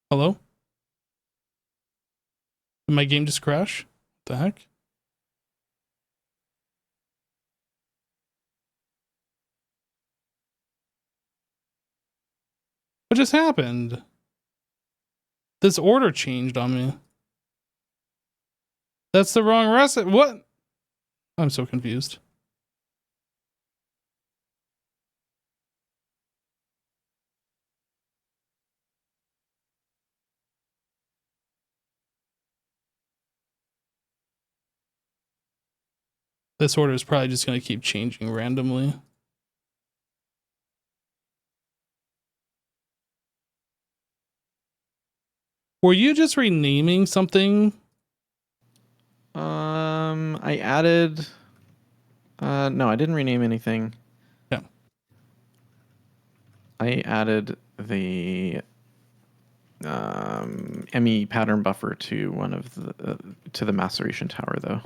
Hello? Did my game just crash? What the heck? What just happened? This order changed on me. That's the wrong recipe. What? I'm so confused. This order is probably just going to keep changing randomly. Were you just renaming something? I added. No, I didn't rename anything. Yeah. I added the ME pattern buffer to one of the to the maceration tower, though.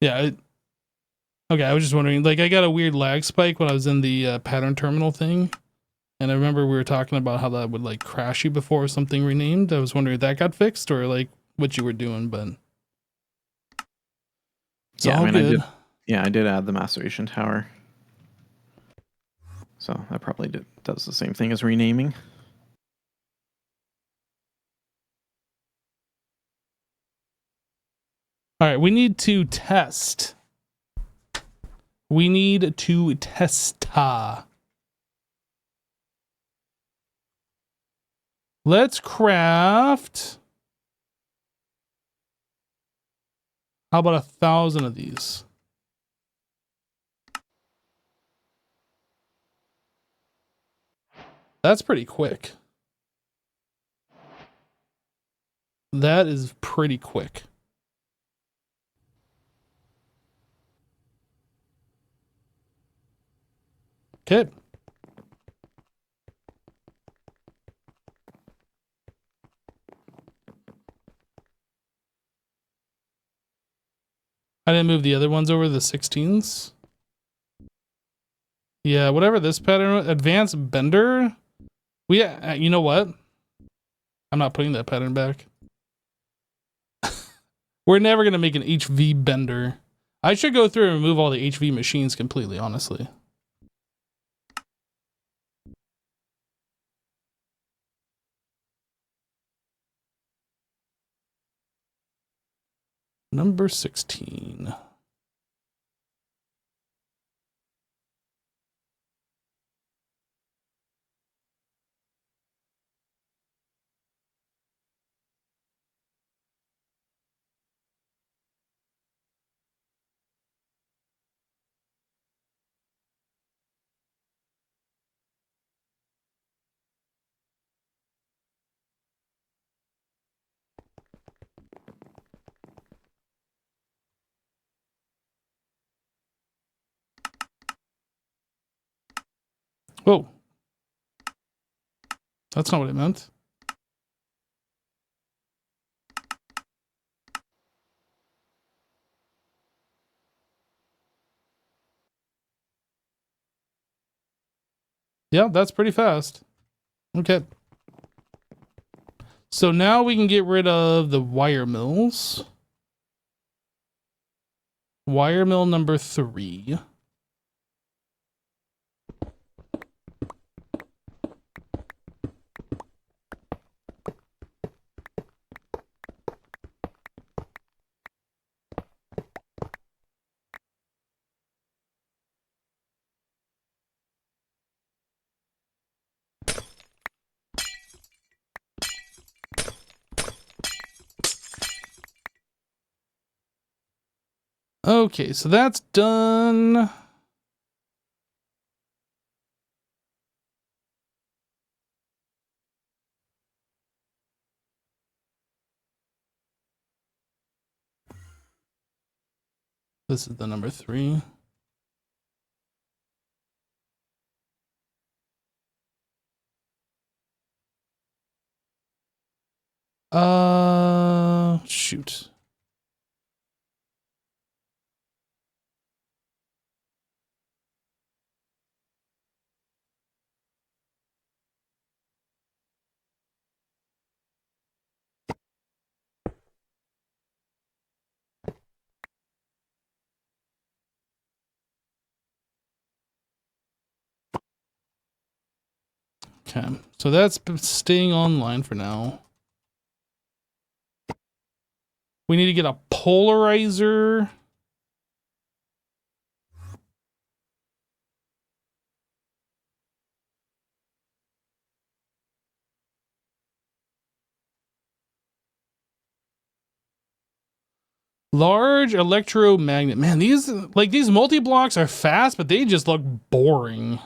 Yeah. Okay, I was just wondering, like, I got a weird lag spike when I was in the pattern terminal thing. And I remember we were talking about how that would, like, crash you before something renamed. I was wondering if that got fixed or, like, what you were doing, but... It's all good. I did add the maceration tower. So that probably does the same thing as renaming. All right, we need to test. We need to test. Let's craft. How about 1,000 of these? That's pretty quick. That is pretty quick. Okay. I didn't move the other ones over, the 16s. Yeah, whatever this pattern, advanced bender. You know what? I'm not putting that pattern back. We're never going to make an HV bender. I should go through and remove all the HV machines completely, honestly. Number 16. Whoa. That's not what it meant. Yeah, that's pretty fast. Okay. So now we can get rid of the wire mills. Wire mill number 3. Okay, so that's done. This is the number 3. Shoot. Okay, so that's staying online for now. We need to get a polarizer. Large electromagnet. Man, these multi-blocks are fast, but they just look boring.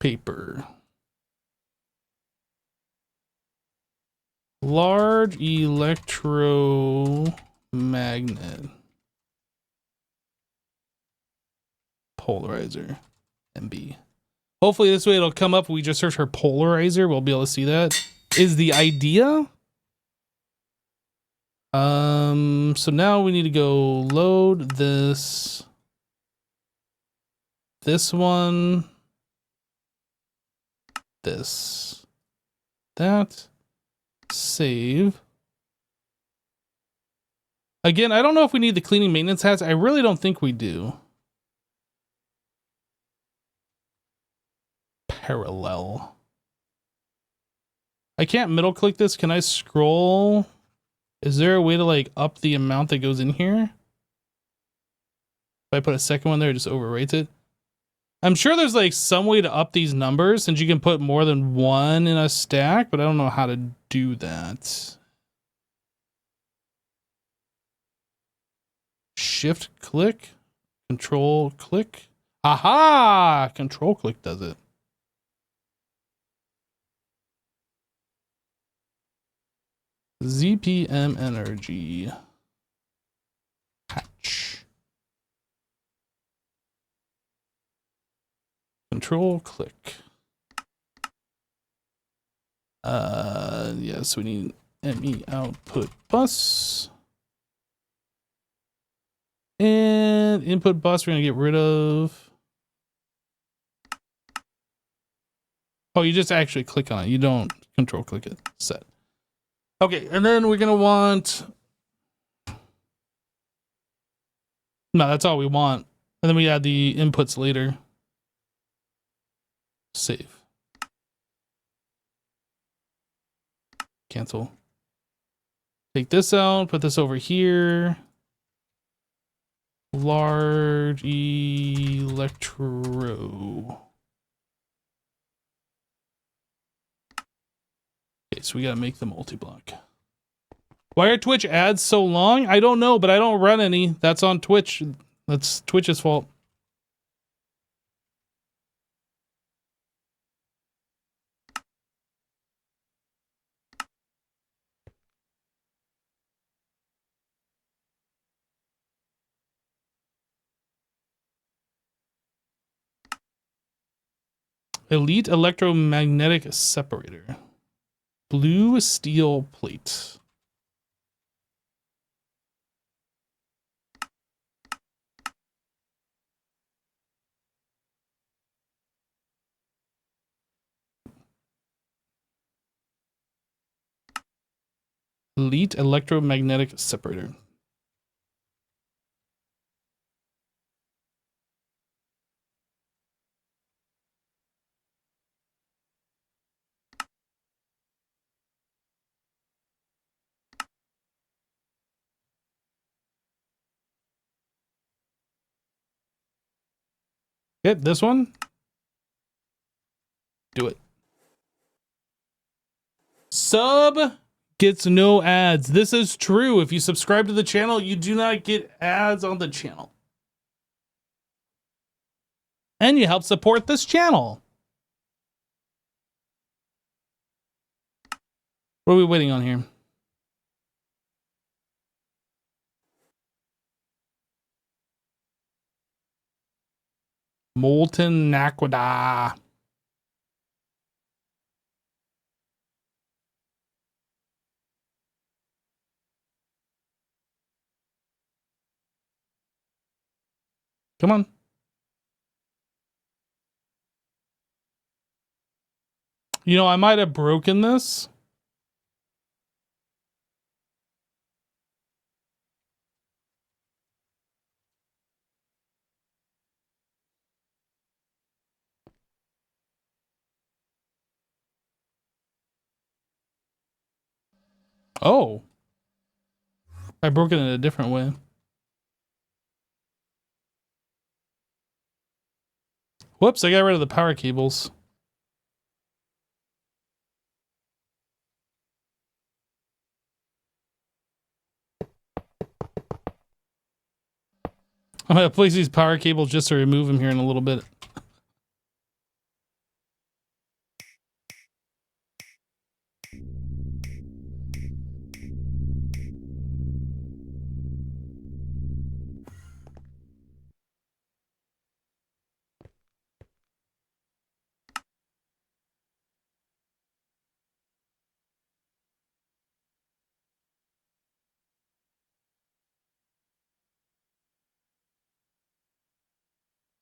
Paper. Large electromagnet. polarizer, MB. Hopefully this way it'll come up. We just search for polarizer. We'll be able to see that. Is the idea. So now we need to go load this one, that, save. Again, I don't know if we need the cleaning maintenance hats. I really don't think we do. Parallel. I can't middle click this. Can I scroll? Is there a way to like up the amount that goes in here? If I put a second one there, it just overwrites it. I'm sure there's like some way to up these numbers since you can put more than one in a stack, but I don't know how to do that. Shift click, control click. Aha! Control click does it. ZPM energy. Patch. Control click. Yes, we need ME output bus. And input bus, we're gonna get rid of. Oh, you just actually click on it. You don't control click it. Set. Okay, and then we're gonna want. No, that's all we want. And then we add the inputs later. Save. Cancel. Take this out, put this over here. Large electro. Okay, so we gotta make the multi-block. Why are Twitch ads so long? I don't know, but I don't run any. That's on Twitch. That's Twitch's fault. Elite electromagnetic separator. Blue steel plate. Elite electromagnetic separator. Hit this one. Do it. Sub gets no ads. This is true. If you subscribe to the channel, you do not get ads on the channel. And you help support this channel. What are we waiting on here? Molten Naquada. Come on. You know, I might have broken this. Oh. I broke it in a different way. Whoops, I got rid of the power cables. I'm gonna place these power cables just to remove them here in a little bit.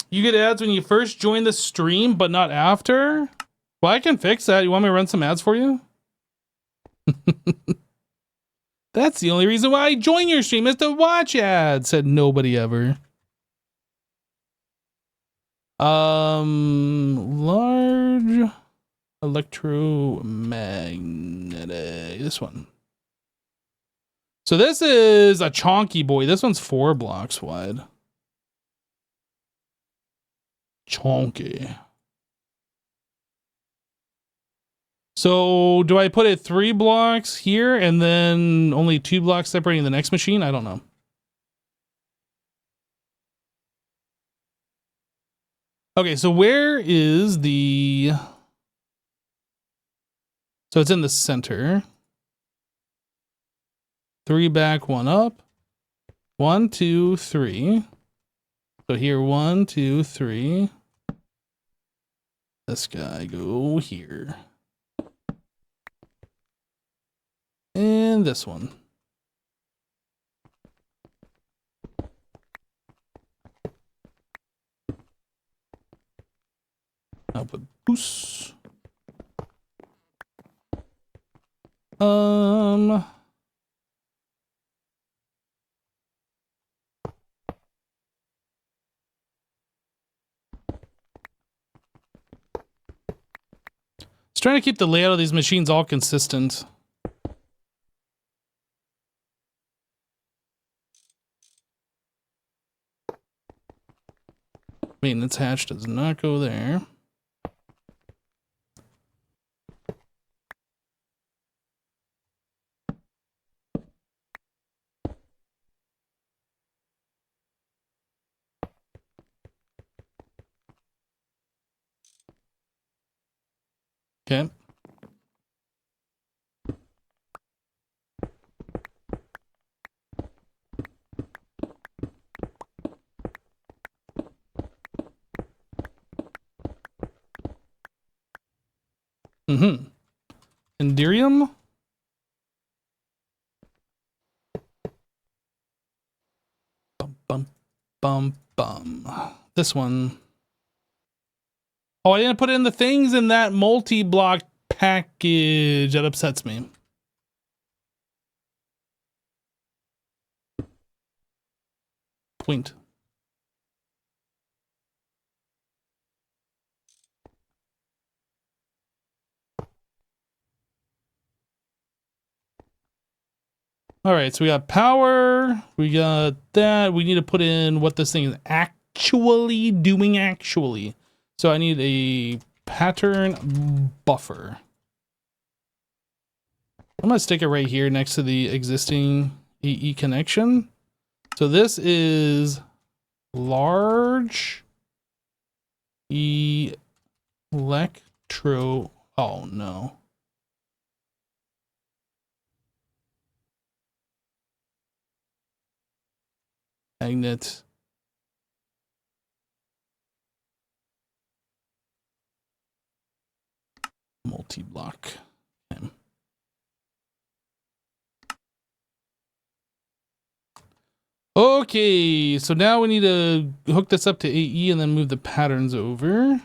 You get ads when you first join the stream, but not after? Well, I can fix that. You want me to run some ads for you? That's the only reason why I join your stream is to watch ads, said nobody ever. Large electromagnetic. This one. So this is a chonky boy. This one's 4 blocks wide. Chonky. So do I put it 3 blocks here and then only 2 blocks separating the next machine? I don't know. Okay, so where is the... So it's in the center. 3 back, 1 up. 1, 2, 3. So here, 1, 2, 3. This guy go here. And this one. I'll put boost. Just trying to keep the layout of these machines all consistent. Maintenance hatch does not go there. Okay. Mm-hmm. Enderium? Bum, bum, bum, bum. This one. Oh, I didn't put in the things in that multi-block package. That upsets me. Point. All right, so we got power. We got that. We need to put in what this thing is actually doing actually. So I need a pattern buffer. I'm going to stick it right here next to the existing EE connection. So this is large electro. Oh no. Magnet. Multi-block. Okay. Okay, so now we need to hook this up to AE and then move the patterns over.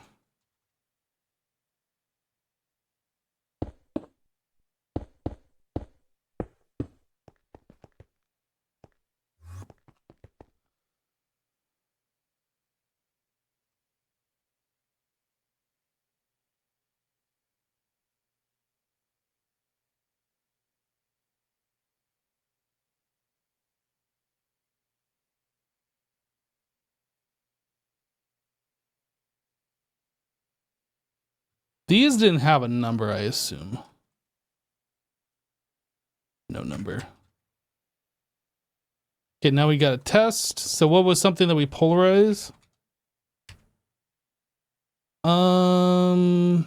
These didn't have a number, I assume. No number. Okay, now we got a test. So what was something that we polarize? Oh,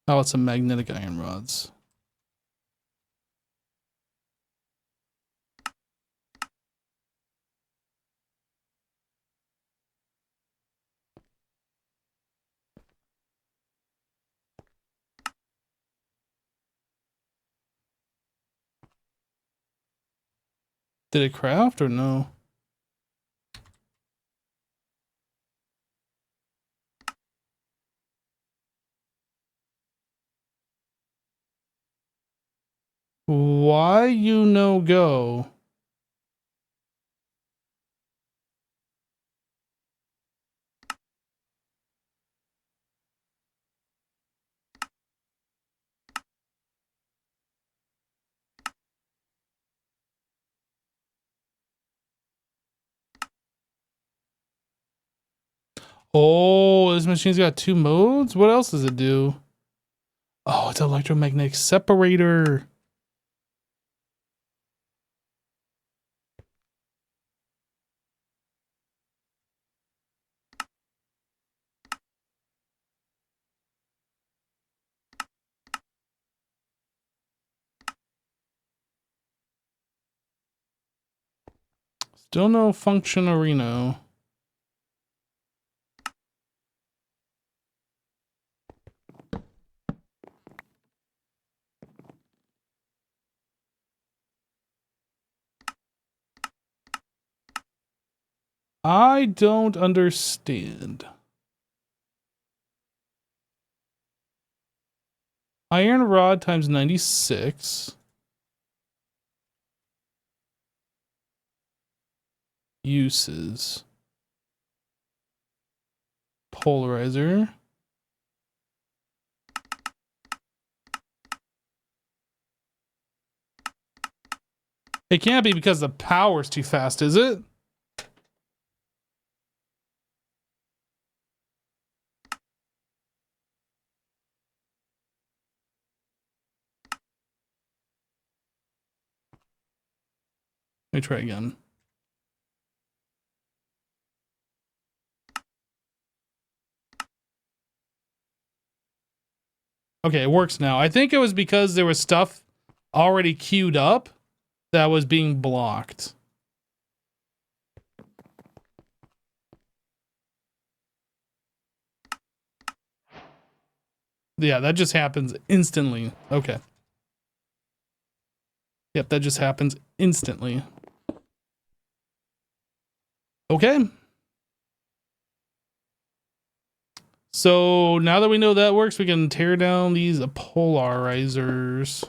it's some magnetic iron rods. Did it craft or no? why you no go? Oh, this machine's got 2 modes? What else does it do? Oh, it's an electromagnetic separator. Still no functionarino. I don't understand. Iron rod times 96. Uses. Polarizer. It can't be because the power's too fast, is it? Let me try again. Okay, it works now. I think it was because there was stuff already queued up that was being blocked. Yeah, that just happens instantly. Okay. Yep, that just happens instantly. Okay. So now that we know that works, we can tear down these polarizers.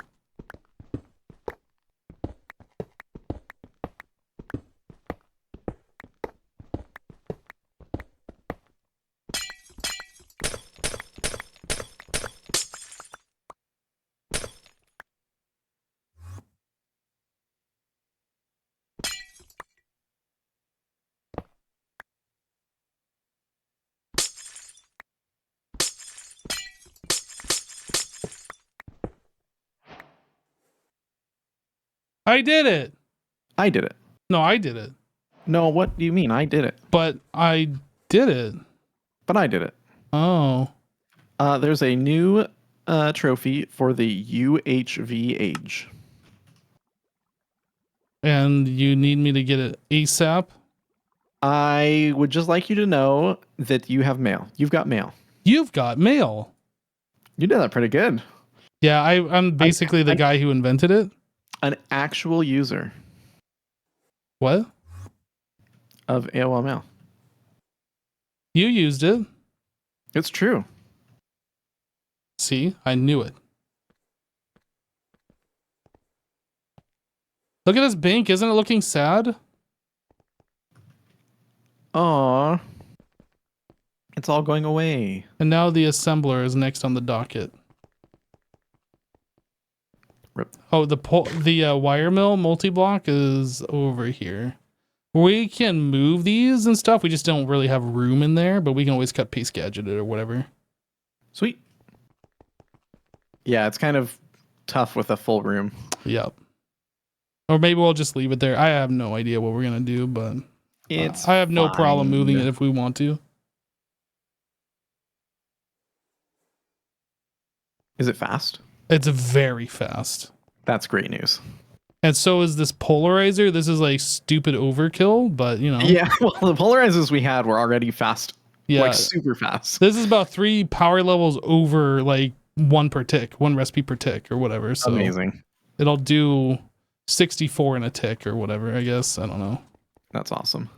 I did it. I did it. No, I did it. No, what do you mean? I did it. But I did it. But I did it. Oh. There's a new trophy for the UHV age. And you need me to get it ASAP? I would just like you to know that you have mail. You've got mail. You've got mail. You did that pretty good. Yeah, I'm basically the guy who invented it. An actual user What? of AOL Mail. You used it. It's true. See, I knew it. Look at this bank. Isn't it looking sad? Aw. It's all going away. And now the assembler is next on the docket. Rip. Oh, the wire mill multi-block is over here. We can move these and stuff. We just don't really have room in there, but we can always cut paste gadget it or whatever. Sweet. Yeah, it's kind of tough with a full room. Yep. Or maybe we'll just leave it there. I have no idea what we're gonna do, but I have no problem moving it if we want to. Is it fast? It's very fast. That's great news. And so is this polarizer. This is like stupid overkill, but you know. Yeah, well, the polarizers we had were already fast. Yeah. Like super fast. This is about 3 power levels over like 1 per tick, 1 recipe per tick or whatever. So amazing. It'll do 64 in a tick or whatever, I guess. I don't know. That's awesome.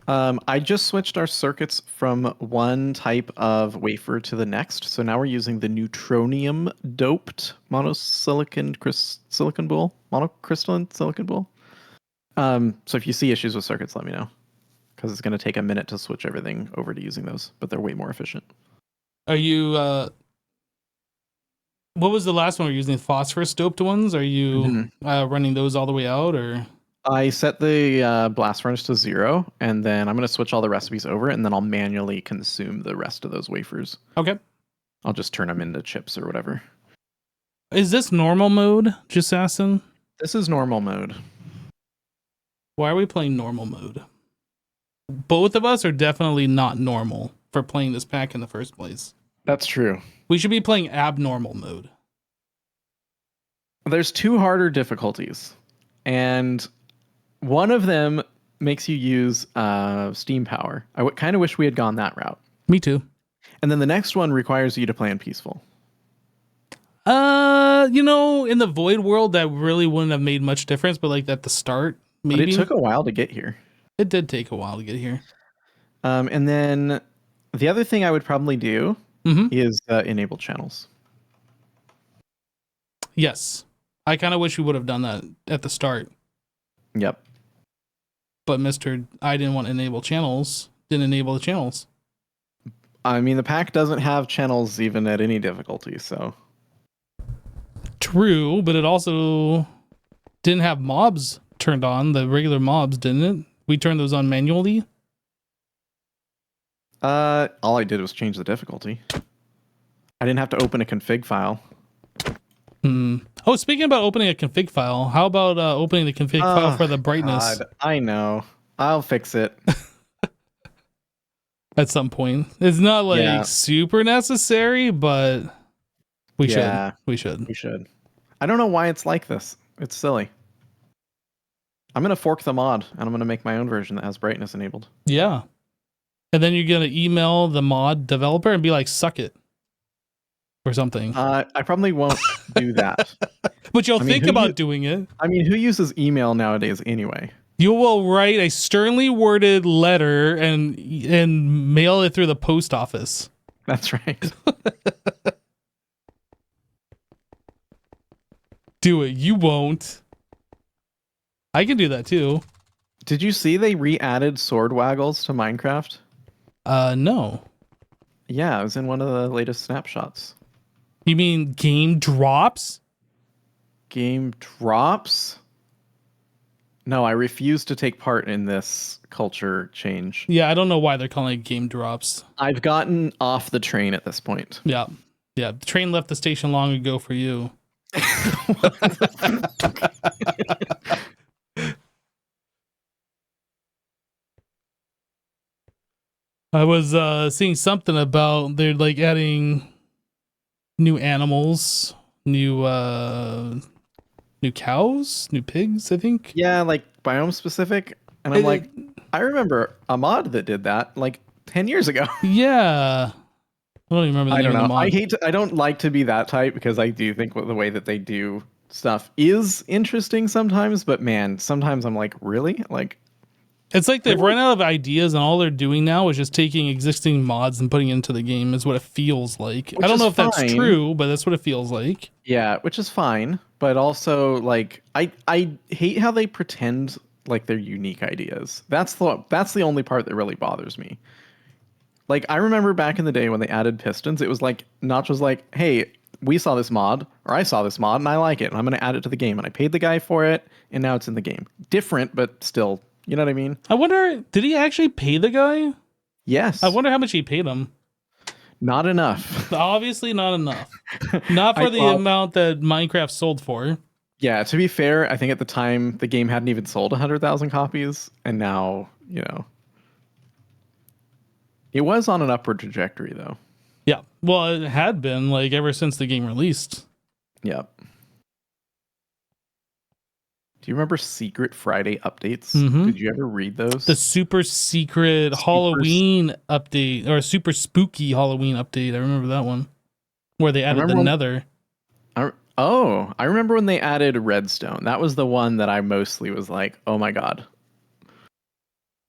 I just switched our circuits from one type of wafer to the next. So now we're using the neutronium doped silicon boule, monocrystalline silicon boule. So if you see issues with circuits, let me know, because it's going to take a minute to switch everything over to using those, but they're way more efficient. Are you, what was the last one? Were you using the phosphorus doped ones? Are you running those all the way out, or? I set the blast furnace to 0, and then I'm going to switch all the recipes over, and then I'll manually consume the rest of those wafers. Okay. I'll just turn them into chips or whatever. Is this normal mode, just asking? This is normal mode. Why are we playing normal mode? Both of us are definitely not normal for playing this pack in the first place. That's true. We should be playing abnormal mode. There's 2 harder difficulties, and one of them makes you use steam power. I kind of wish we had gone that route. Me too. And then the next one requires you to play in peaceful. In the void world, that really wouldn't have made much difference, but like at the start, maybe. But it took a while to get here. It did take a while to get here. And then the other thing I would probably do is enable channels. Yes. I kind of wish we would have done that at the start. Yep. But I didn't want to enable channels, didn't enable the channels. I mean, the pack doesn't have channels even at any difficulty, so. True, but it also didn't have mobs turned on, the regular mobs, didn't it? We turned those on manually. All I did was change the difficulty. I didn't have to open a config file. Oh, speaking about opening a config file, how about opening the config file for the brightness? God, I know. I'll fix it. At some point. It's not like super necessary, but we should. We should. I don't know why it's like this. It's silly. I'm going to fork the mod, and I'm going to make my own version that has brightness enabled. Yeah. And then you're going to email the mod developer and be like, suck it. Or something. I probably won't do that. But you'll think about doing it. I mean, who uses email nowadays anyway? You will write a sternly worded letter and mail it through the post office. That's right. Do it. You won't. I can do that too. Did you see they re-added sword waggles to Minecraft? No. Yeah, it was in one of the latest snapshots. You mean game drops? Game drops? No, I refuse to take part in this culture change. Yeah, I don't know why they're calling it game drops. I've gotten off the train at this point. Yeah. Yeah, the train left the station long ago for you. I was seeing something about they're like adding new animals, new cows, new pigs, I think. Yeah, like biome specific. And I'm like, I remember a mod that did that like 10 years ago. Yeah. I don't even remember the name of the mod. I don't like to be that type because I do think the way that they do stuff is interesting sometimes, but man, sometimes I'm like, really? Like, it's like they've run out of ideas and all they're doing now is just taking existing mods and putting it into the game is what it feels like. I don't know if that's true, but that's what it feels like. Yeah, which is fine. But also, like, I hate how they pretend like they're unique ideas. That's the only part that really bothers me. Like, I remember back in the day when they added pistons, it was like, Notch was like, hey, we saw this mod, or I saw this mod, and I like it, and I'm going to add it to the game. And I paid the guy for it, and now it's in the game. Different, but still, you know what I mean? I wonder, did he actually pay the guy? Yes. I wonder how much he paid him. Not enough. Obviously not enough. Not for the amount that Minecraft sold for. Yeah, to be fair, I think at the time the game hadn't even sold 100,000 copies, and now, you know, it was on an upward trajectory, though. Yeah, well, it had been like ever since the game released. Yep. Do you remember Secret Friday updates? Mm-hmm. Did you ever read those? The super secret Halloween update, or super spooky Halloween update. I remember that one, where they added the Nether. I remember when they added Redstone. That was the one that I mostly was like, oh my god,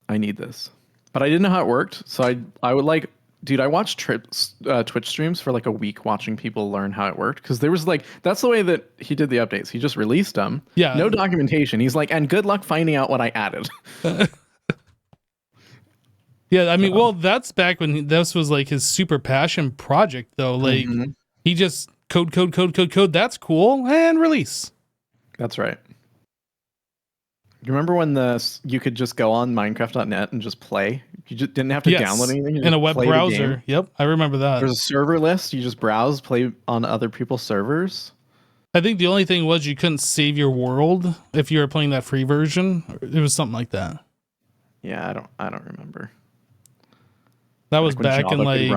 I need this. but I didn't know how it worked. So I would like, dude, I watched Twitch streams for like a week watching people learn how it worked. Cause there was like, that's the way that he did the updates. He just released them. Yeah. No documentation. He's like, and good luck finding out what I added. Yeah, I mean, well, that's back when this was like his super passion project, though. Like, he just code. That's cool, and release. That's right. You remember when you could just go on Minecraft.net and just play? You just didn't have to download anything. You in a just web play the browser. game. Yep, I remember that. There's a server list. You just browse, play on other people's servers. I think the only thing was you couldn't save your world if you were playing that free version. It was something like that. Yeah, I don't remember. That was when back Java in could like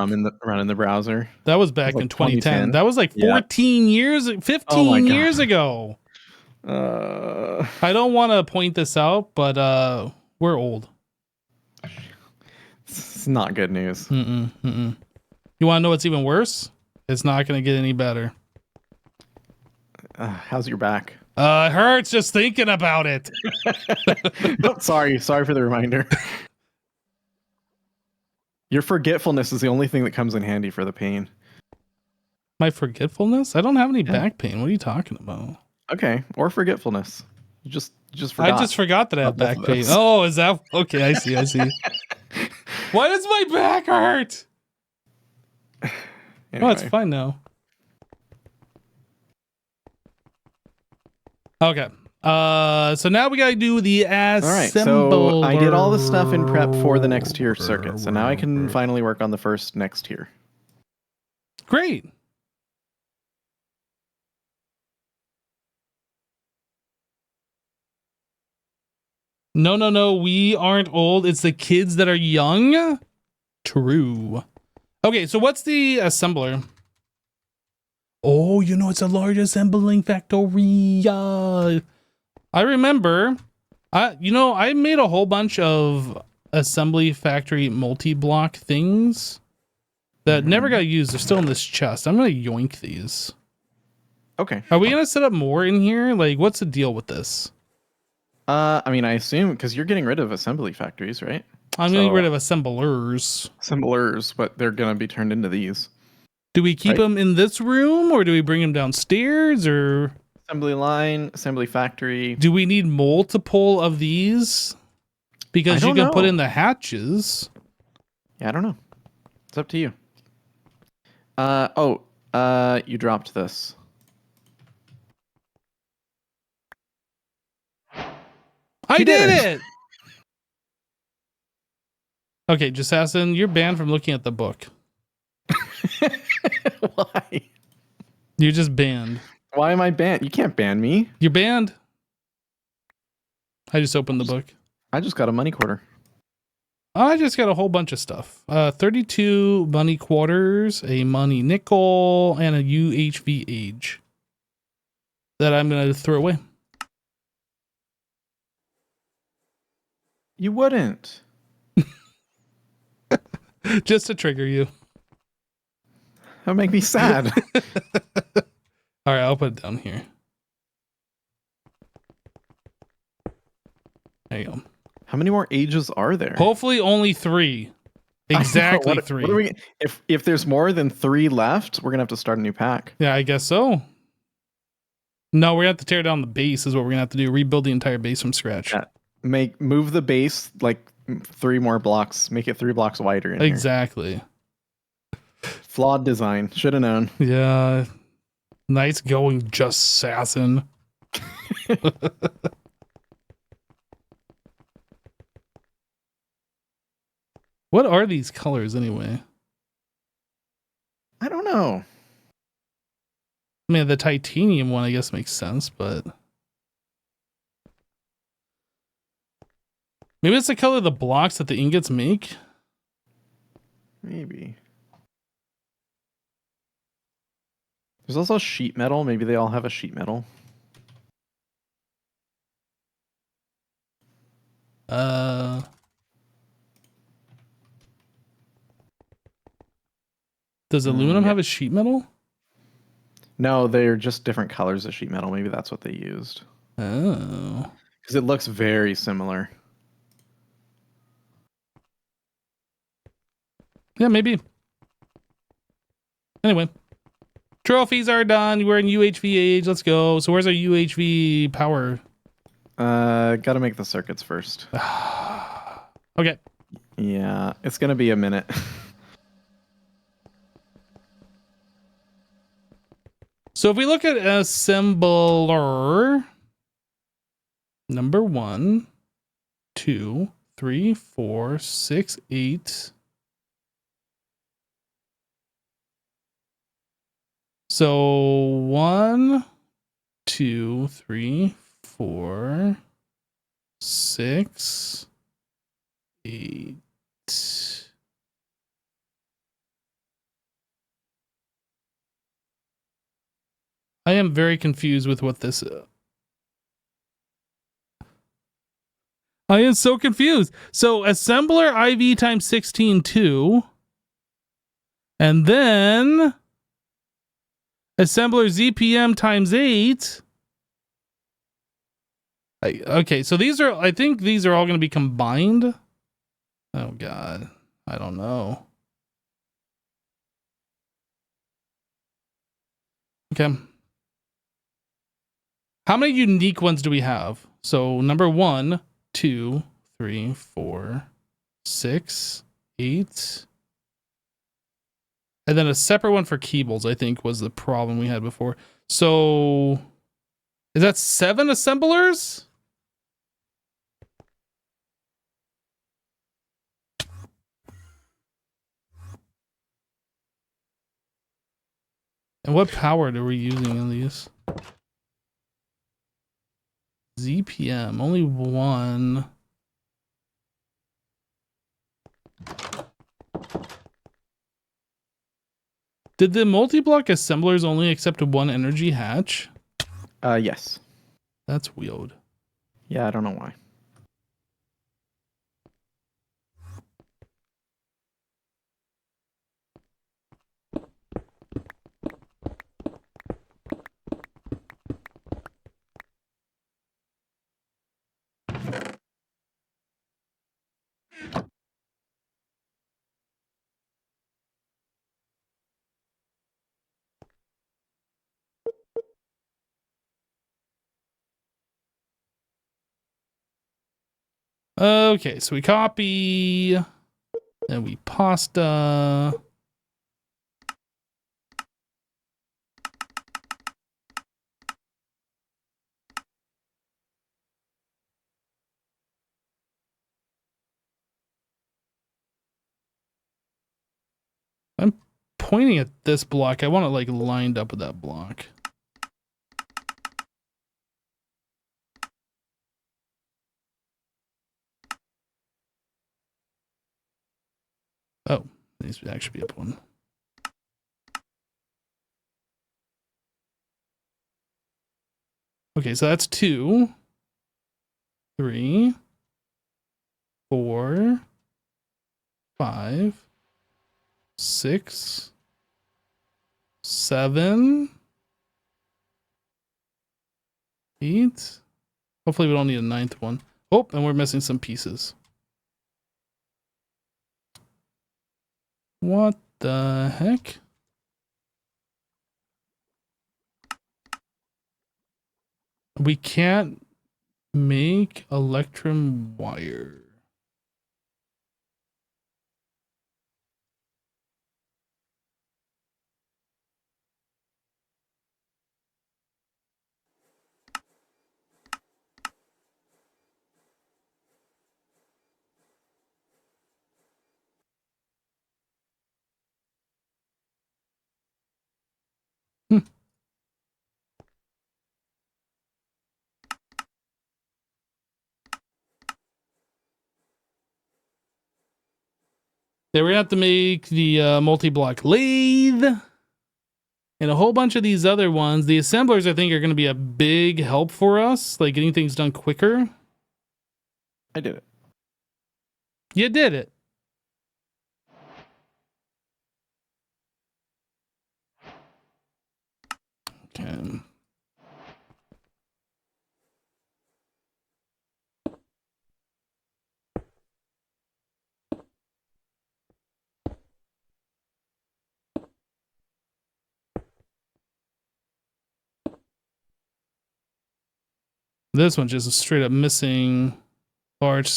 run in the browser. that was back like in 2010. 2010. That was like 15 years ago. I don't want to point this out, but we're old. It's not good news. You want to know what's even worse? It's not going to get any better. How's your back? It hurts just thinking about it. Oh, sorry for the reminder. Your forgetfulness is the only thing that comes in handy for the pain. My forgetfulness? I don't have any back pain. What are you talking about? Okay, or forgetfulness. You just forgot. I just forgot that I have back pain. Oh, is that okay? I see. Why does my back hurt? Anyway. Oh, it's fine now. Okay. So now we gotta do the assembler. All right, so I did all the stuff in prep for the next tier circuit, so now I can finally work on the first next tier. Great. No, we aren't old. It's the kids that are young. True. Okay, so what's the assembler? Oh, it's a large assembling factory. I remember, I made a whole bunch of assembly factory multi-block things that never got used. They're still in this chest. I'm going to yoink these. Okay. Are we going to set up more in here? Like, what's the deal with this? I mean, I assume because you're getting rid of assembly factories, right? I'm getting rid of assemblers. Assemblers, but they're going to be turned into these. Do we keep them in this room or do we bring them downstairs or... Assembly line, assembly factory. Do we need multiple of these? Because you can put in the hatches. Yeah, I don't know. It's up to you. You dropped this. I did it! Okay, Jassassin, you're banned from looking at the book. Why? You're just banned. Why am I banned? You can't ban me. You're banned. I just opened the book. I just got a money quarter. I just got a whole bunch of stuff. 32 money quarters, a money nickel, and a UHV age that I'm going to throw away. You wouldn't. Just to trigger you. That would make me sad. All right, I'll put it down here. There you go. How many more ages are there? Hopefully only 3. Exactly 3. If there's more than 3 left, we're going to have to start a new pack. Yeah, I guess so. No, we're going to have to tear down the base is what we're going to have to do. Rebuild the entire base from scratch. Yeah. Move the base like 3 more blocks. Make it 3 blocks wider. Exactly. Flawed design. Should have known. Yeah. Nice going, Jassassin. What are these colors anyway? I don't know. I mean, the titanium one, I guess, makes sense, but maybe it's the color of the blocks that the ingots make. Maybe. There's also sheet metal. Maybe they all have a sheet metal. Does aluminum have a sheet metal? No, they're just different colors of sheet metal. Maybe that's what they used. Oh. Because it looks very similar. Yeah, maybe. Anyway. Trophies are done. We're in UHV age. Let's go. So where's our UHV power? Gotta make the circuits first. Okay. Yeah, it's gonna be a minute. So if we look at assembler, number 1, 2, 3, 4, 6, 8. So 1, 2, 3, 4, 6, 8. I am very confused with what this is. I am so confused. So assembler IV times 16, 2. And then assembler ZPM times 8. Okay, so these are, I think these are all going to be combined. Oh, God. I don't know. Okay. How many unique ones do we have? So number 1, 2, 3, 4, 6, 8. And then a separate one for Keebles, I think, was the problem we had before. So is that 7 assemblers? And what power are we using in these? ZPM, only 1. Did the multi-block assemblers only accept 1 energy hatch? Yes. That's weird. Yeah, I don't know why. Okay, so we copy, then we pasta. I'm pointing at this block. I want it like lined up with that block. Oh, there needs to actually be up 1. Okay, so that's 2, 3, 4, 5, 6, 7, 8. Hopefully we don't need a 9th one. Oh, and we're missing some pieces. What the heck? We can't make electrum wire. Hmm. They were gonna have to make the multi-block lathe and a whole bunch of these other ones. The assemblers, I think, are going to be a big help for us, like getting things done quicker. I did it. You did it. Okay. This one's just straight up missing large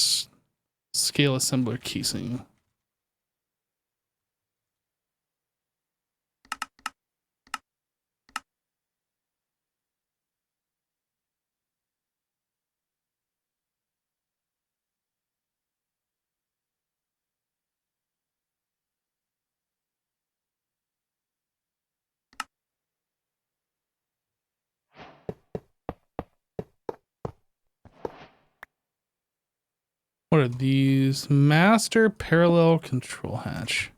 scale assembler casing. What are these? Master parallel control hatch.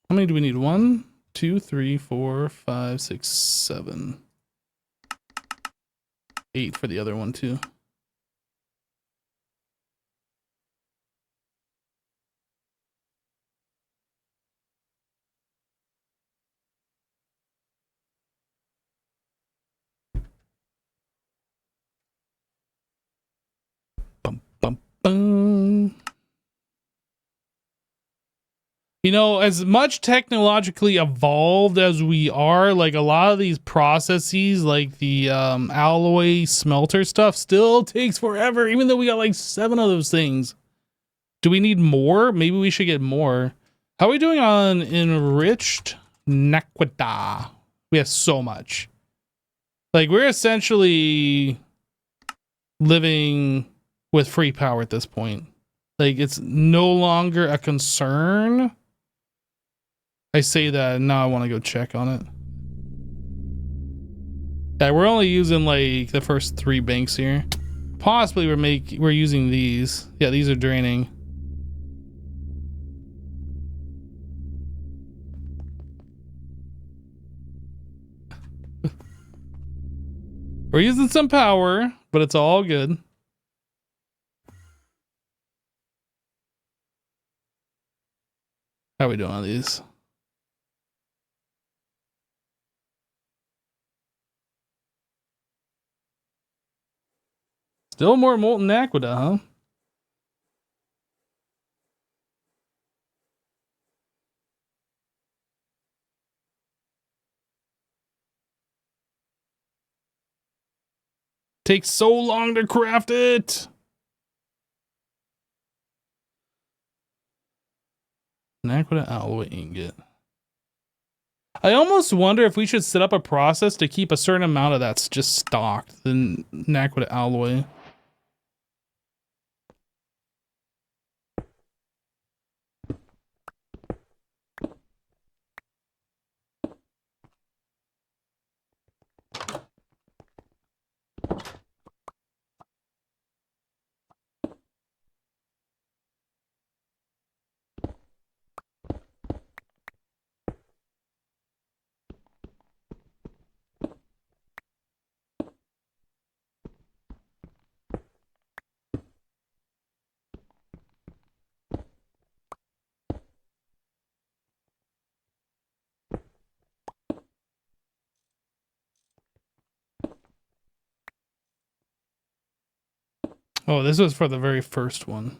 How many do we need? 1, 2, 3, 4, 5, 6, 7. 8 for the other one too. Bum, bum, bum. You know, as much technologically evolved as we are, like a lot of these processes, like the alloy smelter stuff, still takes forever, even though we got like 7 of those things. Do we need more? Maybe we should get more. How are we doing on enriched naquita? We have so much. Like, we're essentially living with free power at this point. Like, it's no longer a concern. I say that, and now I want to go check on it. Yeah, we're only using like the first 3 banks here. Possibly we're using these. Yeah, these are draining. We're using some power, but it's all good. How are we doing on these? Still more molten aqueduct, huh? Takes so long to craft it. An aqueduct alloy ingot. I almost wonder if we should set up a process to keep a certain amount of that's just stocked. The aqueduct alloy. Oh, this was for the very first one.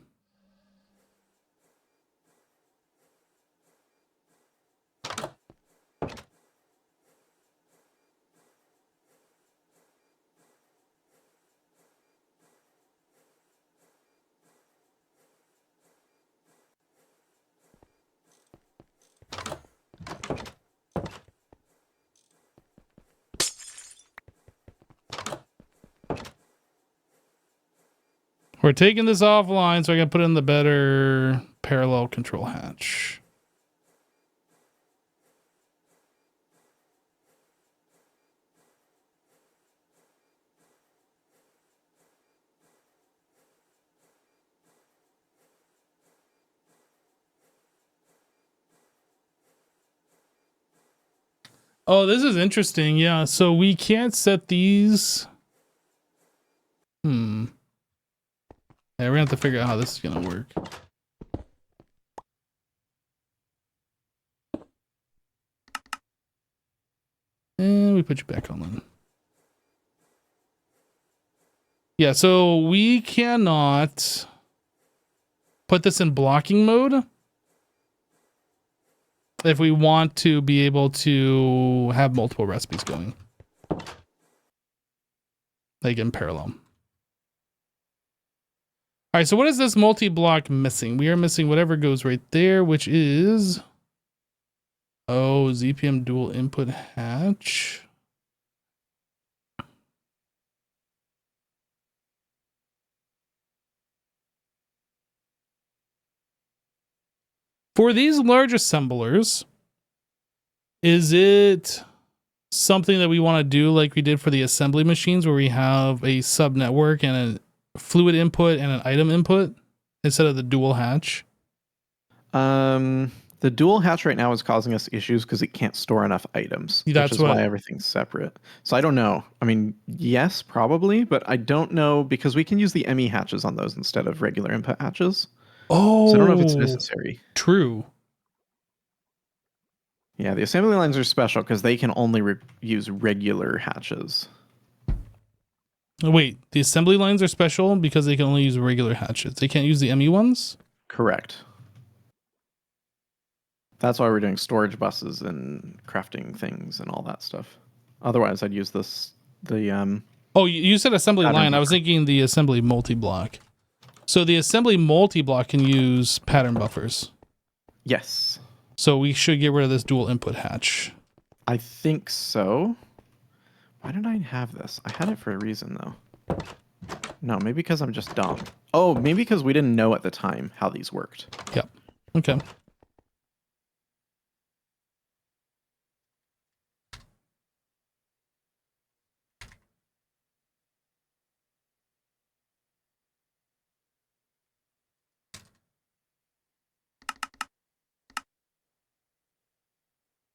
We're taking this offline so I can put in the better parallel control hatch. Oh, this is interesting. Yeah, so we can't set these. Yeah, we're gonna have to figure out how this is gonna work. And we put you back online. Yeah, so we cannot put this in blocking mode if we want to be able to have multiple recipes going, like in parallel. All right, so what is this multi-block missing? We are missing whatever goes right there, which is, ZPM dual input hatch. For these large assemblers, is it something that we want to do like we did for the assembly machines where we have a sub network and a fluid input and an item input instead of the dual hatch? The dual hatch right now is causing us issues because it can't store enough items, That's which is why everything's separate. So I don't know. I mean, yes, probably, but I don't know because we can use the ME hatches on those instead of regular input hatches. Oh, so I don't know if it's necessary. True. Yeah, the assembly lines are special because they can only use regular hatches. Wait, the assembly lines are special because they can only use regular hatches. They can't use the ME ones? Correct. That's why we're doing storage buses and crafting things and all that stuff. Otherwise, I'd use the Oh, you said assembly line. pattern I was thinking the assembly multi-block. So the assembly multi-block can use pattern buffers. Yes. So we should get rid of this dual input hatch. I think so. Why did I have this? I had it for a reason, though. No, maybe because I'm just dumb. Oh, maybe because we didn't know at the time how these worked. Yep. Okay.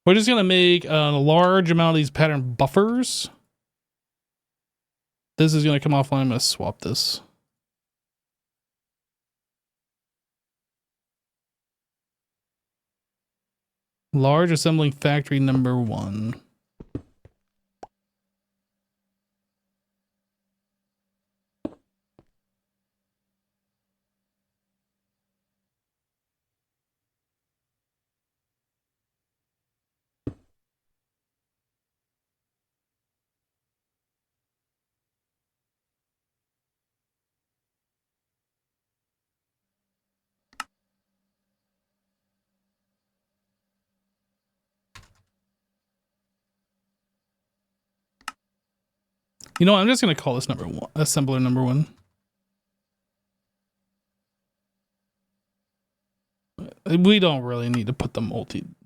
We're just going to make a large amount of these pattern buffers. This is going to come offline. I'm going to swap this. Large assembling factory number 1. You know what? I'm just going to call this number 1, assembler number 1. We don't really need to put the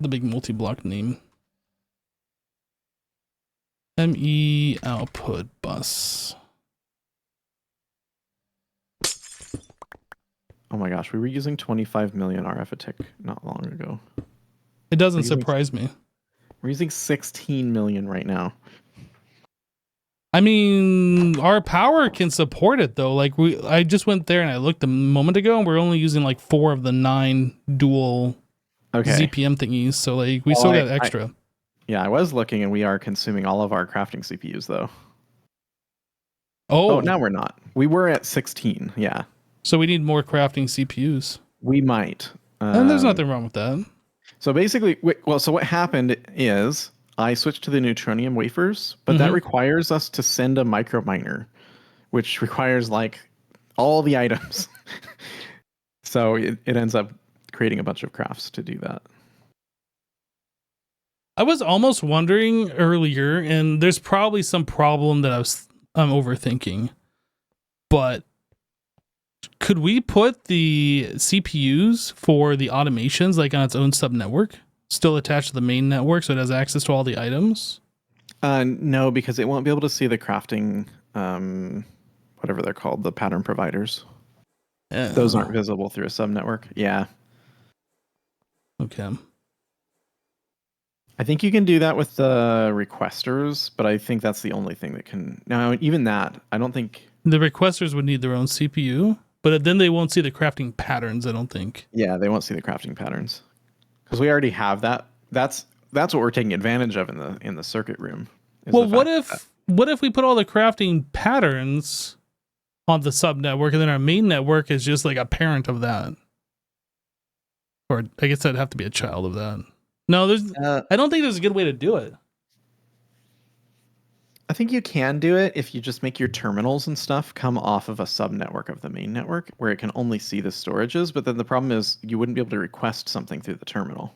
big multi-block name. ME output bus. Oh my gosh, we were using 25 million RF a tick not long ago. It doesn't surprise me. We're using 16 million right now. I mean, our power can support it though. Like I just went there and I looked a moment ago, and we're only using like 4 of the 9 dual ZPM thingies. So like we still got extra. I was looking, and we are consuming all of our crafting CPUs though. Oh, now we're not. We were at 16. Yeah. So we need more crafting CPUs. We might. And there's nothing wrong with that. So basically, so what happened is I switched to the neutronium wafers, but that requires us to send a micro miner, which requires like all the items. So it ends up creating a bunch of crafts to do that. I was almost wondering earlier, and there's probably some problem that I'm overthinking, but could we put the CPUs for the automations like on its own sub network, still attached to the main network, so it has access to all the items? No, because it won't be able to see the crafting, whatever they're called, the pattern providers. Those aren't visible through a sub network. Yeah. Okay. I think you can do that with the requesters, but I think that's the only thing that can. Now, even that, I don't think the requesters would need their own CPU, but then they won't see the crafting patterns, I don't think. Yeah, they won't see the crafting patterns because we already have that. That's what we're taking advantage of in the circuit room. Well, what if we put all the crafting patterns on the sub network, and then our main network is just like a parent of that? Or I guess I'd have to be a child of that. No, I don't think there's a good way to do it. I think you can do it if you just make your terminals and stuff come off of a subnetwork of the main network where it can only see the storages. But then the problem is you wouldn't be able to request something through the terminal.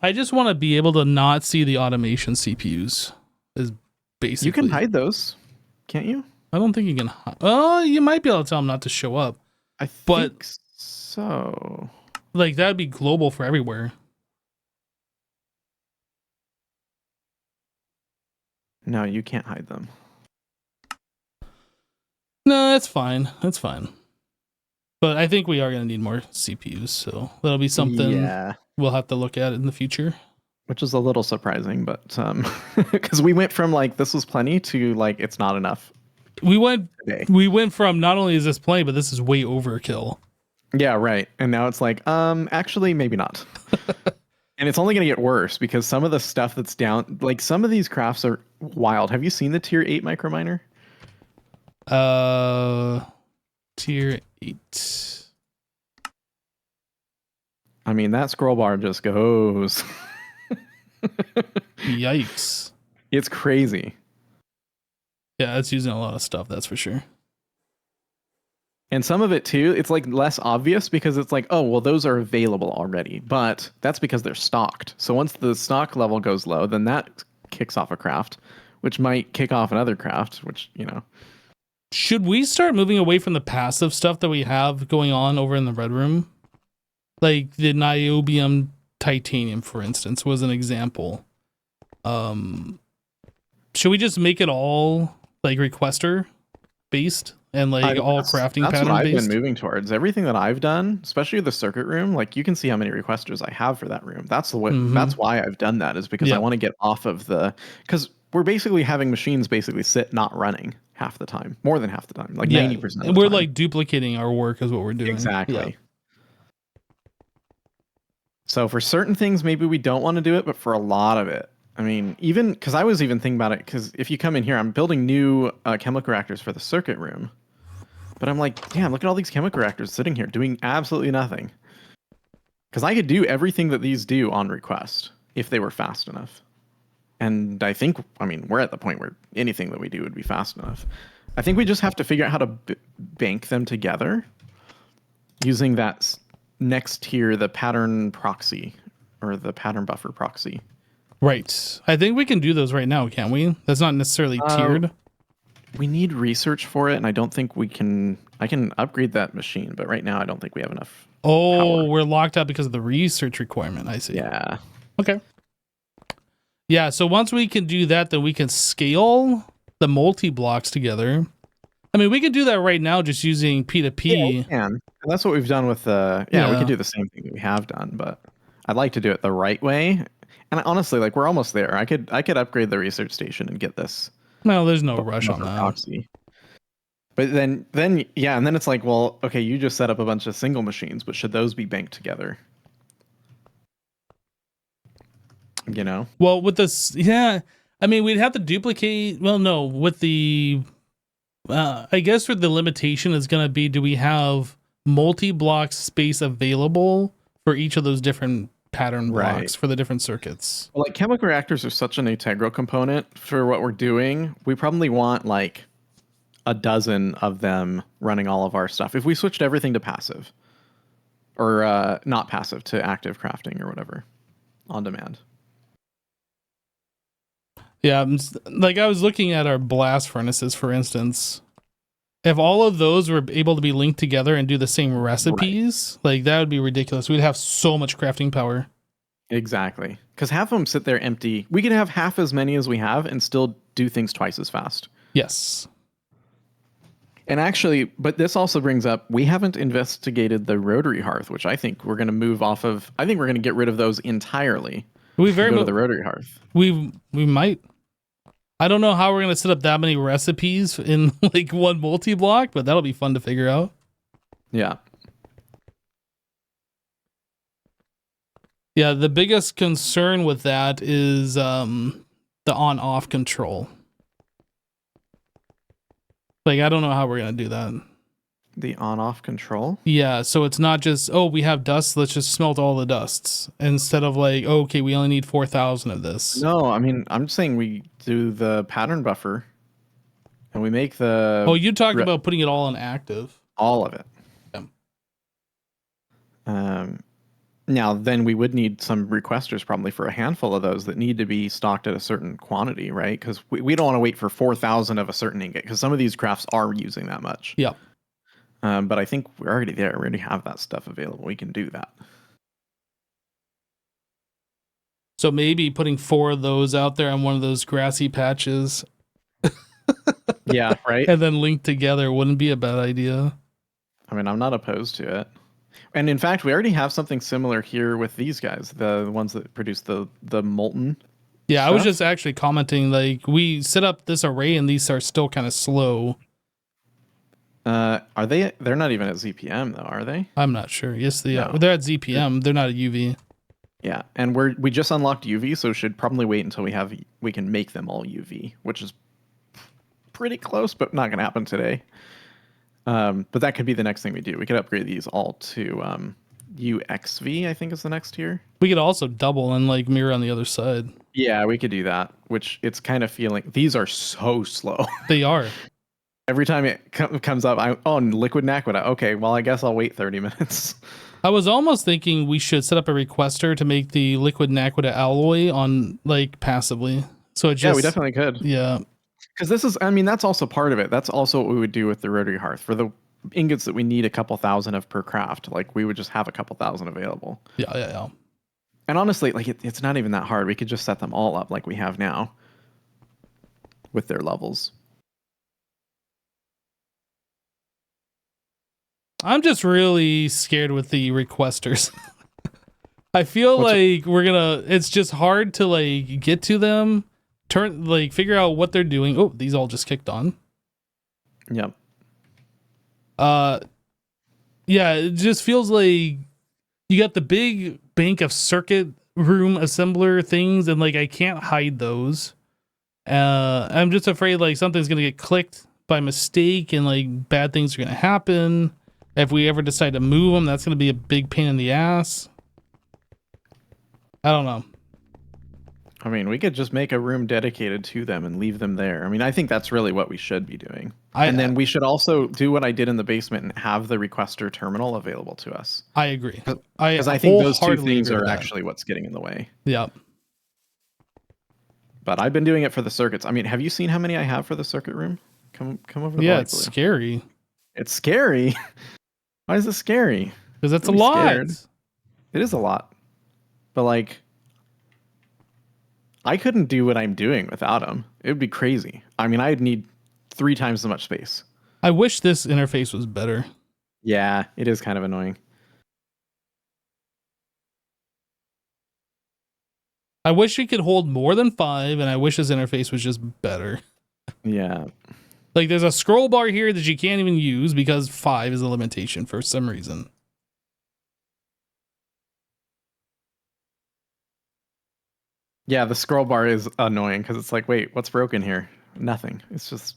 I just want to be able to not see the automation CPUs. Is basically You can hide those, can't you? I don't think you can. Oh, you might be able to tell them not to show up. I think so. Like that'd be global for everywhere. No, you can't hide them. No, that's fine. That's fine. But I think we are going to need more CPUs, so that'll be something we'll have to look at in the future. Which is a little surprising, but because we went from like this was plenty to like it's not enough. We went from not only is this plenty, but this is way overkill. Yeah, right. And now it's like, actually, maybe not. And it's only going to get worse because some of the stuff that's down, like some of these crafts are wild. Have you seen the tier 8 microminer? Tier 8. I mean, that scroll bar just goes. Yikes. It's crazy. Yeah, it's using a lot of stuff, that's for sure. And some of it too, it's like less obvious because it's like, oh, well, those are available already. But that's because they're stocked. So once the stock level goes low, then that kicks off a craft, which might kick off another craft, which, you know. Should we start moving away from the passive stuff that we have going on over in the Red Room? Like the niobium titanium, for instance, was an example. Should we just make it all like requester based? And like all crafting that's pattern what I've based. been moving towards. Everything that I've done, especially the circuit room, like you can see how many requesters I have for that room. That's the way. That's why I've done that, is because I want to get off of because we're basically having machines basically sit not running half the time, more than half the time, like 90%. And we're like duplicating our work is what we're doing. Exactly. Yeah. So for certain things, maybe we don't want to do it, but for a lot of it, I mean, even because I was even thinking about it, because if you come in here, I'm building new chemical reactors for the circuit room. But I'm like, damn, look at all these chemical reactors sitting here doing absolutely nothing. Because I could do everything that these do on request if they were fast enough. And I think, I mean, we're at the point where anything that we do would be fast enough. I think we just have to figure out how to bank them together using that next tier, the pattern proxy or the pattern buffer proxy. Right. I think we can do those right now, can't we? That's not necessarily tiered. We need research for it, and I don't think we can. I can upgrade that machine, but right now I don't think we have enough. Oh, power. We're locked out because of the research requirement. I see. Yeah. Okay. Yeah, so once we can do that, then we can scale the multi-blocks together. I mean, we can do that right now just using P2P. Yeah, we can. And that's what we've done with the... Yeah, we can do the same thing that we have done, but I'd like to do it the right way. And honestly, like, we're almost there. I could upgrade the research station and get this. No, there's no rush on that. Proxy. But then yeah, and then it's like, well, okay, you just set up a bunch of single machines, but should those be banked together? You know? Well, with this, yeah, I mean, we'd have to duplicate. Well, no, with the, I guess where the limitation is going to be, do we have multi-block space available for each of those different pattern blocks for the different circuits? Well, like chemical reactors are such an integral component for what we're doing. We probably want like a dozen of them running all of our stuff. If we switched everything to passive or not passive to active crafting or whatever on demand. Yeah, like I was looking at our blast furnaces, for instance. If all of those were able to be linked together and do the same recipes, like that would be ridiculous. We'd have so much crafting power. Exactly. Because half of them sit there empty. We could have half as many as we have and still do things twice as fast. Yes. And actually, but this also brings up, we haven't investigated the rotary hearth, which I think we're going to move off of. I think we're going to get rid of those entirely. We very go to the rotary hearth. We might. I don't know how we're going to set up that many recipes in like one multi-block, but that'll be fun to figure out. Yeah. Yeah, the biggest concern with that is the on-off control. Like, I don't know how we're going to do that. The on-off control. Yeah, so it's not just, oh, we have dust, let's just smelt all the dusts. Instead of like, oh, okay, we only need 4,000 of this. No, I mean, I'm saying we do the pattern buffer and we make the Oh, you talked about putting it all on active. all of it. Yeah. Now, then we would need some requesters probably for a handful of those that need to be stocked at a certain quantity, right? Because we don't want to wait for 4,000 of a certain ingot because some of these crafts are using that much. Yeah. But I think we're already there. We already have that stuff available. We can do that. So maybe putting 4 of those out there on one of those grassy patches Yeah, right? and then linked together wouldn't be a bad idea. I mean, I'm not opposed to it. And in fact, we already have something similar here with these guys, the ones that produce the molten. Yeah, stuff. I was just actually commenting, like, we set up this array and these are still kind of slow. Are they? They're not even at ZPM though, are they? I'm not sure. Yes, they are. No. They're at ZPM. They're not at UV. Yeah, and we just unlocked UV, so should probably wait until we can make them all UV, which is pretty close, but not going to happen today. But that could be the next thing we do. We could upgrade these all to UXV, I think is the next tier. We could also double and like mirror on the other side. Yeah, we could do that, which it's kind of feeling, these are so slow. They are. Every time it comes up, liquid naquita. Okay, well, I guess I'll wait 30 minutes. I was almost thinking we should set up a requester to make the liquid naquita alloy on like passively. So it just, Yeah, we definitely could. Yeah. Because this is, I mean, that's also part of it. That's also what we would do with the rotary hearth. For the ingots that we need a couple thousand of per craft, like we would just have a couple thousand available. Yeah. And honestly, like it's not even that hard. We could just set them all up like we have now with their levels. I'm just really scared with the requesters. I feel like it's just hard to like get to them, figure out what they're doing. Oh, these all just kicked on. Yep. Yeah, it just feels like you got the big bank of circuit room assembler things, and like I can't hide those. I'm just afraid like something's gonna get clicked by mistake, and like bad things are gonna happen. If we ever decide to move them, that's gonna be a big pain in the ass. I don't know. I mean, we could just make a room dedicated to them and leave them there. I mean, I think that's really what we should be doing. And then we should also do what I did in the basement and have the requester terminal available to us. I agree. Because I think those two wholeheartedly things agree are with that. actually what's getting in the way. Yep. But I've been doing it for the circuits. I mean, have you seen how many I have for the circuit room? Come over to the Yeah, light it's blue. scary. It's scary. Why is it scary? Because that's a Don't be lot. scared. It is a lot. But like, I couldn't do what I'm doing without them. It would be crazy. I mean, I'd need 3 times as much space. I wish this interface was better. Yeah, it is kind of annoying. I wish it could hold more than 5, and I wish this interface was just better. Yeah. Like, there's a scroll bar here that you can't even use because 5 is a limitation for some reason. Yeah, the scroll bar is annoying because it's like, wait, what's broken here? Nothing. It's just...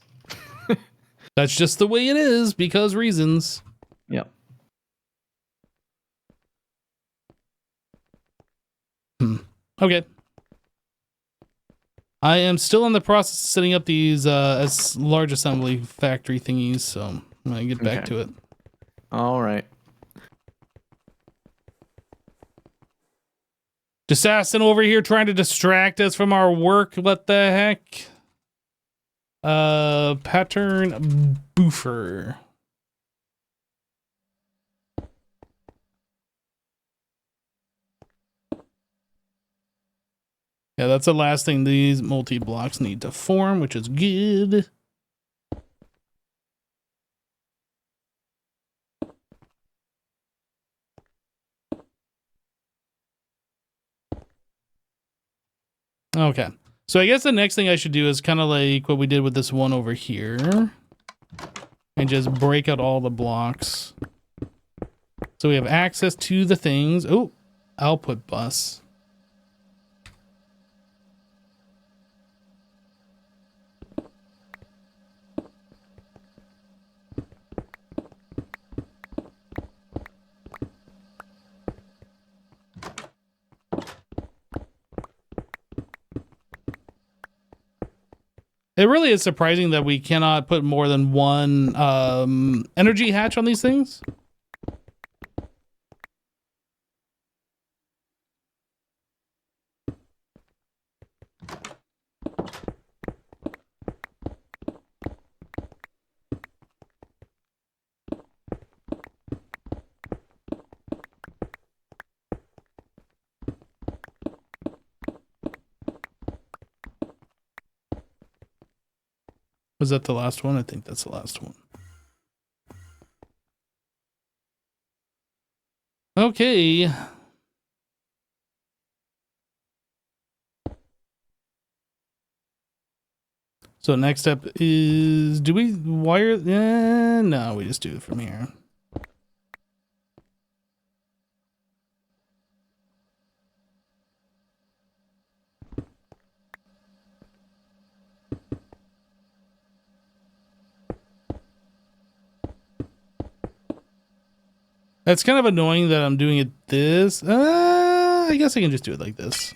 That's just the way it is because reasons. Yep. Okay. I am still in the process of setting up these as large assembly factory thingies, so I'm going to get back to it. All right. Assassin over here trying to distract us from our work. What the heck? Pattern boofer. Yeah, that's the last thing these multi-blocks need to form, which is good. Okay. So I guess the next thing I should do is kind of like what we did with this one over here. And just break out all the blocks. So we have access to the things. Oh, output bus. It really is surprising that we cannot put more than one energy hatch on these things. Was that the last one? I think that's the last one. Okay. So next step is, do we wire? No, we just do it from here. It's kind of annoying that I'm doing it this. I guess I can just do it like this.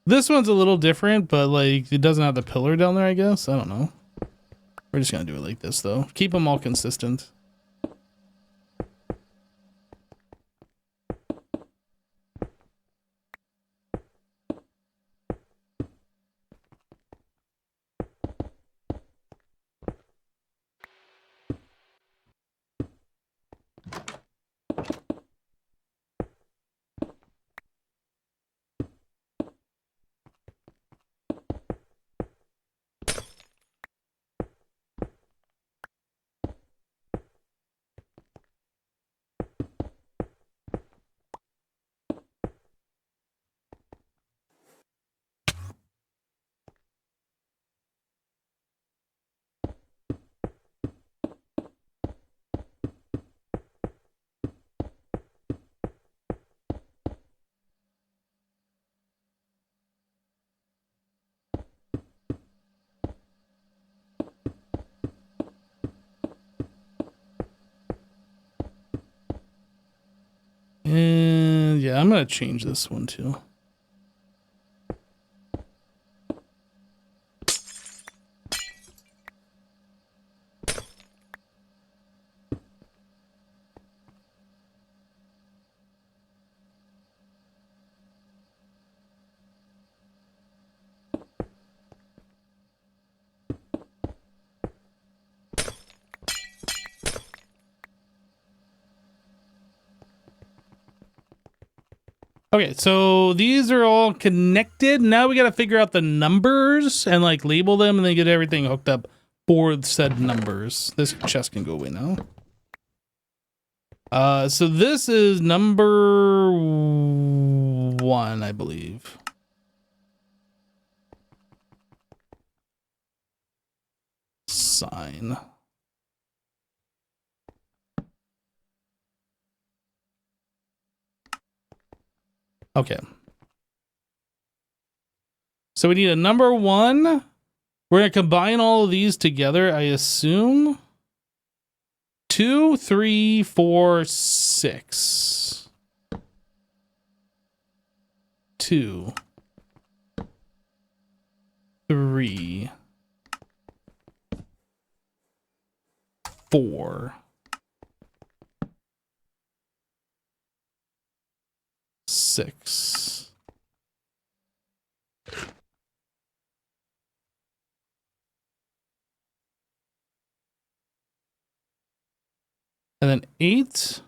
This one's a little different, but like it doesn't have the pillar down there, I guess. I don't know. We're just gonna do it like this though. Keep them all consistent. And yeah, I'm gonna change this one too. Okay, so these are all connected. Now we got to figure out the numbers and like label them and then get everything hooked up for said numbers. This chest can go away now. So this is number 1, I believe. Sign. Okay. So we need a number 1. We're going to combine all of these together, I assume. 2, 3, 4, 6. 2, 3, 4, 6. And then 8.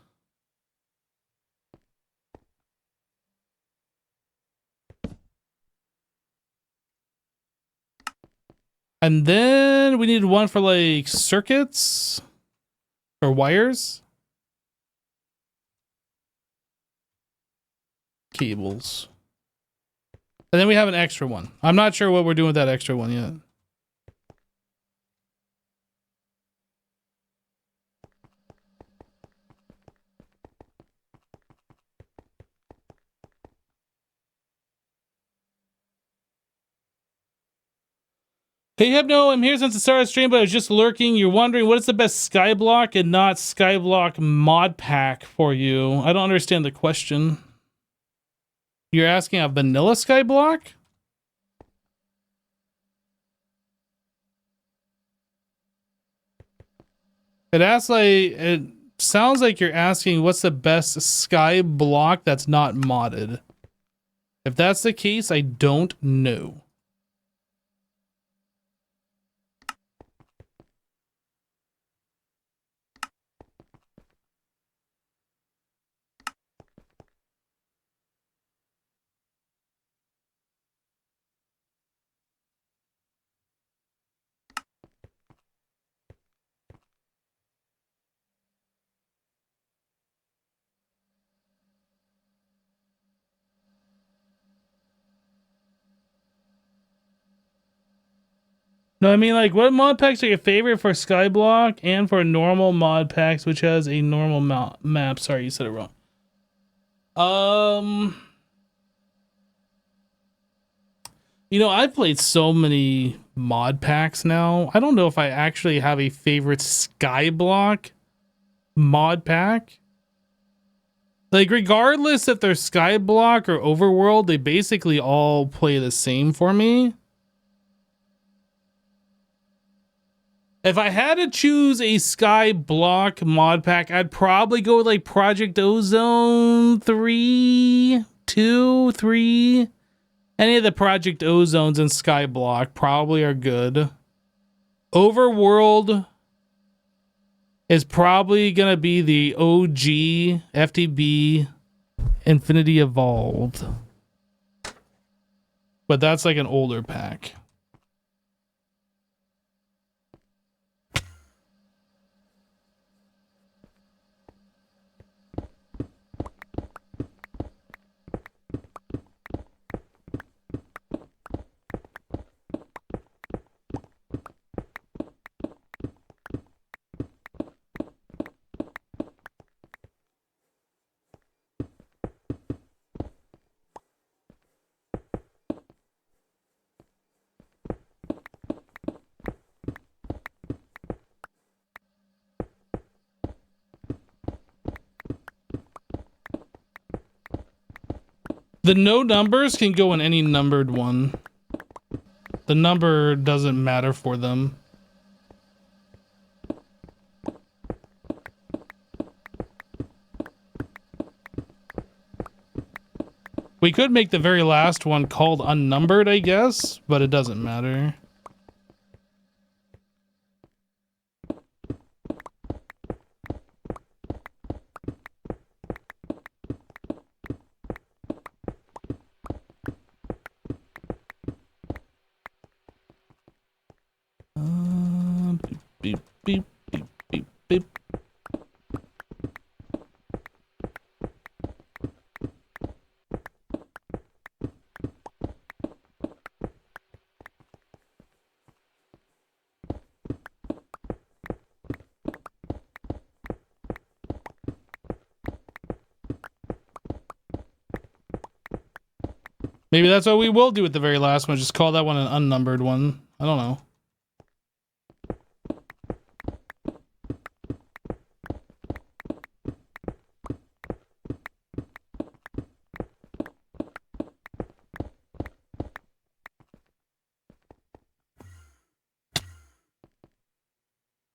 And then we need one for like circuits or wires. Cables. And then we have an extra one. I'm not sure what we're doing with that extra one yet. Hey Hypno, I'm here since the start of the stream, but I was just lurking. You're wondering what is the best Skyblock and not Skyblock mod pack for you. I don't understand the question. You're asking a vanilla Skyblock? It sounds like you're asking what's the best sky block that's not modded. If that's the case, I don't know. No, I mean, like, what mod packs are your favorite for Skyblock and for normal mod packs, which has a normal map? Sorry, you said it wrong. You know, I've played so many mod packs now. I don't know if I actually have a favorite Skyblock mod pack. Like, regardless if they're Skyblock or Overworld, they basically all play the same for me. If I had to choose a Skyblock mod pack, I'd probably go with like Project Ozone 3, 2, 3. Any of the Project Ozones and Skyblock probably are good. Overworld is probably going to be the OG FTB Infinity Evolved. But that's like an older pack. The no numbers can go in any numbered one. The number doesn't matter for them. We could make the very last one called unnumbered, I guess, but it doesn't matter. Beep, beep, beep, beep, beep. Maybe that's what we will do with the very last one. Just call that one an unnumbered one. I don't know.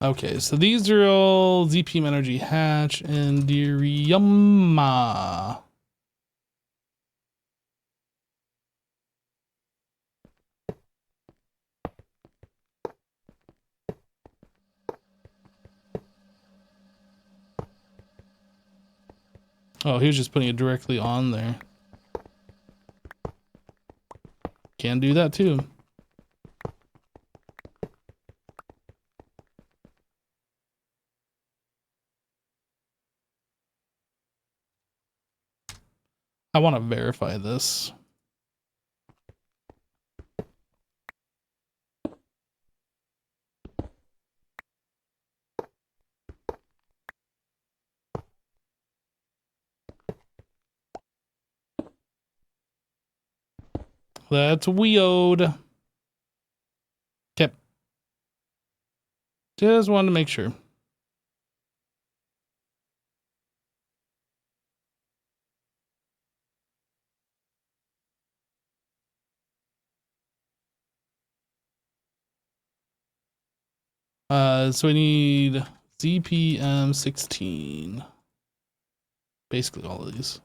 Okay, so these are all ZPM Energy Hatch and Diriyama. Oh, he was just putting it directly on there. Can do that too. I want to verify this. That's weird. Okay. Just wanted to make sure. So we need CPM 16. Basically all of these.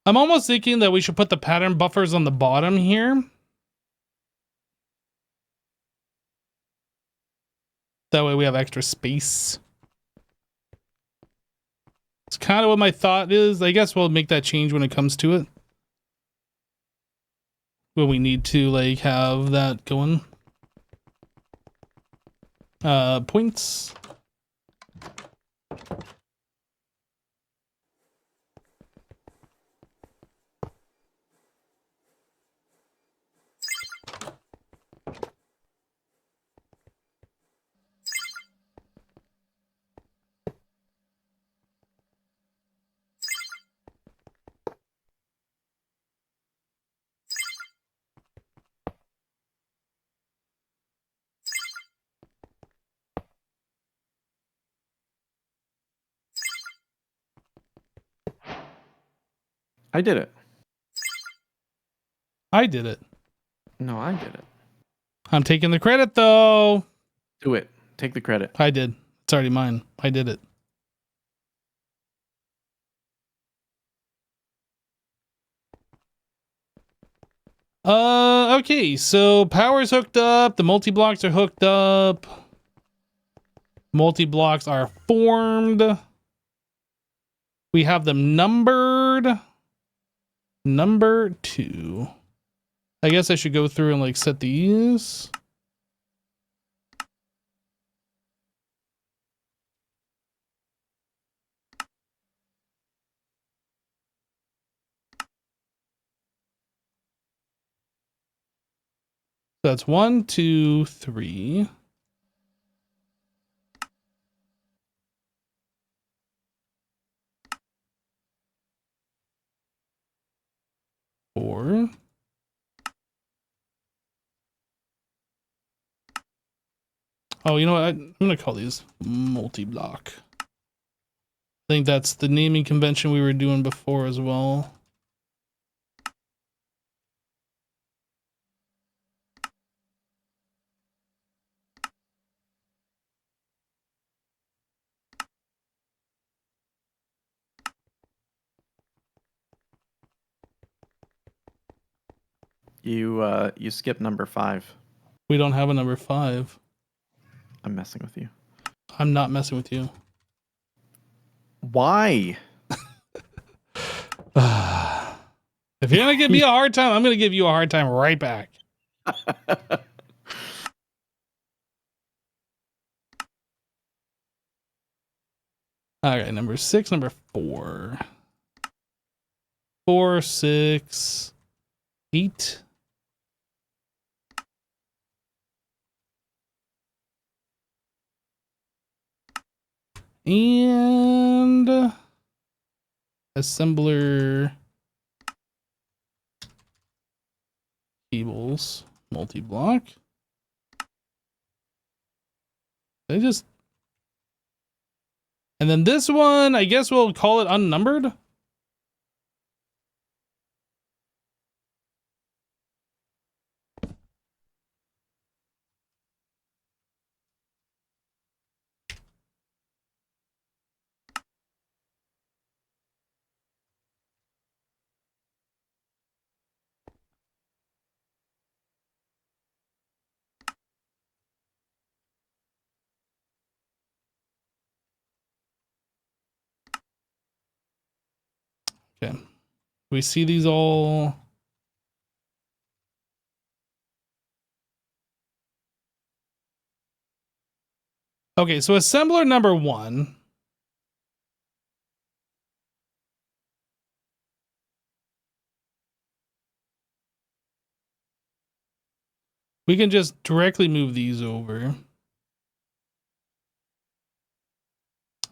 I'm almost thinking that we should put the pattern buffers on the bottom here. That way we have extra space. It's kind of what my thought is. I guess we'll make that change when it comes to it. When we need to like have that going. Points. I did it. I did it. No, I did it. I'm taking the credit though. Do it. Take the credit. I did. It's already mine. I did it. Okay, so power's hooked up. The multi-blocks are hooked up. Multi-blocks are formed. We have them numbered. Number 2. I guess I should go through and like set these. So that's 1, 2, 3. Four. Oh, you know what? I'm going to call these multi-block. I think that's the naming convention we were doing before as well. You skipped number 5. We don't have a number 5. I'm messing with you. I'm not messing with you. Why? If you're going to give me a hard time, I'm going to give you a hard time right back. All right, number 6, number 4. 4, 6, 8. And assembler cables, multi-block. They just, and then this one, I guess we'll call it unnumbered. Okay. We see these all. Okay, so assembler number 1. We can just directly move these over.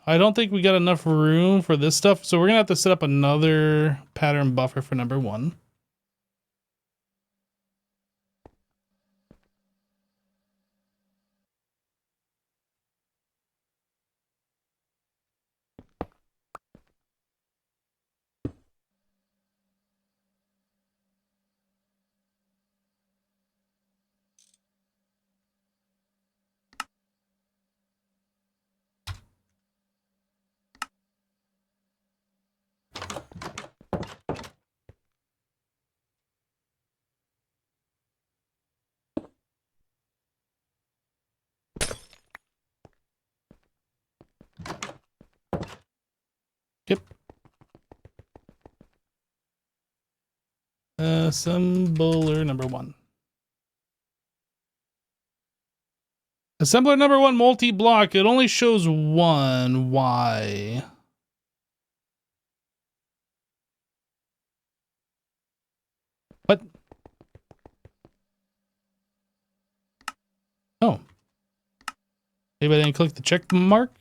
I don't think we got enough room for this stuff, so we're gonna have to set up another pattern buffer for number 1. Yep. Assembler number 1. Assembler number 1 multi-block. It only shows 1. Why? What? Oh. Maybe I didn't click the check mark?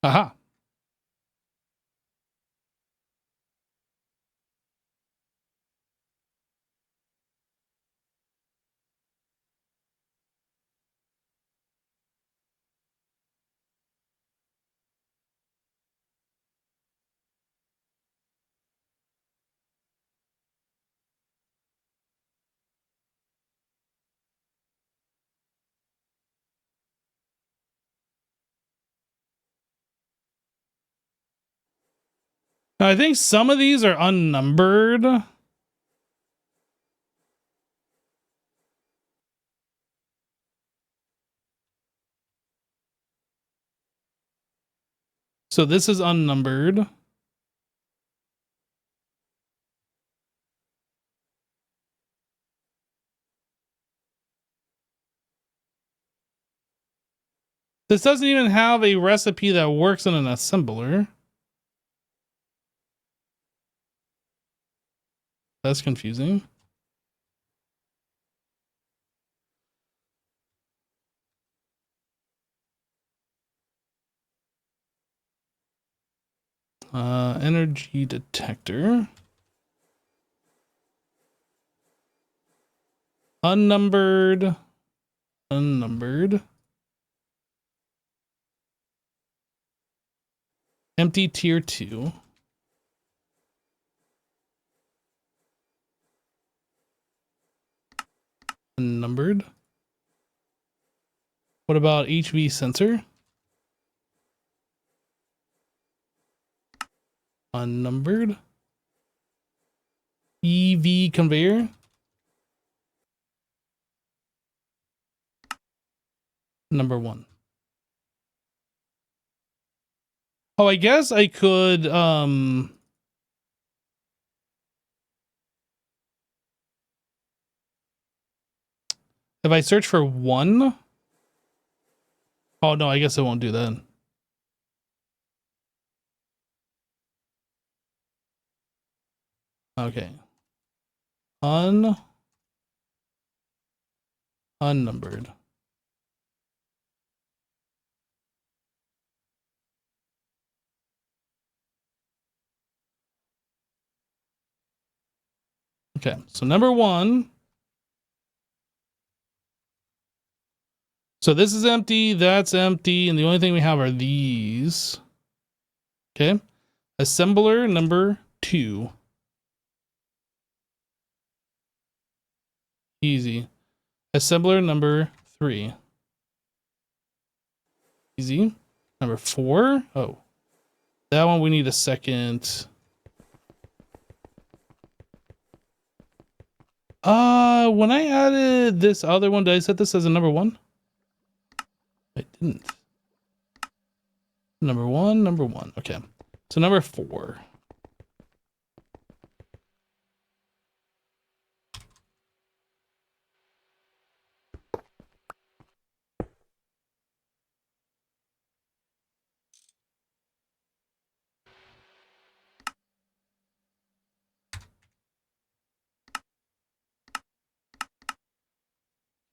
Aha. Now, I think some of these are unnumbered. So this is unnumbered. This doesn't even have a recipe that works in an assembler. That's confusing. Energy detector. Unnumbered. Unnumbered. Empty tier 2. Unnumbered. What about HV sensor? Unnumbered. EV conveyor. Number 1. Oh, I guess I could if I search for 1. Oh no, I guess it won't do that. Okay. Unnumbered. Okay, so number 1. So this is empty, that's empty, and the only thing we have are these. Okay. Assembler number 2. Easy. Assembler number 3. Easy. Number 4. Oh. That one we need a second. When I added this other one, did I set this as a number 1? I didn't. Number 1, number 1. Okay. So number 4.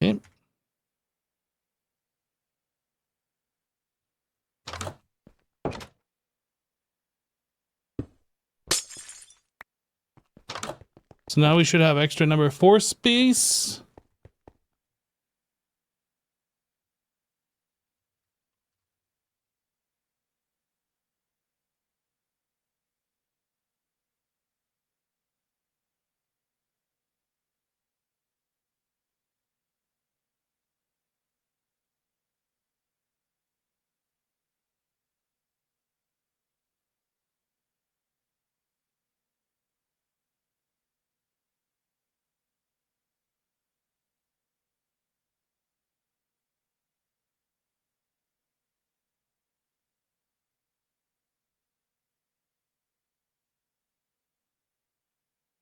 Okay. So now we should have extra number 4 space.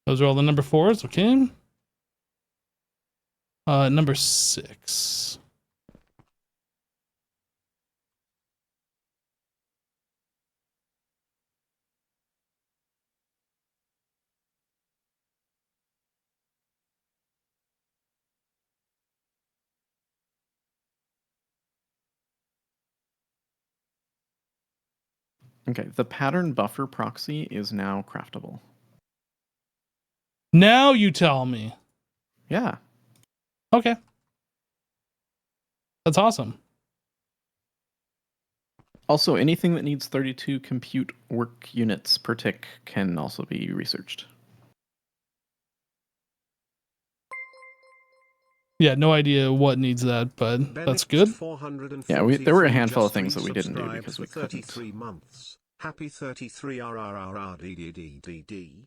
Those are all the number 4s, okay. Number 6. Okay, the pattern buffer proxy is now craftable. Now you tell me. Yeah. Okay. That's awesome. Also, anything that needs 32 compute work units per tick can also be researched. Yeah, no idea what needs that, but that's good. Yeah, there were a handful of things that we didn't do because we couldn't. 33 months. Happy 33 RRRRDDDDD.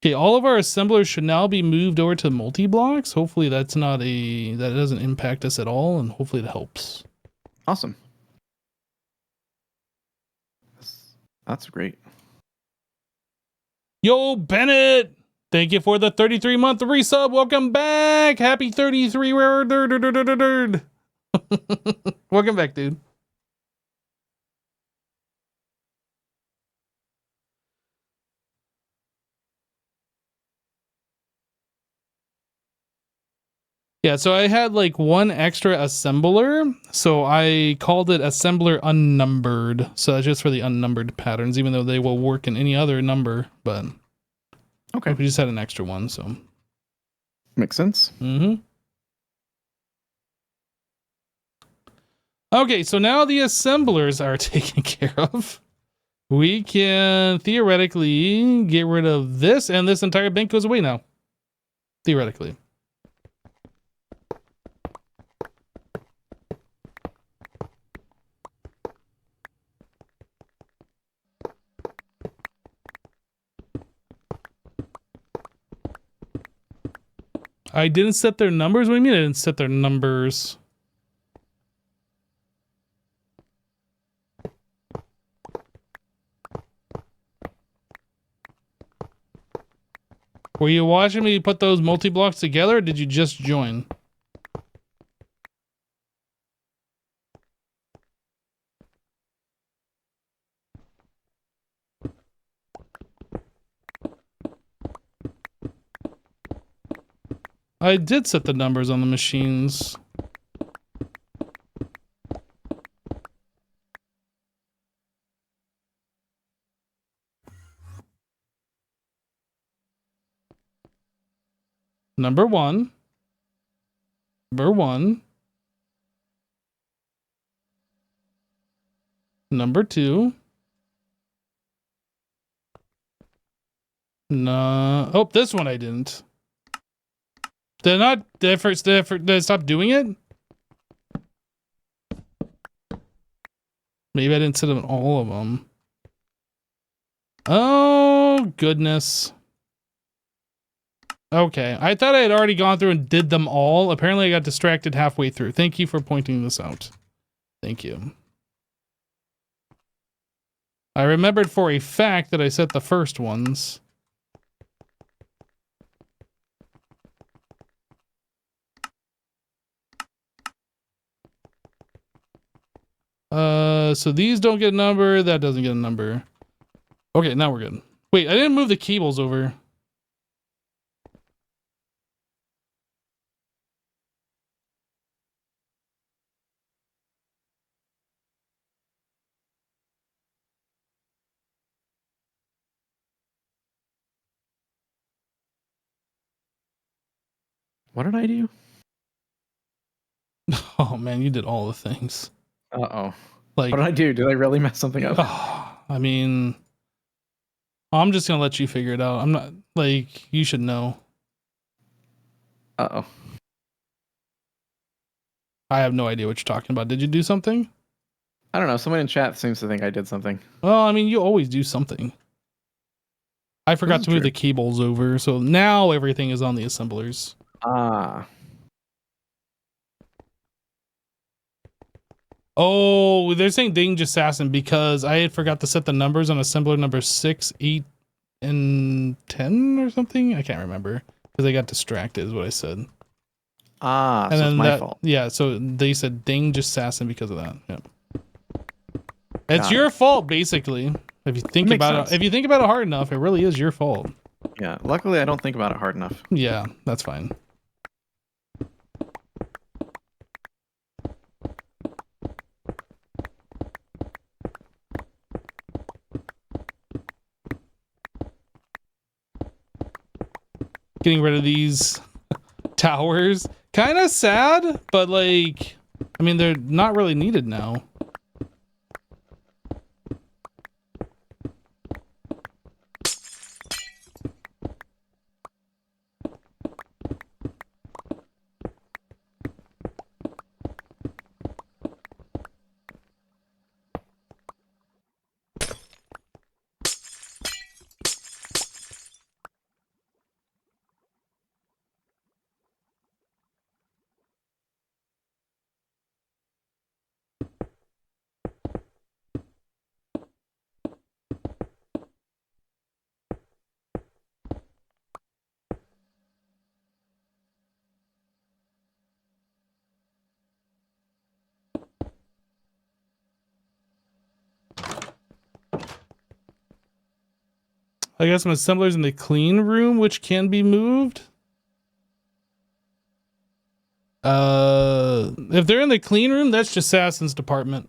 Okay, all of our assemblers should now be moved over to multi-blocks. Hopefully that doesn't impact us at all, and hopefully it helps. Awesome. That's great. Yo, Bennett! Thank you for the 33-month resub. Welcome back! Happy 33. Welcome back, dude. Yeah, so I had like one extra assembler, so I called it assembler unnumbered. So that's just for the unnumbered patterns, even though they will work in any other number, but Okay. we just had an extra one, so. Makes sense. Mm-hmm. Okay, so now the assemblers are taken care of. We can theoretically get rid of this, and this entire bank goes away now. Theoretically. I didn't set their numbers? What do you mean I didn't set their numbers? Were you watching me put those multi-blocks together, or did you just join? I did set the numbers on the machines. Number 1. Number 1. Number 2. No. Oh, this one I didn't. Did I not? Did I stop doing it? Maybe I didn't set them all of them. Oh, goodness. Okay. I thought I had already gone through and did them all. Apparently I got distracted halfway through. Thank you for pointing this out. Thank you. I remembered for a fact that I set the first ones. So these don't get a number. That doesn't get a number. Okay, now we're good. Wait, I didn't move the cables over. What did I do? Oh man, you did all the things. Uh-oh. Like, What did I do? Did I really mess something up? I mean, I'm just gonna let you figure it out. I'm not like you should know. Uh-oh. I have no idea what you're talking about. Did you do something? I don't know. Someone in chat seems to think I did something. Well, I mean, you always do something. I forgot This to is move true. the cables over, so now everything is on the assemblers. Ah. Oh, they're saying Dangerous Assassin because I had forgot to set the numbers on assembler number 6, 8, and 10 or something. I can't remember because I got distracted is what I said. Ah, And so then it's my fault. Yeah, so they said Dangerous Assassin because of that. Yep. It's Got your it. fault, basically. If you think Makes about sense. it, if you think about it hard enough, it really is your fault. Yeah. Luckily, I don't think about it hard enough. Yeah, that's fine. Getting rid of these towers, kind of sad, but like, I mean, they're not really needed now. I got some assemblers in the clean room, which can be moved. If they're in the clean room, that's just Assassin's department.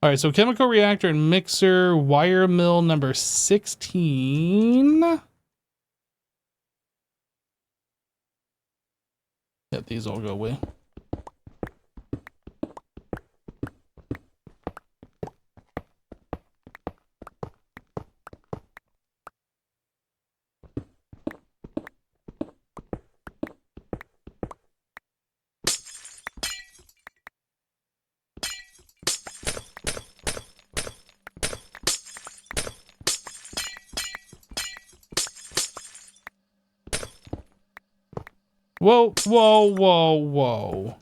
All right, so chemical reactor and mixer, wire mill number 16. Yeah, these all go away. Whoa, whoa, whoa, whoa.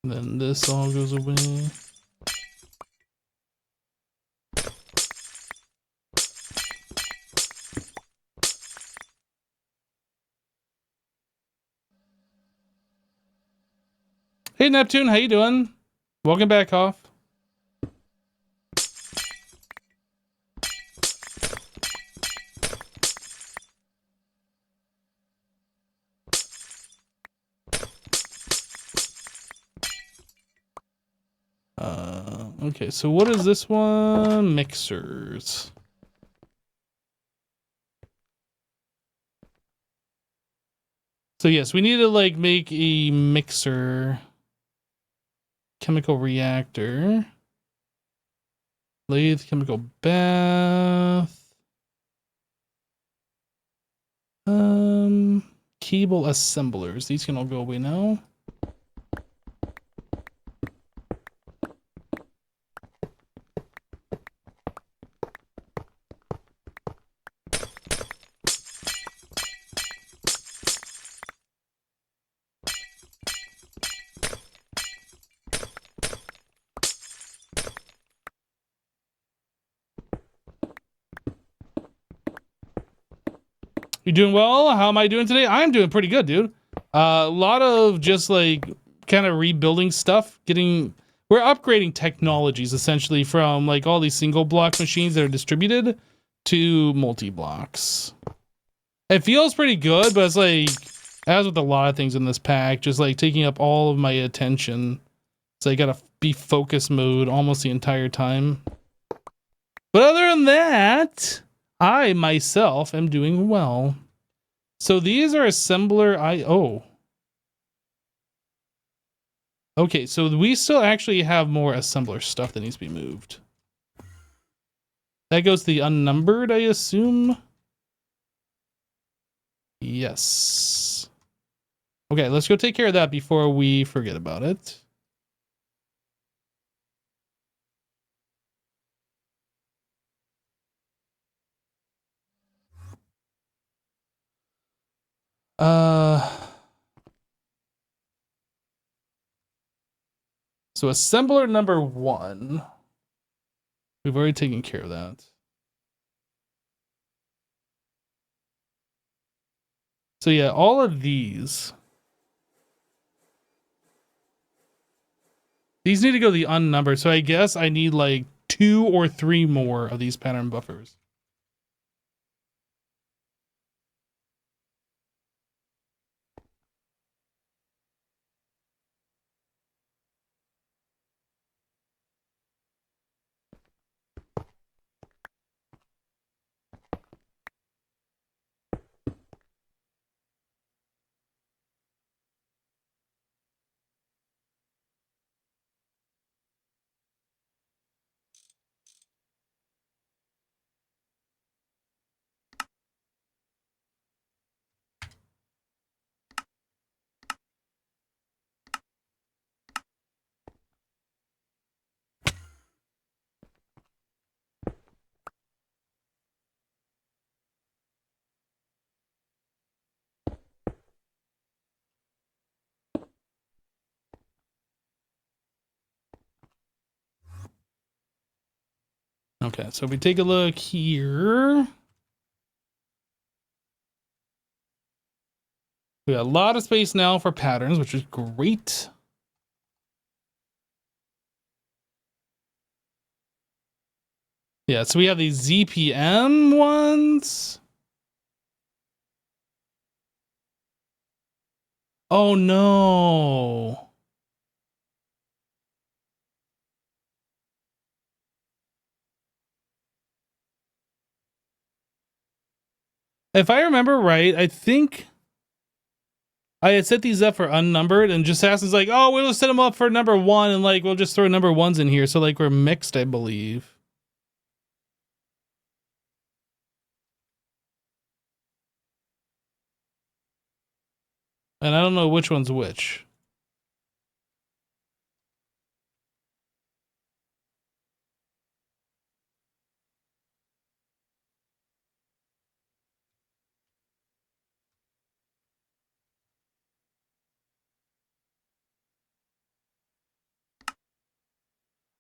Then this all goes away. Hey Neptune, how you doing? Welcome back, Hoff. Okay, so what is this one? Mixers. So yes, we need to like make a mixer, chemical reactor, lathe, chemical bath, cable assemblers. These can all go away now. You doing well? How am I doing today? I'm doing pretty good, dude. A lot of just like kind of rebuilding stuff. We're upgrading technologies essentially from like all these single block machines that are distributed to multi blocks. It feels pretty good, but it's like, as with a lot of things in this pack, just like taking up all of my attention. So I gotta be focus mode almost the entire time. But other than that, I myself am doing well. So these are assembler Okay, so we still actually have more assembler stuff that needs to be moved. That goes to the unnumbered, I assume. Yes. Okay, let's go take care of that before we forget about it. So assembler number 1. We've already taken care of that. So yeah, all of these need to go to the unnumbered. So I guess I need like 2 or 3 more of these pattern buffers. Okay, so if we take a look here, we got a lot of space now for patterns, which is great. Yeah, so we have these ZPM ones. Oh no. If I remember right, I think I had set these up for unnumbered, and just Assassin's like, oh, we'll just set them up for number 1, and like we'll just throw number 1s in here. So like we're mixed, I believe. And I don't know which one's which.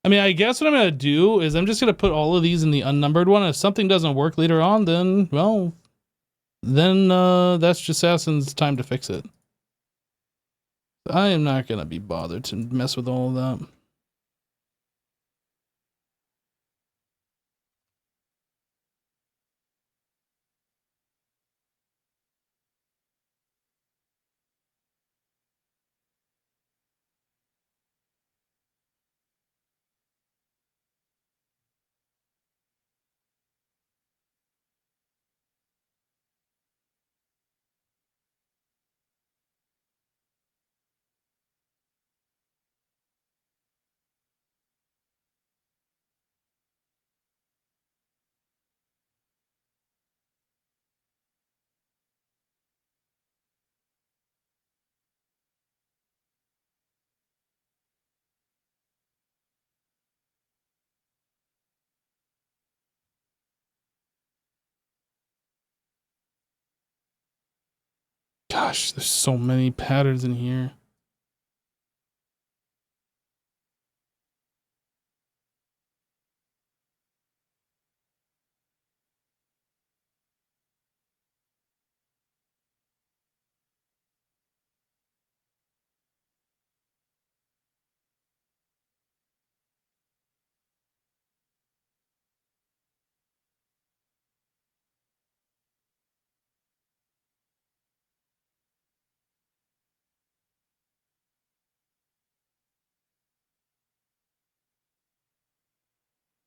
I mean, I guess what I'm going to do is I'm just going to put all of these in the unnumbered one. If something doesn't work later on, then, well, then that's just Assassin's time to fix it. I am not going to be bothered to mess with all of that. Gosh, there's so many patterns in here.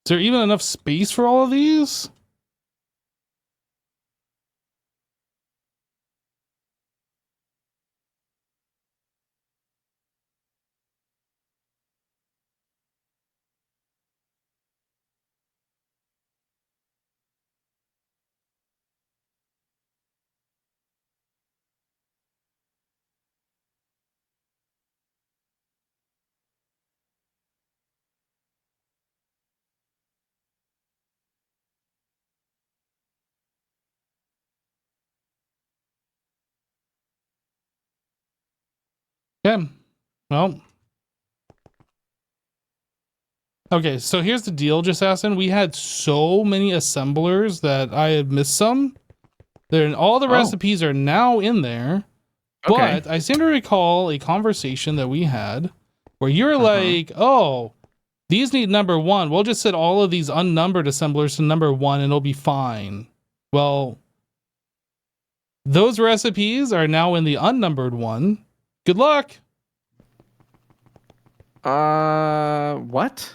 there even enough space for all of these? Yeah. Well. Okay, so here's the deal, just asking. We had so many assemblers that I had missed some. All the recipes are now in there. Okay. But I seem to recall a conversation that we had where you're like, oh, these need number 1. We'll just set all of these unnumbered assemblers to number 1 and it'll be fine. Well, those recipes are now in the unnumbered one. Good luck. What?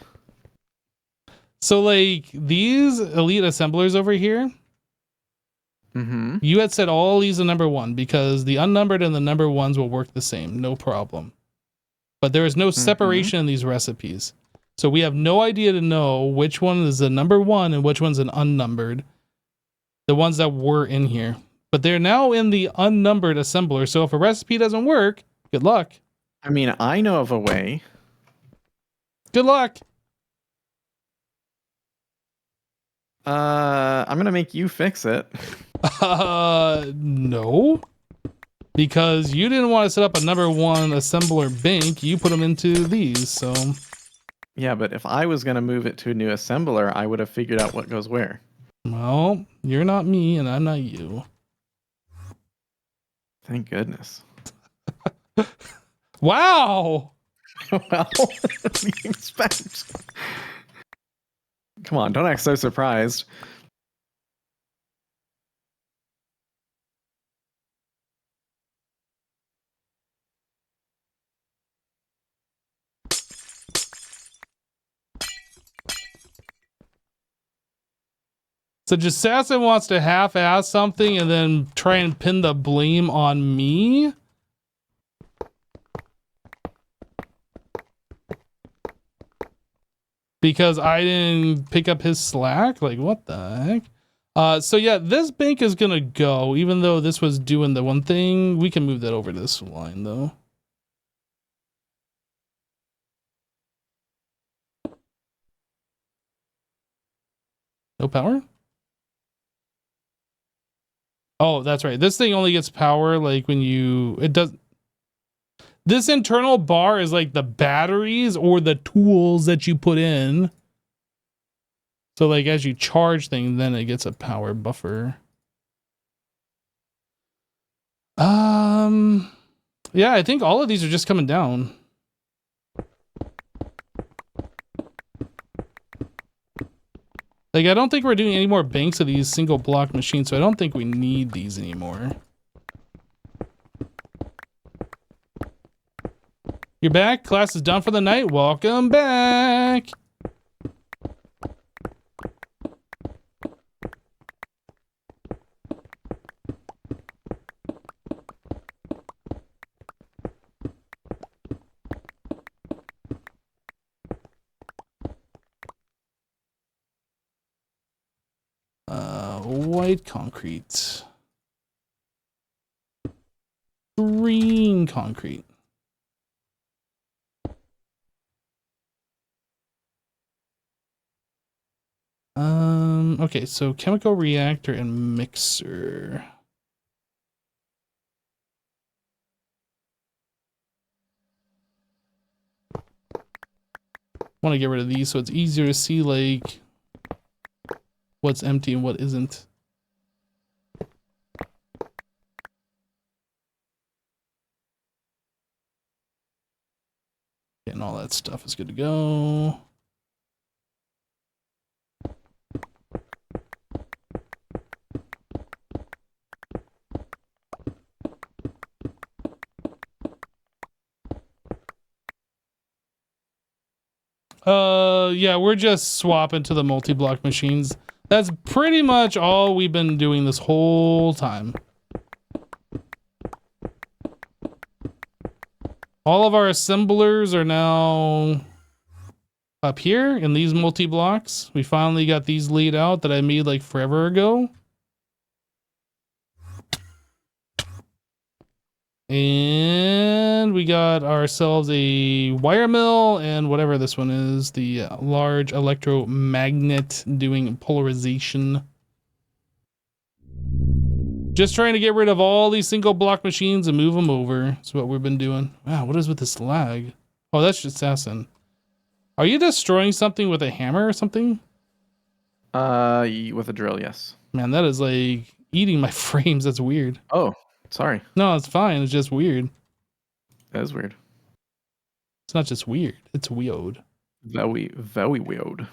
So like these elite assemblers over here, you had set all these to number 1 because the unnumbered and the number 1s will work the same, no problem. But there is no separation in these recipes. So we have no idea to know which one is the number 1 and which one's an unnumbered. The ones that were in here. But they're now in the unnumbered assembler. So if a recipe doesn't work, good luck. I mean, I know of a way. Good luck. I'm gonna make you fix it. No. Because you didn't want to set up a number 1 assembler bank. You put them into these, so... Yeah, but if I was gonna move it to a new assembler, I would have figured out what goes where. Well, you're not me and I'm not you. Thank goodness. Wow! Well, what do you expect? Come on, don't act so surprised. So Jassassin wants to half-ass something and then try and pin the blame on me? Because I didn't pick up his slack? Like, what the heck? So yeah, this bank is gonna go, even though this was doing the one thing. We can move that over to this line, though. No power? Oh, that's right. This thing only gets power, like, when you... It does... This internal bar is like the batteries or the tools that you put in. So like as you charge things, then it gets a power buffer. Yeah, I think all of these are just coming down. Like I don't think we're doing any more banks of these single block machines, so I don't think we need these anymore. You're back? Class is done for the night? Welcome back! White concrete. Green concrete. Okay, so chemical reactor and mixer. Want to get rid of these so it's easier to see like what's empty and what isn't. And all that stuff is good to go. Yeah, we're just swapping to the multi-block machines. That's pretty much all we've been doing this whole time. All of our assemblers are now up here in these multi-blocks. We finally got these laid out that I made like forever ago. And we got ourselves a wire mill and whatever this one is, the large electromagnet doing polarization. Just trying to get rid of all these single block machines and move them over. That's what we've been doing. Wow, what is with this lag? Oh, that's just Assassin. Are you destroying something with a hammer or something? With a drill, yes. Man, that is like eating my frames. That's weird. Oh, sorry. No, it's fine. It's just weird. That is weird. It's not just weird. It's weird. Very, very weird.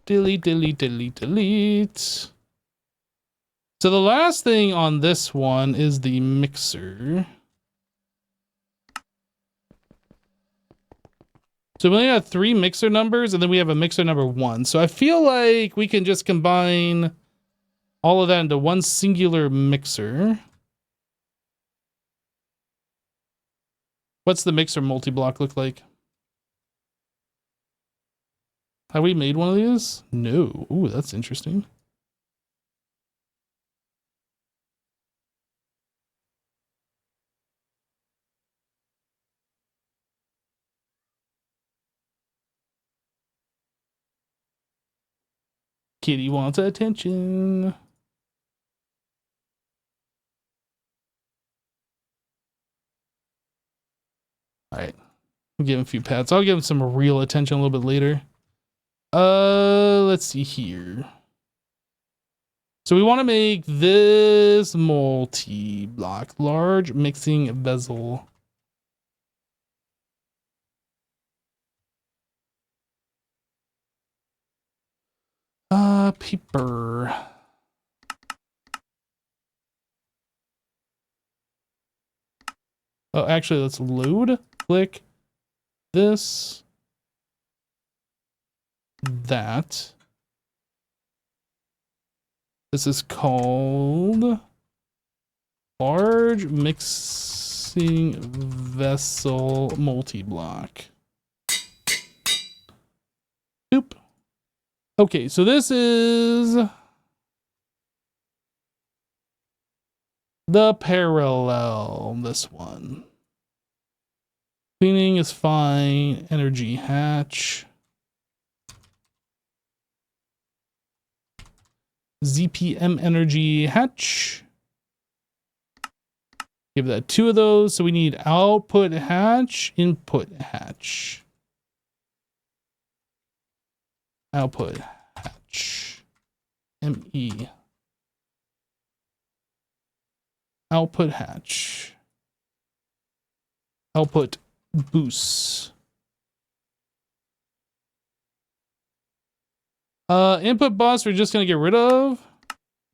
Delete. So the last thing on this one is the mixer. So we only have 3 mixer numbers, and then we have a mixer number 1. So I feel like we can just combine all of that into one singular mixer. What's the mixer multi-block look like? Have we made one of these? No. Ooh, that's interesting. Kitty wants attention. All right. We'll give him a few pats. I'll give him some real attention a little bit later. Let's see here. So we want to make this multi-block, large mixing vessel. Paper. Oh, actually, let's load. Click this. That. This is called large mixing vessel multi-block. Oop. Okay, so this is the parallel, this one. Cleaning is fine. Energy hatch. ZPM energy hatch. Give that 2 of those. So we need output hatch, input hatch. Output hatch. ME. Output hatch. Output boost. Input bus we're just gonna get rid of.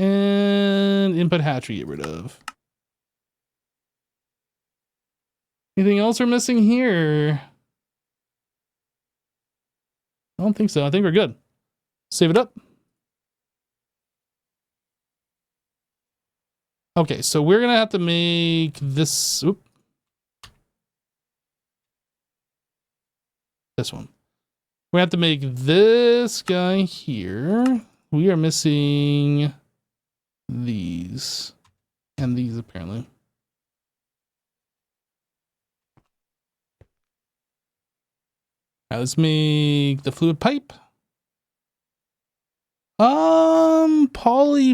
And input hatch we get rid of. Anything else we're missing here? I don't think so. I think we're good. Save it up. Okay, so we're gonna have to make this. Oop. This one. We have to make this guy here. We are missing these and these apparently. Now let's make the fluid pipe. Polyben.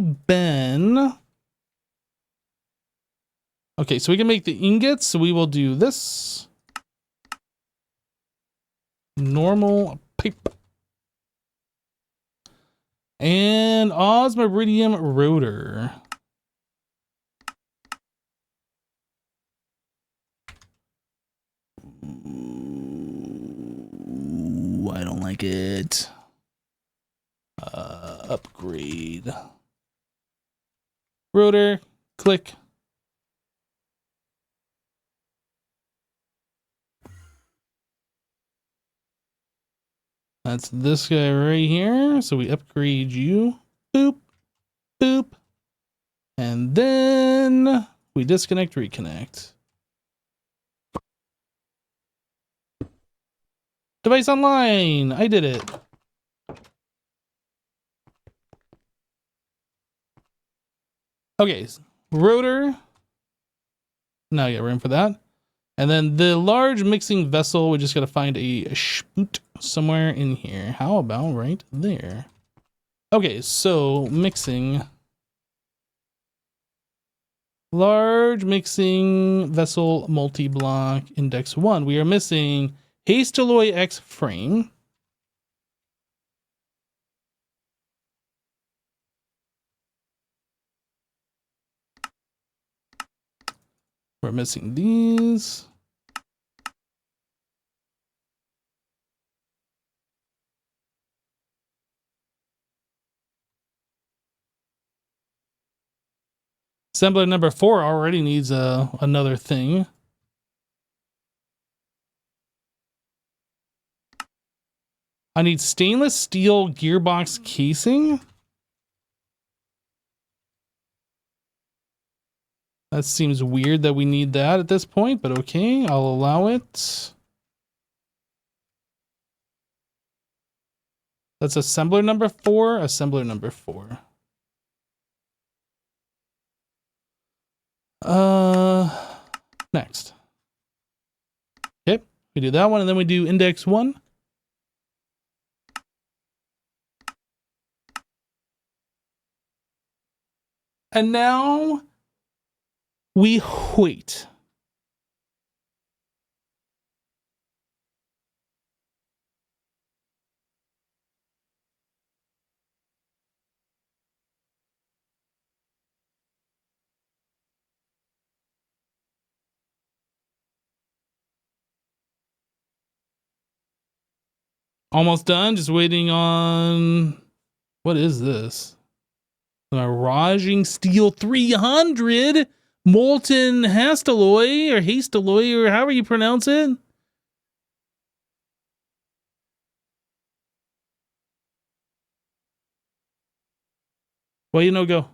Okay, so we can make the ingots. So we will do this. Normal pipe. And osmiridium rotor. Ooh, I don't like it. Upgrade. Rotor, click. That's this guy right here. So we upgrade you. Boop, boop. And then we disconnect, reconnect. Device online. I did it. Okay, rotor. Now you got room for that. And then the large mixing vessel, we just got to find a spoot somewhere in here. How about right there? Okay, so mixing. Large mixing vessel multi-block index 1. We are missing Hastaloy X frame. We're missing these. Assembler number 4 already needs another thing. I need stainless steel gearbox casing. That seems weird that we need that at this point, but okay, I'll allow it. That's assembler number 4, assembler number 4. Next. Okay, we do that one, and then we do index 1. And now we wait. Almost done, just waiting on, what is this? Miraging Steel 300 Molten Hastaloy or Hastaloy or however you pronounce it. Well, you know, go.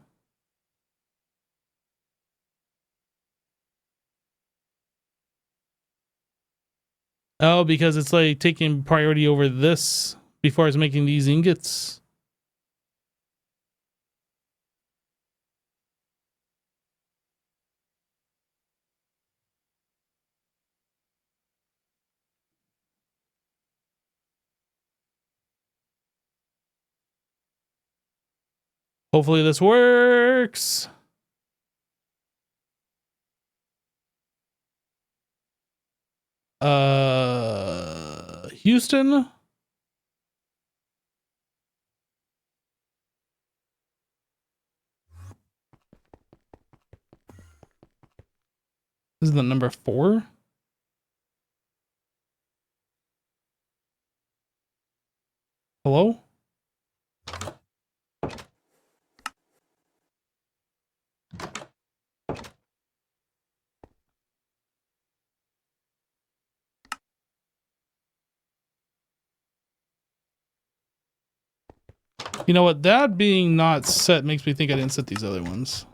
Oh, because it's like taking priority over this before it's making these ingots. Hopefully this works. Houston. This is the number 4. Hello? You know what? That being not set makes me think I didn't set these other ones.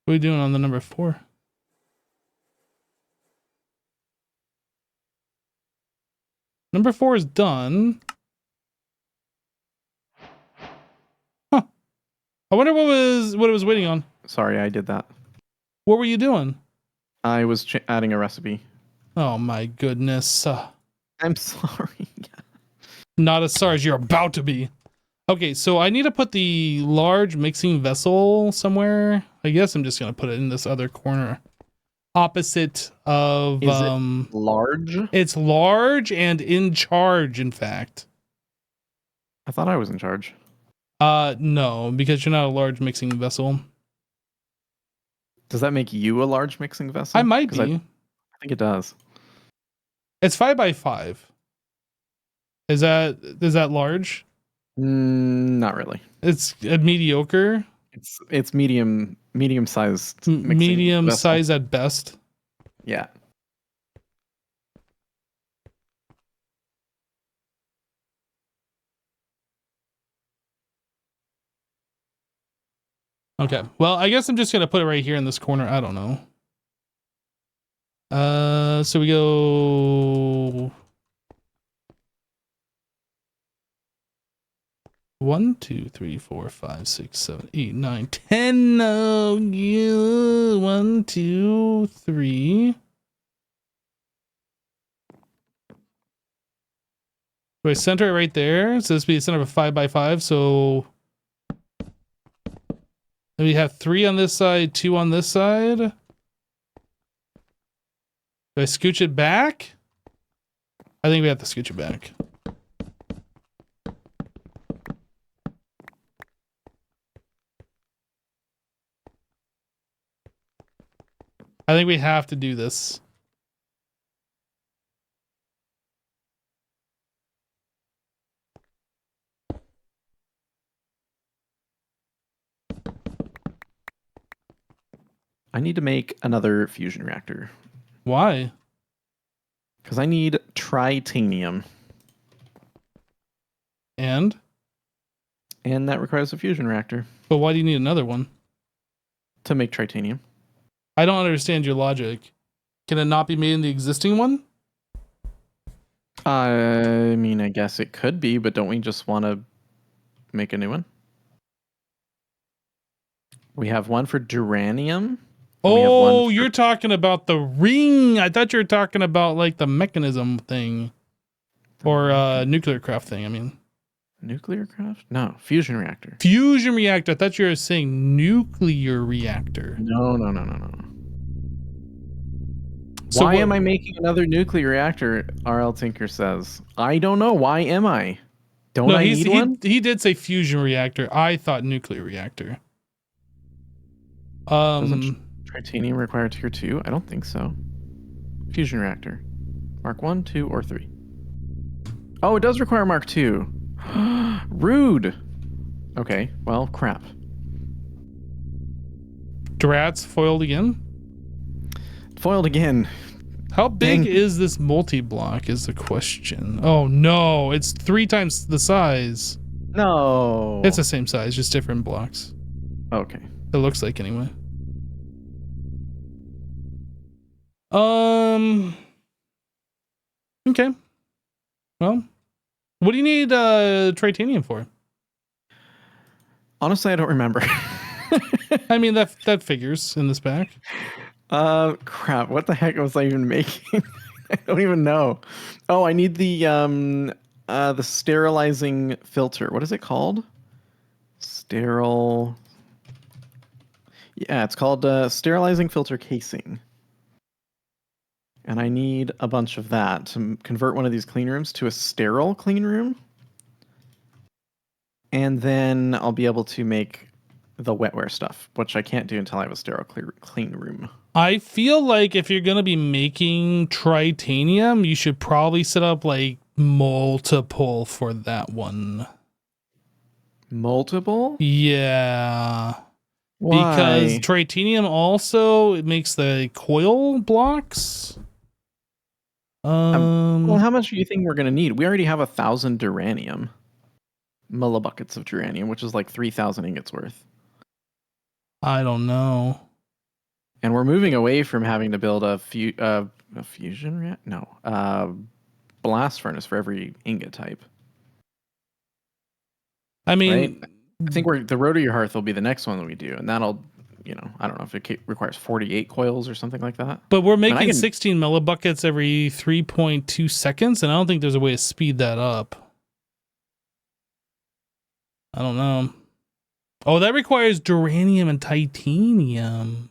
What are we doing on the number 4? Number 4 is done. Huh. I wonder what it was waiting on. Sorry, I did that. What were you doing? I was adding a recipe. Oh my goodness. I'm sorry. Not as sorry as you're about to be. Okay, so I need to put the large mixing vessel somewhere. I guess I'm just going to put it in this other corner. opposite of Is it large? it's large and in charge, in fact. I thought I was in charge. No, because you're not a large mixing vessel. Does that make you a large mixing vessel? I might 'Cause be. I think it does. It's 5x5. Is that large? Not really. It's a mediocre, It's medium sized mixing medium vessel. size at best. Yeah. Okay. Well, I guess I'm just gonna put it right here in this corner. I don't know. So we go 1, 2, 3, 4, 5, 6, 7, 8, 9, 10. Oh, yeah. 1, 2, 3. Do I center it right there? So this would be the center of a 5x5. So we have 3 on this side, 2 on this side. Do I scooch it back? I think we have to scooch it back. I think we have to do this. I need to make another fusion reactor Why? because I need tritanium, And? and that requires a fusion reactor But why do you need another one? to make tritanium. I don't understand your logic. Can it not be made in the existing one? I mean, I guess it could be, but don't we just want to make a new one? We have one for duranium. and we have one Oh, for- you're talking about the ring. I thought you were talking about like the mechanism thing. Or nuclear craft thing, I mean. nuclear craft? No, fusion reactor. Fusion reactor. I thought you were saying nuclear reactor. No. So Why what- am I making another nuclear reactor? RL Tinker says. I don't know. Why am I? Don't I need one? he did say fusion reactor. I thought nuclear reactor. Doesn't tritanium require tier 2? I don't think so. Fusion reactor. Mark 1, 2, or 3. Oh, it does require Mark 2. Rude. Okay, well, crap. Drats foiled again. Foiled again. How big Dang. is this multi-block is the question. Oh no, it's 3 times the size. No. It's the same size, just different blocks. Okay. It looks like anyway. Okay. Well, what do you need titanium for? Honestly, I don't remember. I mean that figures in this pack. Crap. What the heck was I even making? I don't even know. Oh, I need the sterilizing filter. What is it called? Sterile. Yeah, it's called sterilizing filter casing. And I need a bunch of that to convert one of these clean rooms to a sterile clean room. And then I'll be able to make the wetware stuff, which I can't do until I have a sterile clean room. I feel like if you're gonna be making titanium, you should probably set up like multiple for that one. Multiple? Yeah. Why? Because titanium also it makes the coil blocks. Well, how much do you think we're gonna need? We already have 1,000 duranium, millibuckets of duranium, which is like 3,000 ingots worth. I don't know. And we're moving away from having to build a fusion reactor. No, blast furnace for every ingot type. I mean, Right? I think the rotary hearth will be the next one that we do, and that'll, I don't know if it requires 48 coils or something like that. but we're I mean, making 16 millibuckets every 3.2 seconds, and I don't think there's a way to speed that up. I don't know. Oh, that requires duranium and titanium.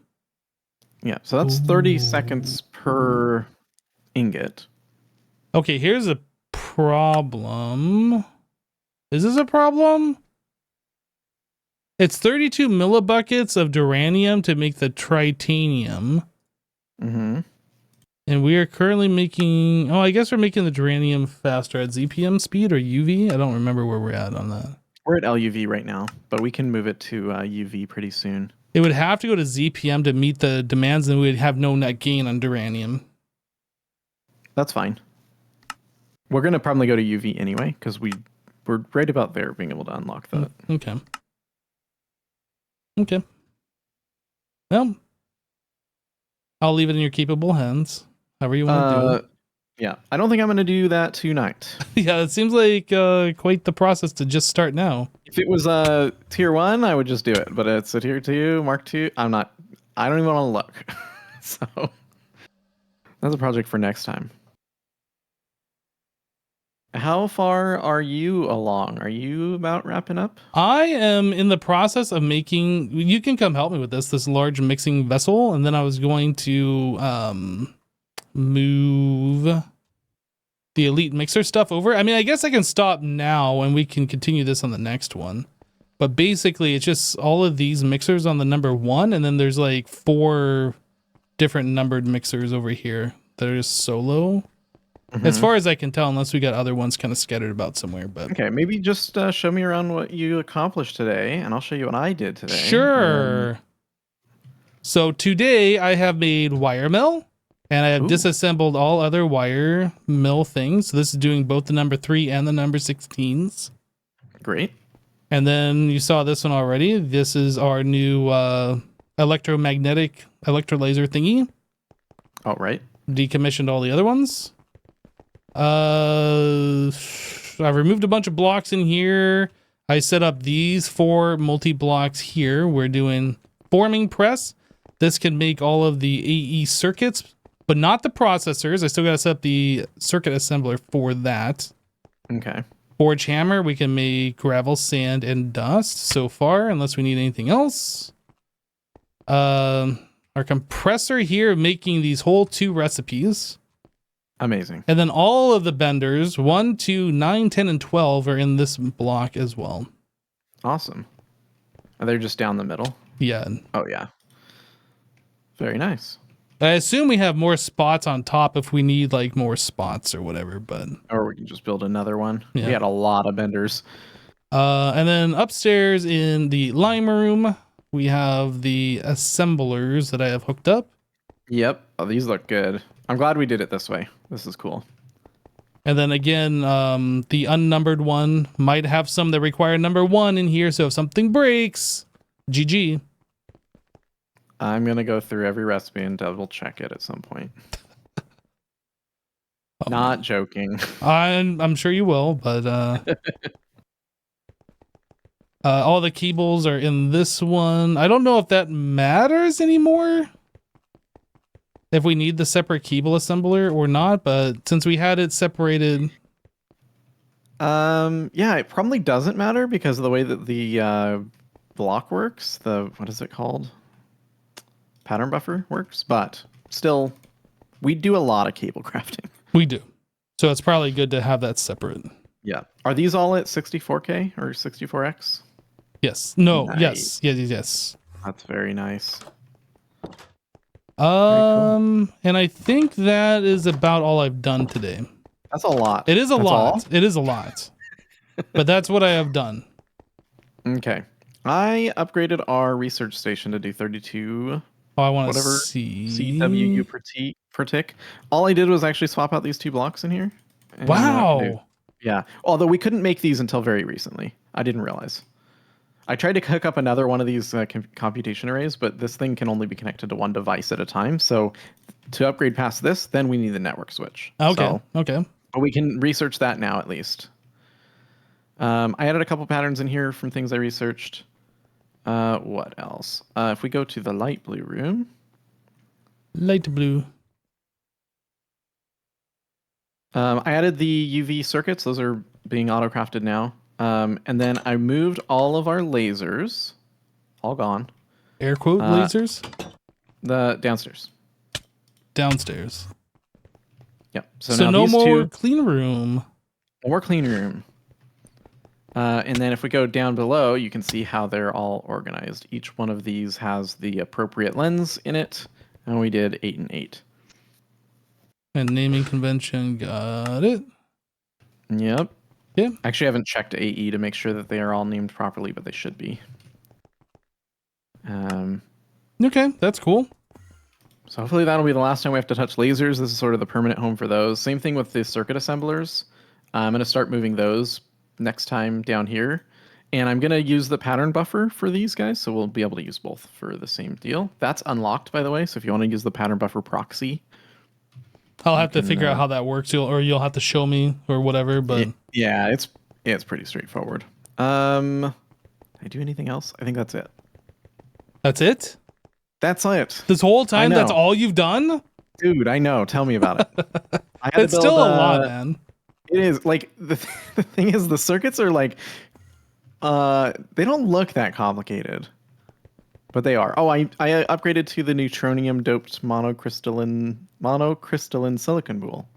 Yeah, so that's 30 Ooh. seconds per ingot. Okay, here's a problem. Is this a problem? It's 32 millibuckets of duranium to make the tritanium. Mm-hmm. And we are currently making... Oh, I guess we're making the duranium faster at ZPM speed or UV. I don't remember where we're at on that. We're at LUV right now, but we can move it to UV pretty soon. It would have to go to ZPM to meet the demands, and we would have no net gain on duranium. That's fine. We're going to probably go to UV anyway, because we're right about there being able to unlock that. Okay. Okay. Well, I'll leave it in your capable hands. However you want to do it. Yeah, I don't think I'm going to do that tonight. Yeah, it seems like quite the process to just start now. If it was tier 1, I would just do it. But it's a tier 2, Mark 2. I don't even want to look. So that's a project for next time. How far are you along? Are you about wrapping up? I am in the process of making... You can come help me with this large mixing vessel. And then I was going to move the elite mixer stuff over. I mean, I guess I can stop now and we can continue this on the next one. But basically, it's just all of these mixers on the number 1. And then there's like 4 different numbered mixers over here that are just solo. Mm-hmm. As far as I can tell, unless we got other ones kind of scattered about somewhere. But okay, maybe just show me around what you accomplished today, and I'll show you what I did today. Sure. So today I have made wire mill, and I have disassembled all other wire mill things. So this is doing both the number 3 and the number 16s. Great. And then you saw this one already. This is our new electromagnetic electrolaser thingy. All right. Decommissioned all the other ones. I removed a bunch of blocks in here. I set up these 4 multi-blocks here. We're doing forming press. This can make all of the AE circuits, but not the processors. I still got to set up the circuit assembler for that. Okay. Forge hammer, we can make gravel, sand, and dust so far, unless we need anything else. Our compressor here making these whole 2 recipes. Amazing. And then all of the benders, 1, 2, 9, 10, and 12 are in this block as well. Awesome. Are they just down the middle? Yeah. Oh, yeah. Very nice. I assume we have more spots on top if we need like more spots or whatever, but... Or we can just build another one. Yeah. We had a lot of benders. And then upstairs in the lime room, we have the assemblers that I have hooked up. Yep. Oh, these look good. I'm glad we did it this way. This is cool. And then again, the unnumbered one might have some that require number 1 in here. So if something breaks, GG. I'm going to go through every recipe and double check it at some point. Oh, Not joking. I'm sure you will, but all the cables are in this one. I don't know if that matters anymore, if we need the separate cable assembler or not, but since we had it separated... Yeah, it probably doesn't matter because of the way that the block works. What is it called? Pattern buffer works, but still, we do a lot of cable crafting. We do. So it's probably good to have that separate. Yeah. Are these all at 64K or 64X? Yes. No. Nice. Yes. That's very nice. Cool. And I think that is about all I've done today. That's a lot. It is a That's lot. all? It is a lot. But that's what I have done. Okay. I upgraded our research station to do 32 Oh, I want to whatever see. CWU per tick. All I did was actually swap out these 2 blocks in here. And Wow. yeah. Although we couldn't make these until very recently. I didn't realize. I tried to hook up another one of these computation arrays, but this thing can only be connected to 1 device at a time. So to upgrade past this, then we need the network switch. Okay. But we can research that now at least. I added a couple patterns in here from things I researched. What else? If we go to the light blue room. Light blue. I added the UV circuits. Those are being auto-crafted now. And then I moved all of our lasers. All gone. Air quote lasers? The downstairs. Downstairs. Yep. So now no these more two, clean room. more clean room. And then if we go down below, you can see how they're all organized. Each one of these has the appropriate lens in it, and we did 8 and 8. And naming convention, got it. Yep. Yeah. Actually, I haven't checked AE to make sure that they are all named properly, but they should be. Okay, that's cool. So hopefully that'll be the last time we have to touch lasers. This is sort of the permanent home for those. Same thing with the circuit assemblers. I'm going to start moving those next time down here. And I'm going to use the pattern buffer for these guys, so we'll be able to use both for the same deal. That's unlocked, by the way, so if you want to use the pattern buffer proxy. I'll have to figure out how that works. You'll have to show me or whatever, but... Yeah, it's pretty straightforward. Did I do anything else? I think that's it. That's it? That's it. This whole time, that's all you've done? Dude, I know. Tell me about it. It's still a lot, man. It is. Like, the thing is, the circuits are like, they don't look that complicated. But they are. Oh, I upgraded to the neutronium-doped monocrystalline silicon boule.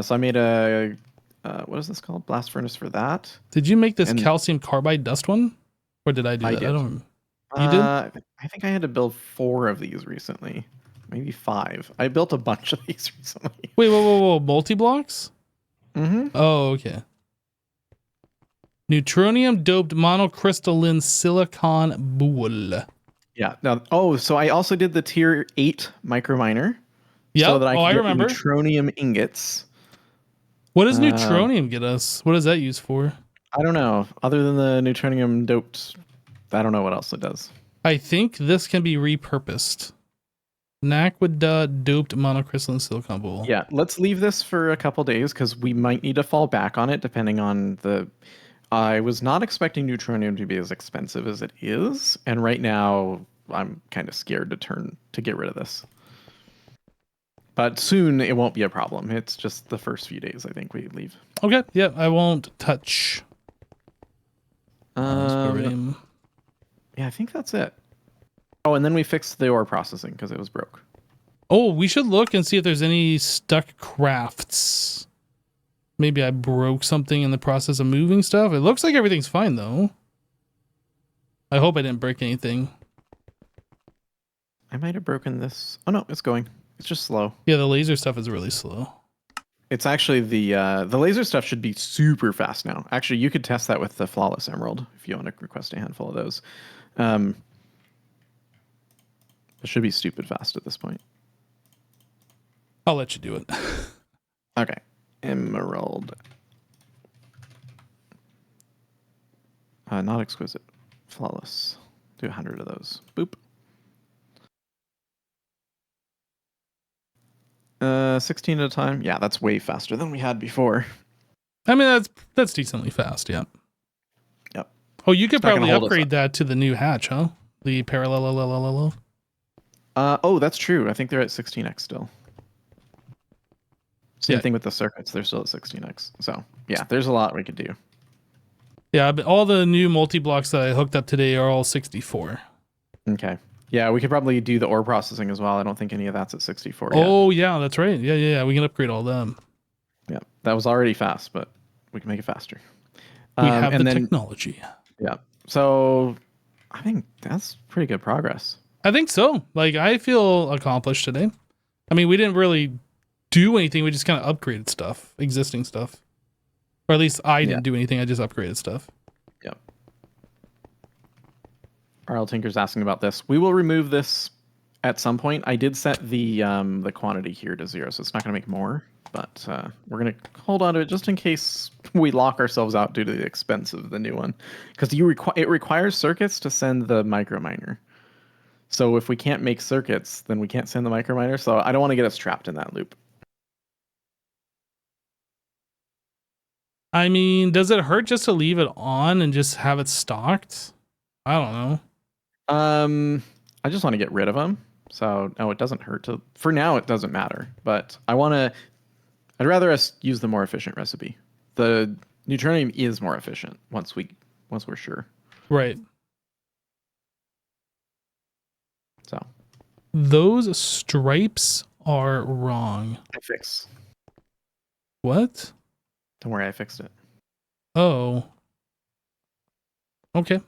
So I made a, what is this called? Blast furnace for that. Did you make this calcium carbide dust one? Or did I do that? Did. I don't... You did? I think I had to build 4 of these recently. Maybe 5. I built a bunch of these recently. Wait, whoa. Multi-blocks? Mm-hmm. Oh, okay. Neutronium doped monocrystalline silicon boule. Yeah. Now, so I also did the tier 8 microminer. Yeah. So that I can get remember. neutronium ingots. What does neutronium get us? What does that use for? I don't know. Other than the neutronium doped, I don't know what else it does. I think this can be repurposed. Naquidot doped monocrystalline silicon boule. Yeah, let's leave this for a couple days because we might need to fall back on it depending on the... I was not expecting neutronium to be as expensive as it is, and right now I'm kind of scared to get rid of this. But soon it won't be a problem. It's just the first few days I think we leave. Okay, yeah, I won't touch. Yeah, I think that's it. Oh, and then we fixed the ore processing because it was broke. Oh, we should look and see if there's any stuck crafts. Maybe I broke something in the process of moving stuff. It looks like everything's fine, though. I hope I didn't break anything. I might have broken this. Oh, no, it's going. It's just slow. Yeah, the laser stuff is really slow. It's actually the laser stuff should be super fast now. Actually, you could test that with the Flawless Emerald if you want to request a handful of those. It should be stupid fast at this point. I'll let you do it. Okay. Emerald. Not exquisite. Flawless. Do 100 of those. Boop. 16 at a time. Yeah, that's way faster than we had before. I mean, that's decently fast, yeah. Yep. Oh, you could probably upgrade that to the new hatch, huh? The parallel. Oh, that's true. I think they're at 16x still. Same thing with the circuits. They're still at 16x. So, yeah, there's a lot we could do. Yeah, but all the new multi-blocks that I hooked up today are all 64. Okay. Yeah, we could probably do the ore processing as well. I don't think any of that's at 64 yet. Oh, yeah, that's right. Yeah. We can upgrade all them. Yeah, that was already fast, but we can make it faster. We have the technology. Yeah. So, I think that's pretty good progress. I think so. Like, I feel accomplished today. I mean, we didn't really do anything. We just kind of upgraded stuff, existing stuff. Or at least I didn't do anything. I just upgraded stuff. Yep. RL Tinker's asking about this. We will remove this at some point. I did set the quantity here to 0, so it's not going to make more. But we're going to hold on to it just in case we lock ourselves out due to the expense of the new one. Because it requires circuits to send the microminer. So if we can't make circuits, then we can't send the microminer. So I don't want to get us trapped in that loop. I mean, does it hurt just to leave it on and just have it stocked? I don't know. I just want to get rid of them. So no, it doesn't hurt to. For now, it doesn't matter. But I'd rather us use the more efficient recipe. The neutronium is more efficient once we're sure. Right. So Those stripes are wrong. I fix. What? Don't worry, I fixed it. Oh. Okay.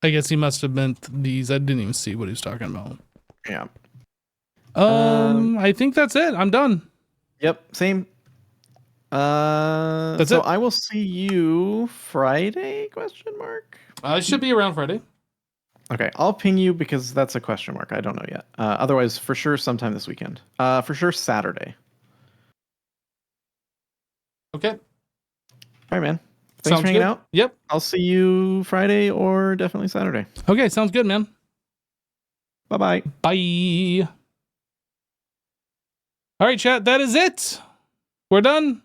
I guess he must have meant these. I didn't even see what he was talking about. Yeah. I think that's it. I'm done. Yep. Same. That's so it. I will see you Friday? Question mark. I should be around Friday. Okay, I'll ping you because that's a question mark. I don't know yet. Otherwise, for sure, sometime this weekend. For sure, Saturday. Okay. All right, man. Thanks Sounds for hanging good. out. Yep. I'll see you Friday or definitely Saturday. Okay, sounds good, man. Bye-bye. Bye. All right, chat. That is it. We're done.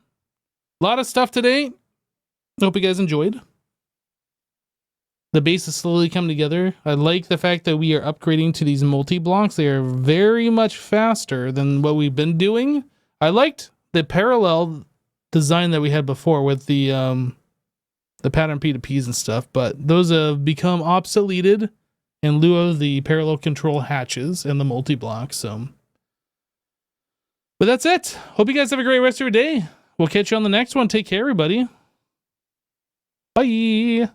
A lot of stuff today. Hope you guys enjoyed. The base is slowly coming together. I like the fact that we are upgrading to these multi-blocks. They are very much faster than what we've been doing. I liked the parallel design that we had before with the pattern P2Ps and stuff, but those have become obsoleted in lieu of the parallel control hatches and the multi-blocks. So, but that's it. Hope you guys have a great rest of your day. We'll catch you on the next one. Take care, everybody. Bye.